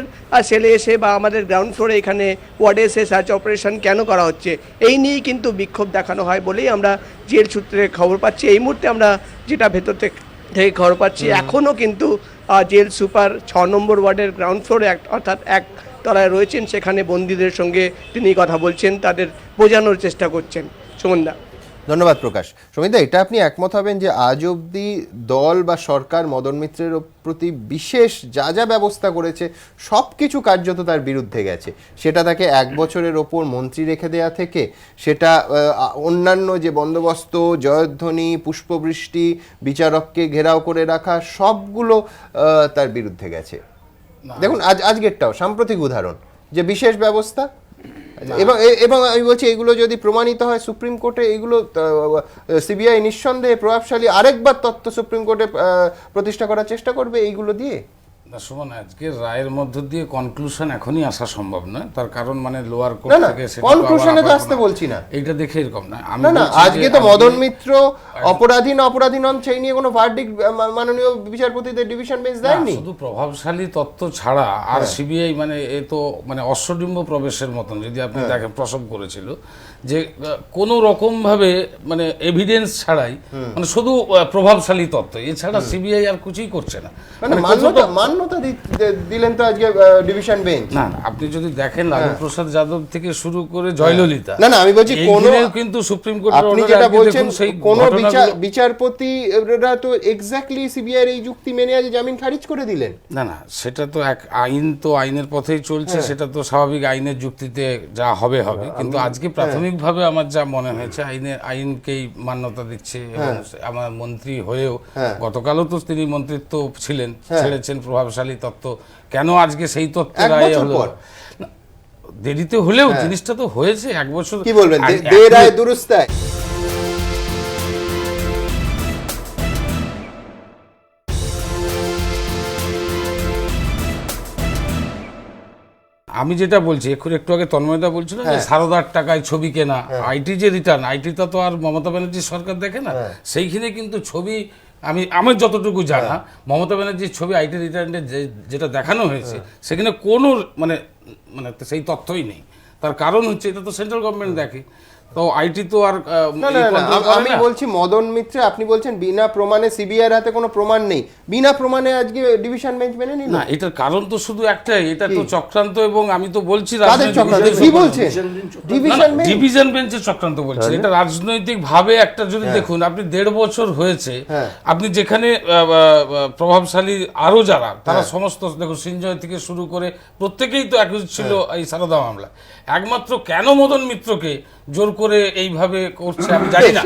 সেলে এসে বা আমাদের গ্রাউন্ড ফ্লোরে এখানে ওয়ার্ডে এসে সার্চ অপারেশন কেন করা হচ্ছে? এই নিয়েই কিন্তু বিক্ষোভ দেখানো হয় বলেই আমরা জেল সূত্রে খবর পাচ্ছি। এই মুহূর্তে আমরা যেটা ভেতর থেকে খবর পাচ্ছি, এখনও কিন্তু জেল সুপার 6 নম্বর ওয়ার্ডের গ্রাউন্ড ফ্লোরে অর্থাৎ এক তলায় রয়েছেন। সেখানে বন্দীদের সঙ্গে তিনি কথা বলছেন, তাদের বোঝানোর চেষ্টা করছেন। সুমনদা, ধন্যবাদ প্রকাশ। সমিতা, এটা আপনি একমত হবেন যে আজ অবধি দল বা সরকার মদন মিত্রের প্রতি বিশেষ যা যা ব্যবস্থা করেছে সব কিছু কার্যত তার বিরুদ্ধে গেছে। সেটা তাকে 1 বছরের ওপর মন্ত্রী রেখে দেয়া থেকে, সেটা অন্যান্য যে বন্দোবস্ত, জয়ধ্বনি, পুষ্পবৃষ্টি, বিচারককে ঘেরাও করে রাখা, সবগুলো তার বিরুদ্ধে গেছে। দেখুন আজকেরটাও সাম্প্রতিক উদাহরণ, যে বিশেষ ব্যবস্থা। এবং আমি বলছি, এগুলো যদি প্রমাণিত হয় সুপ্রিম কোর্টে, এগুলো সিবিআই নিঃসন্দেহে প্রভাবশালী আরেকবার তথ্য সুপ্রিম কোর্টে প্রতিষ্ঠা করার চেষ্টা করবে এইগুলো দিয়ে। না সুমন, আজকে রায়ের মধ্য দিয়ে কনক্লুশন এখনই আসা সম্ভব নয়, তার কারণ মানে লোয়ার কোর্ট না না থেকে সেটা কনক্লুশনে তো আসতে বলছি না, এইটা দেখে এরকম না। আমি না না বলছি যে আজকে তো মদন মিত্র অপরাধী না অপরাধী নন সেই নিয়ে কোনো ভার্ডিক্ট মাননীয় বিচারপতিদের ডিভিশন বেঞ্চ দেয়নি। শুধু প্রভাবশালী তত্ত্ব ছাড়া আর সিবিআই মানে এ তো মানে অশ্বডিম্ব প্রবেশের মতন যদি আপনি দেখেন প্রসব করেছিল যে কোনো রকম ভাবে মানে এভিডেন্স ছাড়াই মানে শুধু প্রভাবশালী তত্ত্ব, এছাড়া সিবিআই আর কিছুই করছে না। মানে মান্যতা দিলেন তো আজকে ডিভিশন বেঞ্চ। না আপনি যদি দেখেন লালু প্রসাদ যাদব থেকে শুরু করে জয়ললিতা, না না আমি বলছি কোন কিন্তু সুপ্রিম কোর্ট আপনি যেটা বলছেন কোন বিচারপতিরা তো এক্স্যাক্টলি সিবিআই এর এই যুক্তি মেনে আজ জামিন খারিজ করে দিলেন। না না সেটা তো এক আইন, তো আইনের পথেই চলছে, সেটা তো স্বাভাবিক আইনের যুক্তিতে যা হবে হবে, কিন্তু আজকে প্রাথমিকভাবে আমার যা মনে হয়েছে আইনকেই মান্যতা দিচ্ছে এবং আমার মন্ত্রী হয়েও গতকালও তো তিনি মন্ত্রিত্ব ছিলেন, ছেড়েছেন প্রভাবশালী তত্ত্ব, কেন আজকে সেই তত্ত্বের রায় হলো? দেরিতে হলেও জিনিসটা তো হয়েছে 1 বছর। কি বলবেন দেরি রায় দুরুস্তায়? আমি যেটা বলছি একটু আগে তন্ময়দা বলছিল যে সারদার টাকায় ছবি কেনা, আইটি যে রিটার্ন, আইটিটা তো আর মমতা ব্যানার্জির সরকার দেখে না, সেইখানে কিন্তু ছবি আমার যতটুকু জানা মমতা ব্যানার্জির ছবি আইটি রিটার্নে যেটা দেখানো হয়েছে সেখানে কোনো মানে মানে সেই তথ্যই নেই। তার কারণ হচ্ছে এটা তো সেন্ট্রাল গভর্নমেন্ট দেখে, তো আইটি তো আর আমি বলছি মদন মিত্র, আপনি বলছেন বিনা প্রমাণে সিবিআই এর হাতে কোনো প্রমাণ নেই, বিনা প্রমাণে আজকে ডিভিশন বেঞ্চ মেনে নিল। না এটার কারণ তো শুধু একটাই, এটা তো চক্রান্ত, এবং আমি তো বলছি ডিভিশন বেঞ্চের চক্রান্ত বলছি, এটা রাজনৈতিক ভাবে একটা যদি দেখুন আপনি 1.5 বছর হয়েছে, আপনি যেখানে প্রভাবশালী আরো যারা তারা সমস্ত দেখুন সিঞ্জয় থেকে শুরু করে প্রত্যেকেই তো অ্যাকিউজ ছিল এই সারদা মামলা, একমাত্র কেন মদন মিত্রকে জোর করে এইভাবে করছে আমি জানি না।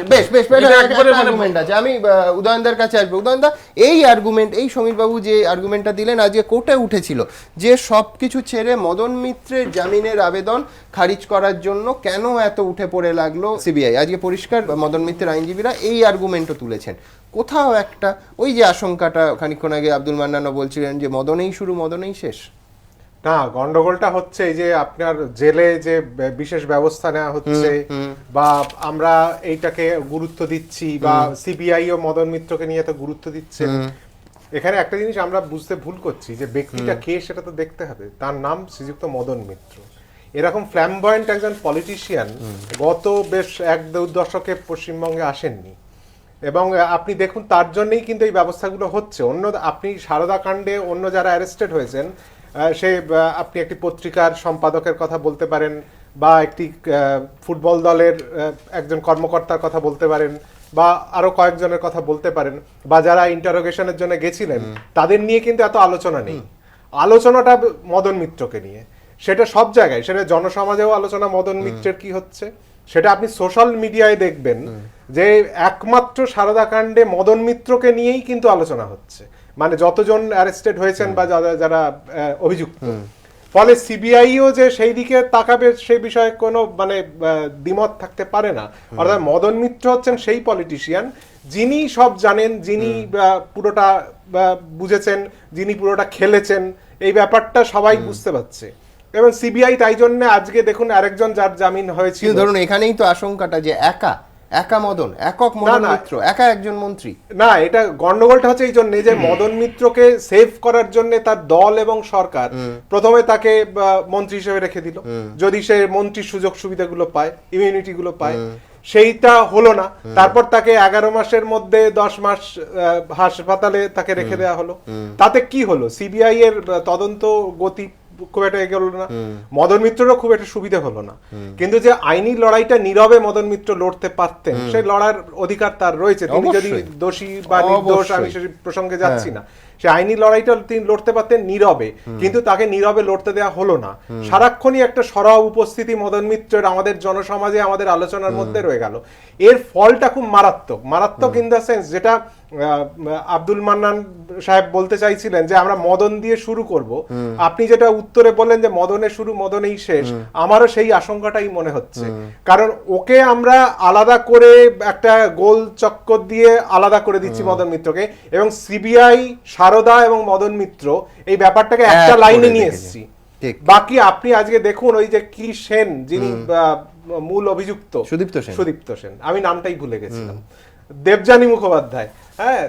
আমি উদয়নদার কাছে আসবো। উদয়নদা এই আর্গুমেন্ট, এই সমীর বাবু যে আর্গুমেন্টটা দিলেন আজকে কোর্টে উঠেছিল যে সবকিছু ছেড়ে মদন মিত্রের জামিনের আবেদন খারিজ করার জন্য কেন এত উঠে পড়ে লাগলো সিবিআই, আজকে পরিষ্কার মদন মিত্রের আইনজীবীরা এই আর্গুমেন্টও তুলেছেন। কোথাও একটা ওই যে আশঙ্কাটা খানিকক্ষণ আগে আব্দুল মান্নানও বলছিলেন যে মদনেই শুরু মদনেই শেষ। না গন্ডগোলটা হচ্ছে এই যে আপনার জেলে যে বিশেষ ব্যবস্থা নেওয়া হচ্ছে বা আমরা এইটাকে গুরুত্ব দিচ্ছি বা সিবিআই ও মদন মিত্রকে নিয়ে তো গুরুত্ব দিচ্ছে, এখানে একটা জিনিস আমরা বুঝতে ভুল করছি যে ব্যক্তিটা কে সেটা তো দেখতে হবে। তার নাম শ্রীযুক্ত মদন মিত্র, এরকম ফ্ল্যামবয়েন্ট একজন পলিটিশিয়ান গত বেশ 1-2 দশকে পশ্চিমবঙ্গে আসেননি, এবং আপনি দেখুন তার জন্যই কিন্তু এই ব্যবস্থাগুলো হচ্ছে। অন্য আপনি সারদা কাণ্ডে অন্য যারা অ্যারেস্টেড হয়েছেন সে আপনি একটি পত্রিকার সম্পাদকের কথা বলতে পারেন বা একটি ফুটবল দলের একজন কর্মকর্তার কথা বলতে পারেন বা আরো কয়েকজনের কথা বলতে পারেন, বা যারা ইন্টারোগেশনের জন্য গেছিলেন তাদের নিয়ে কিন্তু এত আলোচনা নেই। আলোচনাটা মদন মিত্রকে নিয়ে, সেটা সব জায়গায়, সেটা জনসমাজেও আলোচনা মদন মিত্রের কি হচ্ছে, সেটা আপনি সোশ্যাল মিডিয়ায় দেখবেন যে একমাত্র সারদা কাণ্ডে মদন মিত্রকে নিয়েই কিন্তু আলোচনা হচ্ছে, মানে যতজন অ্যারেস্টেড হয়েছেন বা যারা অভিযুক্ত। ফলে সিবিআইও যে সেই দিকে তাকাবে সে বিষয়ে কোনো মানে দ্বিমত থাকতে পারে না। অর্থাৎ মদন মিত্র হচ্ছেন সেই পলিটিশিয়ান যিনি সব জানেন, যিনি পুরোটা বুঝেছেন, যিনি পুরোটা খেলেছেন, এই ব্যাপারটা সবাই বুঝতে পারছে। এবং সিবিআই তাই জন্য আজকে দেখুন আরেকজন যার জামিন হয়েছিল, ধরুন এখানেই তো আশঙ্কাটা যে একা মদন, একক মদন মিত্র, একা একজন মন্ত্রী। না এটা গন্ডগোলটা হচ্ছে এই জন্য যে মদন মিত্রকে সেভ করার জন্য তার দল এবং সরকার প্রথমে তাকে মন্ত্রী হিসেবে রেখে দিল, যদি সে মন্ত্রীর সুযোগ সুবিধাগুলো পায়, ইমিউনিটি গুলো পায়, সেইটা হলো না। তারপর তাকে 11 মাসের মধ্যে 10 মাস হাসপাতালে তাকে রেখে দেওয়া হলো। তাতে কি হলো? সিবিআই এর তদন্ত গতি খুব একটা এগোলো না, মদন মিত্রেরও খুব একটা সুবিধা হলো না। কিন্তু যে আইনি লড়াইটা নীরবে মদন মিত্র লড়তে পারতেন, সেই লড়ার অধিকার তার রয়েছে। তিনি যদি দোষী বা নির্দোষ, আমি সেই প্রসঙ্গে যাচ্ছি না, সে আইনি লড়াইটা তিনি লড়তে পারতেন নীরবে, কিন্তু তাকে নীরবে লড়তে দেওয়া হলো না। সারাক্ষণই একটা সরব উপস্থিতি মদন মিত্রের আমাদের জনসমাজে, আমাদের আলোচনার মধ্যে রয়ে গেল। এর ফলটা খুব মারাত্মক, মারাত্মক ইন দ্য সেন্স যেটা আব্দুল মান্নান সাহেব বলতে চাইছিলেন যে আমরা মদন দিয়ে শুরু করব, আপনি যেটা উত্তরে বললেন যে মদনে শুরু মদনেই শেষ, আমারও সেই আশঙ্কাটাই মনে হচ্ছে। কারণ ওকে আমরা আলাদা করে একটা গোল চক্কর দিয়ে আলাদা করে দিচ্ছি মদন মিত্রকে, এবং সিবিআই, সারদা এবং মদন মিত্র এই ব্যাপারটাকে একটা লাইনে নিয়ে এসেছি। বাকি আপনি আজকে দেখুন ওই যে কি সেন, যিনি মূল অভিযুক্ত, সুদীপ্ত সেন, আমি নামটাই ভুলে গেছিলাম, দেবযানী মুখোপাধ্যায়, হ্যাঁ,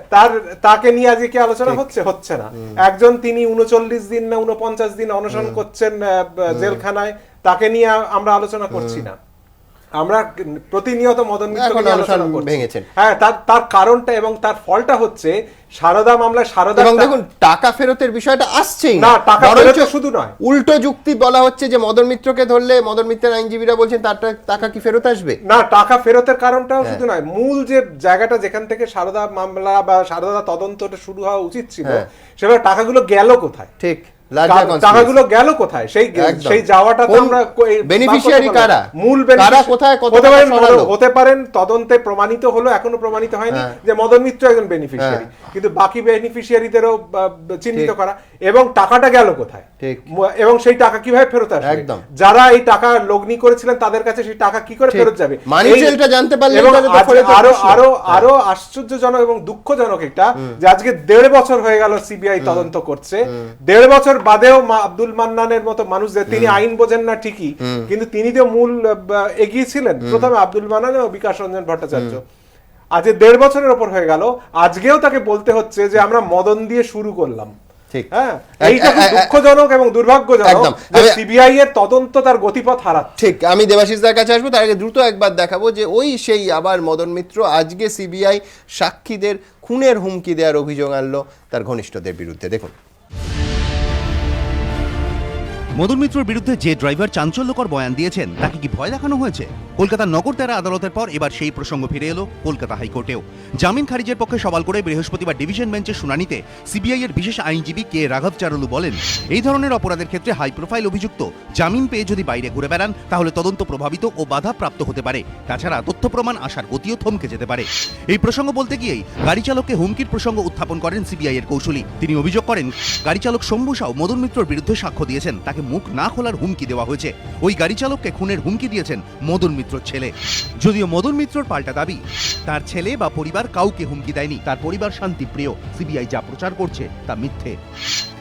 তাকে নিয়ে আজকে কি আলোচনা হচ্ছে না। একজন তিনি 39 দিন না 49 দিন অনশন করছেন জেলখানায়, তাকে নিয়ে আমরা আলোচনা করছি না। আমরা প্রতিনিয়ত মদন মিত্রকে নিয়ে আলোচনা করছি। হ্যাঁ, তার কারণটা এবং তার ফলটা হচ্ছে সারদা মামলায় সারদা, এবং দেখুন টাকা ফেরতের বিষয়টা আসছেই না, টাকা ফেরত শুধু নয়, উল্টো যুক্তি বলা হচ্ছে যে মদন মিত্রকে ধরলে মদন মিত্রের আইনজীবীরা বলছেন তার টাকা কি ফেরত আসবে না। টাকা ফেরতের কারণটাও শুধু নয়, মূল যে জায়গাটা যেখান থেকে সারদা মামলা বা সারদা তদন্তটা শুরু হওয়া উচিত ছিল, সেটা টাকাগুলো গেল কোথায়? ঠিক, টাকাগুলো গেল কোথায়? সেই যাওয়াটা তো আমরা বেনিফিশিয়ারি কারা, মূল কারা কোথায় হতে পারেন তদন্তে প্রমাণিত হলো, এখনো প্রমাণিত হয়নি যে মদন মিত্র একজন বেনিফিশিয়ারি, কিন্তু বাকি বেনিফিশিয়ারিদেরও চিহ্নিত করা, এবং টাকাটা গেল কোথায় এবং সেই টাকা কিভাবে ফেরত আসবে, যারা এই টাকা লগ্নি করেছিলেন তাদের কাছে সেই টাকা কি করে ফেরত যাবে, জানতে পারলে আরো আশ্চর্যজনক এবং দুঃখজনক এটা যে আজকে 1.5 বছর হয়ে গেল সিবিআই তদন্ত করছে। 1.5 বছর বাদেও আব্দুল মান্নানের মতো মানুষ, তিনি আইন বোঝেন না ঠিকই, কিন্তু তিনি তো মূল এগিয়েছিলেন প্রথমে আব্দুল মান্নান ও বিকাশ রঞ্জন ভট্টাচার্য। আজকে 1.5 বছরের ওপর হয়ে গেল, আজকেও তাকে বলতে হচ্ছে যে আমরা মদন দিয়ে শুরু করলাম। হ্যাঁ, এইটা খুব দুঃখজনক এবং দুর্ভাগ্যজনক যে সিবিআই এর তদন্ত তার গতিপথ হারাচ্ছে। ঠিক, আমি দেবাশিসদার কাছে আসবো, তার আগে দ্রুত একবার দেখাবো যে ওই সেই আবার মদন মিত্র আজকে সিবিআই সাক্ষীদের খুনের হুমকি দেওয়ার অভিযোগ আনলো তার ঘনিষ্ঠদের বিরুদ্ধে। দেখুন, মদন মিত্রর বিরুদ্ধে যে ড্রাইভার চাঞ্চল্যকর বয়ান দিয়েছেন তাকে কি ভয় দেখানো হয়েছে? কলকাতার নগর দায়রা আদালতের পর এবার সেই প্রসঙ্গ ফিরে এলো কলকাতা হাইকোর্টেও। জামিন খারিজের পক্ষে সওয়াল করে বৃহস্পতিবার ডিভিশন বেঞ্চের শুনানিতে সিবিআই এর বিশেষ আইনজীবী কে রাঘব চারুলু বলেন, এই ধরনের অপরাধের ক্ষেত্রে হাই প্রোফাইল অভিযুক্ত জামিন পেয়ে যদি বাইরে ঘুরে বেড়ান তাহলে তদন্ত প্রভাবিত ও বাধাপ্রাপ্ত হতে পারে। তাছাড়া তথ্য প্রমাণ আসার গতিও থমকে যেতে পারে। এই প্রসঙ্গ বলতে গিয়েই গাড়ি চালককে হুমকির প্রসঙ্গ উত্থাপন করেন সিবিআই এর কৌশলী। তিনি অভিযোগ করেন, গাড়ি চালক শম্ভু সাউ মদন মিত্রর বিরুদ্ধে সাক্ষ্য দিয়েছেন, তাকে মুখ না খোলার হুমকি দেওয়া হয়েছে। ওই গাড়ি চালককে খুনের হুমকি দিয়েছেন মদন মিত্রর ছেলে। যদিও মদন মিত্রর পাল্টা দাবি, তার ছেলে বা পরিবার কাউকে হুমকি দেয়নি, তার পরিবার শান্তিপ্রিয়, সিবিআই যা প্রচার করছে তা মিথ্যে।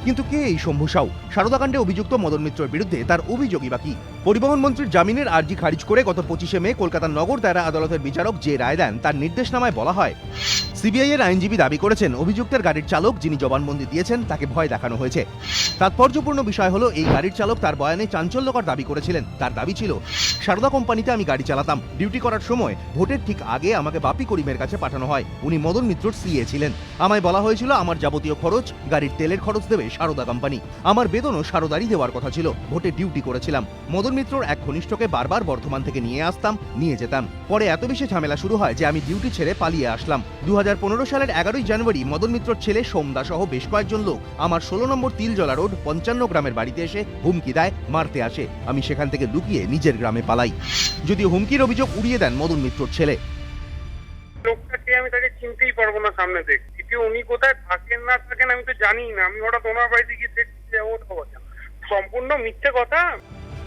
কিন্তু কে এই শম্ভু সাউ? সারদাকাণ্ডে অভিযুক্ত মদন মিত্রের বিরুদ্ধে তার অভিযোগই বা কি? পরিবহন মন্ত্রীর জামিনের আর্জি খারিজ করে গত 25শে মে কলকাতার নগর দায়রা আদালতের বিচারক যে রায় দেন তার নির্দেশনামায় বলা হয়, সিবিআই এর আইনজীবী দাবি করেছেন অভিযুক্তের গাড়ির চালক যিনি জবানবন্দি দিয়েছেন তাকে ভয় দেখানো হয়েছে। তাৎপর্যপূর্ণ বিষয় হলো এই গাড়ির চালক তার বয়ানে চাঞ্চল্যকর দাবি করেছিলেন। তার দাবি ছিল, সারদা কোম্পানিতে আমি গাড়ি চালাতাম, ডিউটি করার সময় ভোটের ঠিক আগে আমাকে বাপি করিমের কাছে পাঠানো হয়, উনি মদন মিত্রর সিএ ছিলেন। আমায় বলা হয়েছিল আমার যাবতীয় খরচ, গাড়ির তেলের খরচ দেবে সারদা কোম্পানি। আমার বেতনও সারদারই দেওয়ার কথা ছিল, ভোটে ডিউটি করেছিলাম। মদন মিত্রর এক ঘনিষ্ঠকে বারবার বর্ধমান থেকে নিয়ে আসতাম, নিয়ে যেতাম। পরে এত বেশি ঝামেলা শুরু হয় যে আমি ডিউটি ছেড়ে পালিয়ে আসলাম। 2015 সালের 11ই জানুয়ারি মদন মিত্রর ছেলে সোমদা সহ বেশ কয়েকজন লোক আমার 16 নম্বর তিলজলা রোড 55 গ্রামের বাড়িতে এসে হুমকি দেয়, মারতে আসে। আমি সেখান থেকে লুকিয়ে নিজের গ্রামে পালাই। যদিও হুমকির অভিযোগ উড়িয়ে দেন মদন মিত্রর ছেলে। লোকটাকে আমি তাকে চিনতেই পারবো না সামনে থেকে, দ্বিতীয় উনি কোথায় থাকেন না থাকেন আমি তো জানি না, আমি হঠাৎ ওনার বাড়িতে গিয়ে দেখছি সম্পূর্ণ মিথ্যে কথা।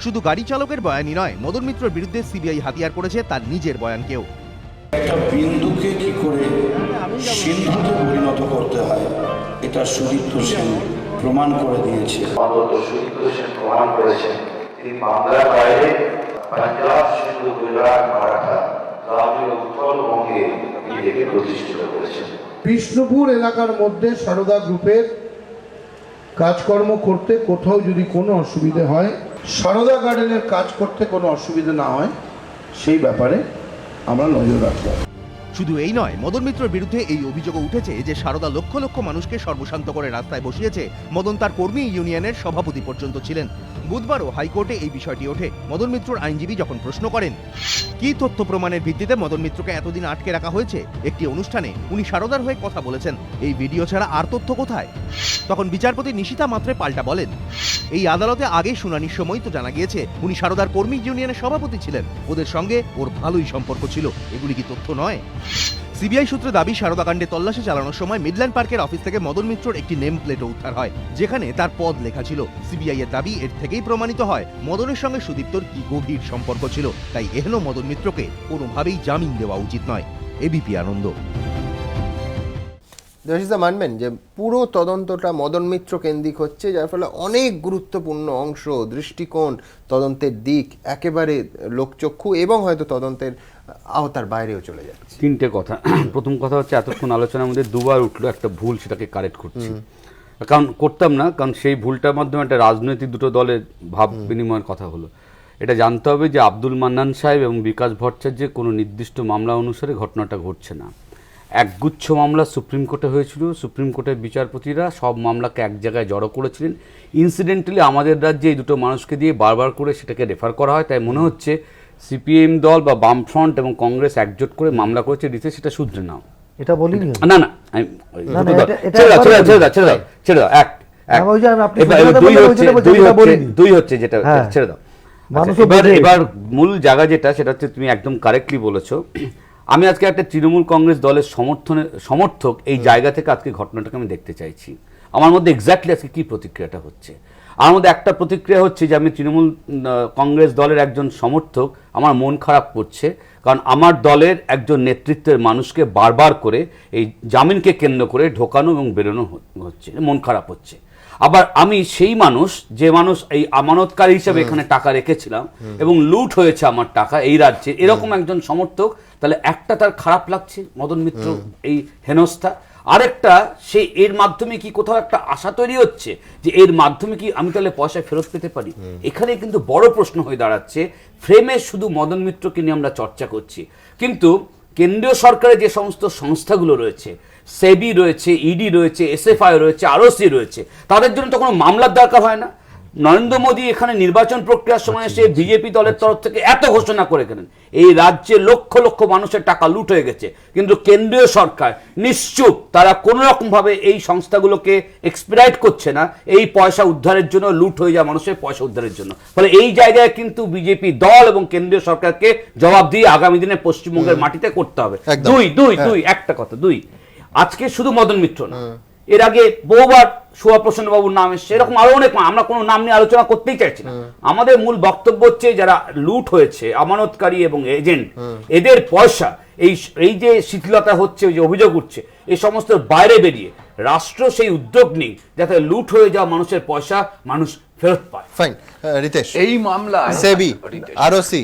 শুধু গাড়ি চালকের বয়ানই নয়, মদন মিত্রর বিরুদ্ধে সিবিআই হাতিয়ার করেছে তার নিজের বয়ানকেও। একটা বিন্দুকে কি করে সিন্ধুতে পরিণত করতে হয় এটা সুদীপ্ত সেন প্রমাণ করে দিয়েছে। অন্তত সুদীপ্ত সেন প্রমাণ করেছেন তিনি বাংলার বাইরে পাঞ্জাব, সিন্ধু, গুজরাট, মারাঠা, দ্রাবিড় উত্তরবঙ্গে নিজেকে প্রতিষ্ঠিত করেছেন। বিষ্ণুপুর এলাকার মধ্যে সারদা গ্রুপের কাজকর্ম করতে কোথাও যদি কোনো অসুবিধে হয়, সারদা গার্ডেনের কাজ করতে কোনো অসুবিধা না হয়, সেই ব্যাপারে আমরা নজর রাখব। শুধু এই নয়, মদন মিত্রর বিরুদ্ধে এই অভিযোগও উঠেছে যে সারদা লক্ষ লক্ষ মানুষকে সর্বশান্ত করে রাস্তায় বসিয়েছে। মদন তার কর্মী ইউনিয়নের সভাপতি পর্যন্ত ছিলেন। বুধবারও হাইকোর্টে এই বিষয়টি ওঠে। মদন মিত্রর আইনজীবী যখন প্রশ্ন করেন, কি তথ্য প্রমাণের ভিত্তিতে মদন মিত্রকে এতদিন আটকে রাখা হয়েছে? একটি অনুষ্ঠানে উনি সারদার হয়ে কথা বলেছেন, এই ভিডিও ছাড়া আর তথ্য কোথায়? তখন বিচারপতি নিশিতা মাত্রে পাল্টা বলেন, এই আদালতে আগে শুনানির সময় তো জানা গিয়েছে উনি সারদার কর্মী ইউনিয়নের সভাপতি ছিলেন, ওদের সঙ্গে ওর ভালোই সম্পর্ক ছিল, এগুলি কি তথ্য নয়? সিবিআই সূত্রে দাবি, সারদাকাণ্ডে তল্লাশি চালানোর সময় মিডল্যান্ড পার্কের অফিস থেকে মদন মিত্রর একটি নেম প্লেটও উদ্ধার হয়, যেখানে তার পদ লেখা ছিল। সিবিআই এর দাবি, এর থেকেই প্রমাণিত হয় মদনের সঙ্গে সুদীপ্তর কি গভীর সম্পর্ক ছিল। তাই এহেন মদন মিত্রকে কোনোভাবেই জামিন দেওয়া উচিত নয়। এবিপি আনন্দ। দেবাশিসদা, মানবেন যে পুরো তদন্তটা মদন মিত্র কেন্দ্রিক হচ্ছে, যার ফলে অনেক গুরুত্বপূর্ণ অংশ, দৃষ্টিকোণ, তদন্তের দিক একেবারে লোকচক্ষু এবং হয়তো তদন্তের আওতার বাইরেও চলে যাচ্ছে। তিনটে কথা। প্রথম কথা হচ্ছে, এতক্ষণ আলোচনার মধ্যে দুবার উঠলো একটা ভুল, সেটাকে কারেক্ট করছি। কারণ করতাম না, কারণ সেই ভুলটার মাধ্যমে একটা রাজনৈতিক দুটো দলের ভাব বিনিময়ের কথা হলো। এটা জানতে হবে যে আব্দুল মান্নান সাহেব এবং বিকাশ ভট্টাচার্যের কোনো নির্দিষ্ট মামলা অনুসারে ঘটনাটা ঘটছে না। একগুচ্ছ মামলা সুপ্রিম কোর্টে হয়েছিল। সুপ্রিম কোর্টের বিচারপতিরা সব মামলাকে এক জায়গায় জড়ো করেছিলেন। ইনসিডেন্টালি আমাদের রাজ্যে এই দুটো মানুষকে দিয়ে বারবার করে সেটাকে রেফার করা হয়। তাই মনে হচ্ছে সিপিএম দল বা বামফ্রন্ট এবং কংগ্রেস একজোট করে মামলা করেছে, দিতে সেটা শুধরে নাও। এটা বলিনি না না, ছেড়ে দাও। দুই হচ্ছে যেটা, ছেড়ে দাও। এবার মূল জায়গা যেটা, সেটা হচ্ছে তুমি একদম কারেক্টলি বলেছো। আমি আজকে একটা তৃণমূল কংগ্রেস দলের সমর্থক এই জায়গা থেকে আজকে ঘটনাটাকে আমি দেখতে চাইছি। আমার মধ্যে এক্স্যাক্টলি আজকে কি প্রতিক্রিয়াটা হচ্ছে। আমার মধ্যে একটা প্রতিক্রিয়া হচ্ছে যে আমি তৃণমূল কংগ্রেস দলের একজন সমর্থক, আমার মন খারাপ করছে, কারণ আমার দলের একজন নেতৃত্বের মানুষকে বারবার করে এই জামিনকে কেন্দ্র করে ঢোকানো এবং বেরোনো হচ্ছে, মন খারাপ হচ্ছে। আবার আমি সেই মানুষ, যে মানুষ এই আমানতকারী হিসেবে এখানে টাকা রেখেছিলাম এবং লুট হয়েছে আমার টাকা এই রাজ্যে, এরকম একজন সমর্থক, তাহলে একটা তার খারাপ লাগছে মদন মিত্র এই হেনস্থা, আরেকটা সে এর মাধ্যমে কি কোথাও একটা আশা তৈরি হচ্ছে যে এর মাধ্যমে কি আমি তাহলে পয়সা ফেরত পেতে পারি। এখানে কিন্তু বড় প্রশ্ন হয়ে দাঁড়াচ্ছে। ফ্রেমে শুধু মদন মিত্রকে নিয়ে আমরা চর্চা করছি, কিন্তু কেন্দ্রীয় সরকারের যে সমস্ত সংস্থাগুলো রয়েছে, সেবি রয়েছে, ইডি রয়েছে, এসএফআই রয়েছে, আরওসি রয়েছে, তাদের জন্য তো কোনো মামলার দরকার হয় না। নরেন্দ্র মোদী এখানে নির্বাচন প্রক্রিয়ার সময় এসে বিজেপি দলের তরফ থেকে এত ঘোষণা করে গেলেন, এই রাজ্যে লক্ষ লক্ষ মানুষের টাকা লুট হয়ে গেছে, কিন্তু কেন্দ্রীয় সরকার নিশ্চুপ, তারা কোনো রকম ভাবে এই সংস্থাগুলোকে এক্সপিরাইট করছে না এই পয়সা উদ্ধারের জন্য, লুট হয়ে যাওয়া মানুষের পয়সা উদ্ধারের জন্য। ফলে এই জায়গায় কিন্তু বিজেপি দল এবং কেন্দ্রীয় সরকারকে জবাব দিয়ে আগামী দিনে পশ্চিমবঙ্গের মাটিতে করতে হবে। একটা কথা, আজকে শুধু মদন মিত্র না, এর আগে বহুবার সুভাপ্রসন্ন বাবুর নাম এসছে, এরকম আরো অনেক, আমরা কোনো নাম নিয়ে আলোচনা করতেই চাইছি না। আমাদের মূল বক্তব্য হচ্ছে যারা লুট হয়েছে, আমানতকারী এবং এজেন্ট, এদের পয়সা এই যে শিথিলতা হচ্ছে, যে অভিযোগ উঠছে, এই সমস্ত বাইরে বেরিয়ে রাষ্ট্র সেই উদ্যোগ নিই যাতে লুট হয়ে যাওয়া মানুষের পয়সা মানুষ ফেরত পায়। ফাইন, রিতেশ, এই মামলা সেবি, আরওসি,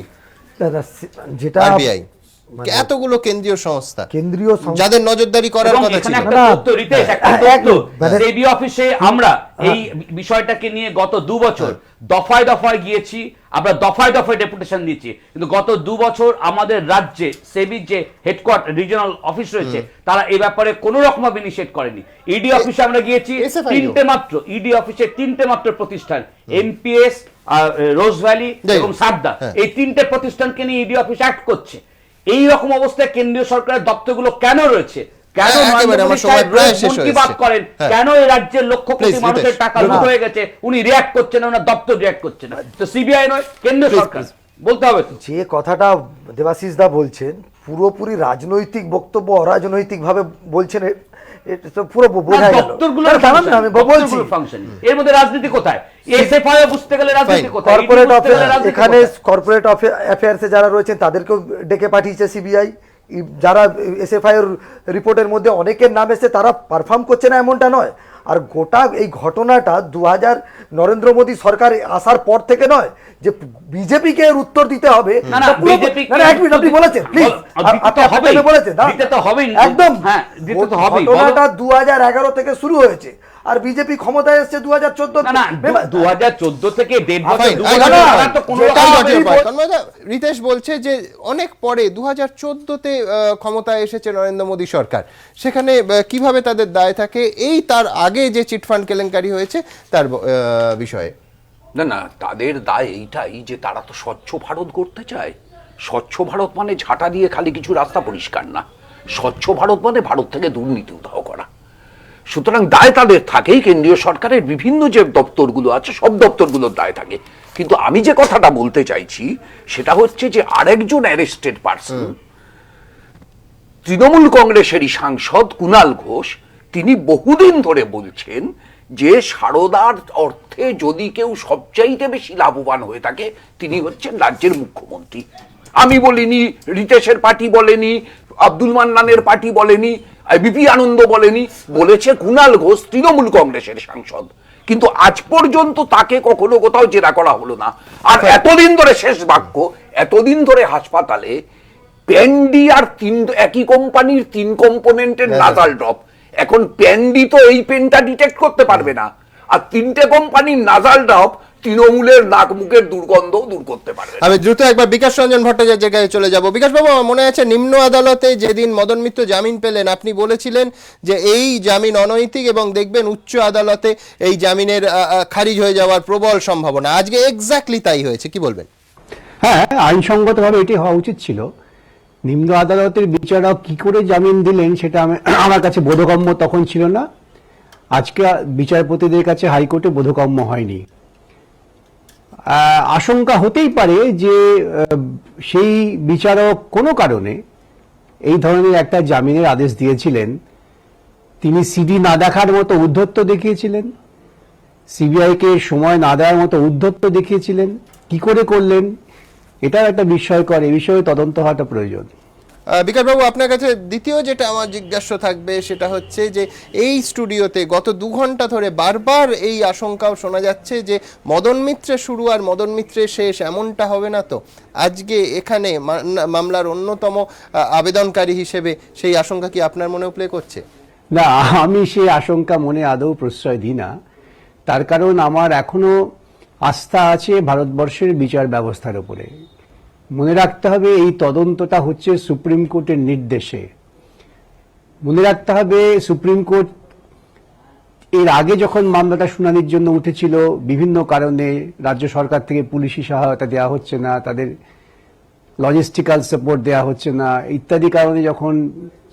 যেটা আরবিআই, এতগুলো কেন্দ্রীয় সংস্থা, যাদের নজরদারি করার কথা ছিল। সেবি অফিসে আমরা এই বিষয়টাকে নিয়ে গত 2 বছর দফায় দফায় গিয়েছি, আমরা দফায় দফায় ডেপুটেশন দিয়েছি, কিন্তু গত 2 বছর আমাদের রাজ্যে সেবির যে হেডকোয়ার্টার রিজিওনাল অফিস রয়েছে, তারা এই ব্যাপারে কোনো রকম ভাবে নিষেধ করেনি। ইডি অফিসে আমরা গিয়েছি, 3টে মাত্র ইডি অফিসে 3টে মাত্র প্রতিষ্ঠান, এমপিএস, রোজ ভ্যালি এবং সারদা, এই 3টে প্রতিষ্ঠানকে নিয়ে ইডি অফিস অ্যাক্ট করছে। এই রকম অবস্থায় কেন্দ্রীয় সরকারের দপ্তরগুলো কেন রয়েছে? কেন করেন? কেন এই রাজ্যের লক্ষ কোটি মানুষের টাকা লুট হয়ে গেছে, উনি রিয়াক্ট করছেন না, ওনার দপ্তর রিয়াক্ট করছে না? তো সিবিআই নয়, কেন্দ্রীয় সরকার বলতে হবে। যে কথাটা দেবাশিস দা বলছেন পুরোপুরি রাজনৈতিক বক্তব্য, অরাজনৈতিক ভাবে বলছেন, এটা তো পুরো বোঝা গেল। আমি বলছি এর মধ্যে রাজনীতি কোথায়? এসএফআই বুঝতে গেলে রাজনীতি কোথায়? কর্পোরেট অফিস, এখানে কর্পোরেট অ্যাফেয়ার্সে যারা রয়েছেন তাদেরকেও ডেকে পাঠিয়েছে সিবিআই। যারা এসএফআই এর রিপোর্টের মধ্যে অনেকের নাম এসে, তারা পারফর্ম করছে না এমনটা নয়। আর গোটা এই ঘটনাটা 2000 নরেন্দ্র মোদী সরকার আসার পর থেকে নয়, যে বিজেপিকে এর উত্তর দিতে হবে। আপনি বলেছেন, প্লিজ, বলেছেন একদম, ঘটনাটা 2011 থেকে শুরু হয়েছে, আর বিজেপি ক্ষমতায় এসেছে 2014 থেকে। রিতেশ বলছে যে অনেক পরে 2014-তে ক্ষমতায় এসেছে নরেন্দ্র মোদী সরকার, সেখানে কিভাবে তাদের দায় থাকে এই তার আগে যে চিটফান্ড কেলেঙ্কারি হয়েছে তার বিষয়ে। না, তাদের দায় এইটাই যে তারা তো স্বচ্ছ ভারত করতে চায়। স্বচ্ছ ভারত মানে ঝাঁটা দিয়ে খালি কিছু রাস্তা পরিষ্কার না, স্বচ্ছ ভারত মানে ভারত থেকে দুর্নীতি উদ্ধার করা। সুতরাং দায় তাদের থাকেই, কেন্দ্রীয় সরকারের বিভিন্ন যে দপ্তরগুলো আছে সব দপ্তরগুলোর দায় থাকে। কিন্তু আমি যে কথাটা বলতে চাইছি সেটা হচ্ছে যে আরেকজন অ্যারেস্টেড পার্সন, তৃণমূল কংগ্রেসেরই সাংসদ কুণাল ঘোষ তিনি বহুদিন ধরে বলছেন যে সারদার অর্থে যদি কেউ সবচাইতে বেশি লাভবান হয়ে থাকে তিনি হচ্ছেন রাজ্যের মুখ্যমন্ত্রী। আমি বলিনি, রিতেশের পার্টি বলেনি, আব্দুল মান্নানের পার্টি বলেনি, বিপি আনন্দ বলেনি, বলেছে কুণাল ঘোষ তৃণমূল কংগ্রেসের সাংসদ। কিন্তু আজ পর্যন্ত তাকে কখনো কোথাও জেরা করা হলো না। আর এতদিন ধরে, শেষ বাক্য, এতদিন ধরে হাসপাতালে প্যান্ডি আর একই কোম্পানির 3 কম্পোনেন্টের নাজাল ড্রপ, এখন প্যান্ডি তো এই পেনটা ডিটেক্ট করতে পারবে না, আর 3টে কোম্পানির নাজাল ড্রপ তৃণমূলের নাক মুখের দুর্গন্ধ দূর করতে পারবে। আমি দ্রুত একবার বিকাশ রঞ্জন ভট্টাচার্যের কাছে চলে যাব। বিকাশ বাবু, আমার মনে আছে নিম্ন আদালতে যেদিন মদন মিত্র জামিন পেলেন আপনি বলেছিলেন যে এই জামিন অনৈতিক এবং দেখবেন উচ্চ আদালতে এই জামিনের খারিজ হয়ে যাওয়ার প্রবল সম্ভাবনা। আজকে এক্স্যাক্টলি তাই হয়েছে, কি বলবেন? হ্যাঁ, আইনসঙ্গতভাবে এটি হওয়া উচিত ছিল। নিম্ন আদালতের বিচারক কি করে জামিন দিলেন সেটা আমার কাছে বোধগম্য তখন ছিল না। আজকে বিচারপতিদের কাছে হাইকোর্টে বোধগম্য হয়নি। আশঙ্কা হতেই পারে যে সেই বিচারক কোনো কারণে এই ধরনের একটা জামিনের আদেশ দিয়েছিলেন, তিনি সিডি না দেখার মতো উদ্ধত্ত দেখিয়েছিলেন, সিবিআইকে সময় না দেওয়ার মতো উদ্ধত্ত দেখিয়েছিলেন। কি করে করলেন এটাও একটা বিস্ময়কর, এই বিষয়ে তদন্ত হওয়াটা প্রয়োজন। বিকাশবাবু, আপনার কাছে দ্বিতীয় যেটা আমার জিজ্ঞাসা থাকবে সেটা হচ্ছে যে এই স্টুডিওতে গত 2 ঘন্টা ধরে বারবার এই আশঙ্কাও শোনা যাচ্ছে যে মদন মিত্রের শুরু আর মদন মিত্রের শেষ, এমনটা হবে না তো? আজকে এখানে মামলার অন্যতম আবেদনকারী হিসেবে সেই আশঙ্কা কি আপনার মনেও প্লে করছে? না, আমি সেই আশঙ্কা মনে আদৌ প্রশ্রয় দিই না। তার কারণ আমার এখনো আস্থা আছে ভারতবর্ষের বিচার ব্যবস্থার উপরে। মনে রাখতে হবে এই তদন্তটা হচ্ছে সুপ্রিম কোর্টের নির্দেশে। মনে রাখতে হবে সুপ্রিম কোর্ট এর আগে যখন মামলাটা শুনানির জন্য উঠেছিল, বিভিন্ন কারণে রাজ্য সরকার থেকে পুলিশি সহায়তা দেওয়া হচ্ছে না, তাদের লজিস্টিক্যাল সাপোর্ট দেওয়া হচ্ছে না ইত্যাদি কারণে যখন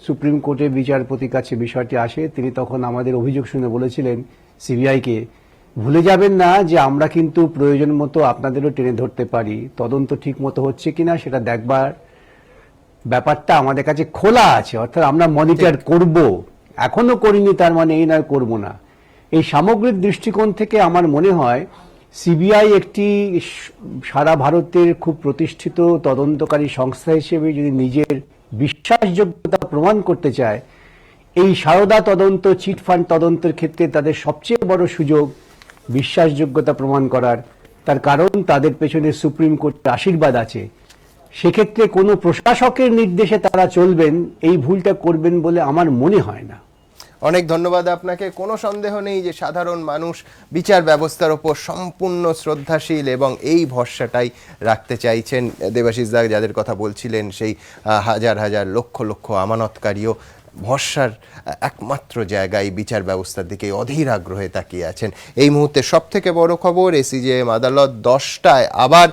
সুপ্রিম কোর্টের বিচারপতির কাছে বিষয়টি আসে, তিনি তখন আমাদের অভিযোগ শুনে বলেছিলেন সিবিআইকে, ভুলে যাবেন না যে আমরা কিন্তু প্রয়োজন মতো আপনাদেরও টেনে ধরতে পারি, তদন্ত ঠিক মতো হচ্ছে কিনা সেটা দেখবার ব্যাপারটা আমাদের কাছে খোলা আছে, অর্থাৎ আমরা মনিটর করব। এখনো করিনি তার মানে এই নয় করব না। এই সামগ্রিক দৃষ্টিকোণ থেকে আমার মনে হয় সিবিআই একটি সারা ভারতের খুব প্রতিষ্ঠিত তদন্তকারী সংস্থা হিসেবে যদি নিজের বিশ্বাসযোগ্যতা প্রমাণ করতে চায়, এই সারদা তদন্ত, চিটফান্ড তদন্তের ক্ষেত্রে তাদের সবচেয়ে বড় সুযোগ বিশ্বাসযোগ্যতা প্রমাণ করার। তার কারণ তাদের পেছনে সুপ্রিম কোর্টের আশীর্বাদ আছে। সেক্ষেত্রে কোনো প্রশাসকের নির্দেশে তারা চলবেন, এই ভুলটা করবেন বলে আমার মনে হয় না। অনেক ধন্যবাদ আপনাকে। কোনো সন্দেহ নেই যে সাধারণ মানুষ বিচার ব্যবস্থার ওপর সম্পূর্ণ শ্রদ্ধাশীল এবং এই ভরসাটাই রাখতে চাইছেন। দেবাশিস দা যাদের কথা বলছিলেন, সেই হাজার হাজার লক্ষ লক্ষ আমানতকারীও ভরসার একমাত্র জায়গায় বিচার ব্যবস্থার দিকে অধীর আগ্রহে তাকিয়ে আছেন। এই মুহূর্তে সব থেকে বড় খবর, এসিজেএম আদালত 10টায় আবার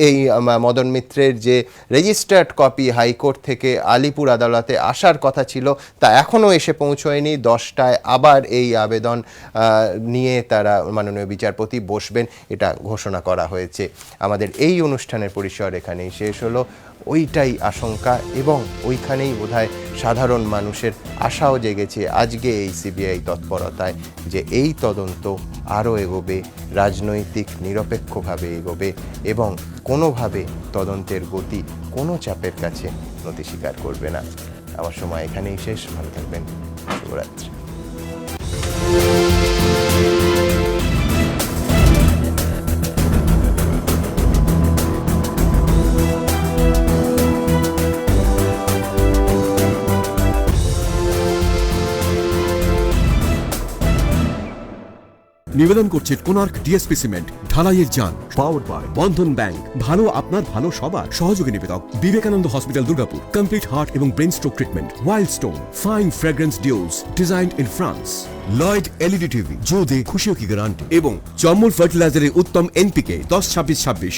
এই মদন মিত্রের যে রেজিস্টার্ড কপি হাইকোর্ট থেকে আলিপুর আদালতে আসার কথা ছিল তা এখনও এসে পৌঁছয়নি। 10টায় আবার এই আবেদন নিয়ে তারা মাননীয় বিচারপতি বসবেন, এটা ঘোষণা করা হয়েছে। আমাদের এই অনুষ্ঠানের পরিসর এখানেই শেষ হলো। ওইটাই আশঙ্কা এবং ওইখানেই বোধহয় সাধারণ মানুষের আশাও জেগেছে আজকে এই সিবিআই তৎপরতায়, যে এই তদন্ত আরও এগোবে, রাজনৈতিক নিরপেক্ষভাবে এগোবে এবং কোনোভাবে তদন্তের গতি কোনো চাপের কাছে নতি স্বীকার করবে না। আমার সময় এখানেই শেষ। ভালো থাকবেন। শুভরাত্রি। নিবেদন করছে কোনার্ক ডিএসপি সিমেন্ট, ঢালাইয়ের যান, পাওয়ার্ড বাই বন্ধন ব্যাংক। ভালো আপনার, ভালো সবার। সহযোগী নিবেদক Vivekananda hospital, Durgapur. Complete heart এবং brain stroke treatment. Wild stone fine fragrance deos designed in France. Lloyd LED TV, जो दे खुशियों की गारंटी। এবং চম্মুল ফার্টিলাইজারের উত্তম এনপিকে 10-26-26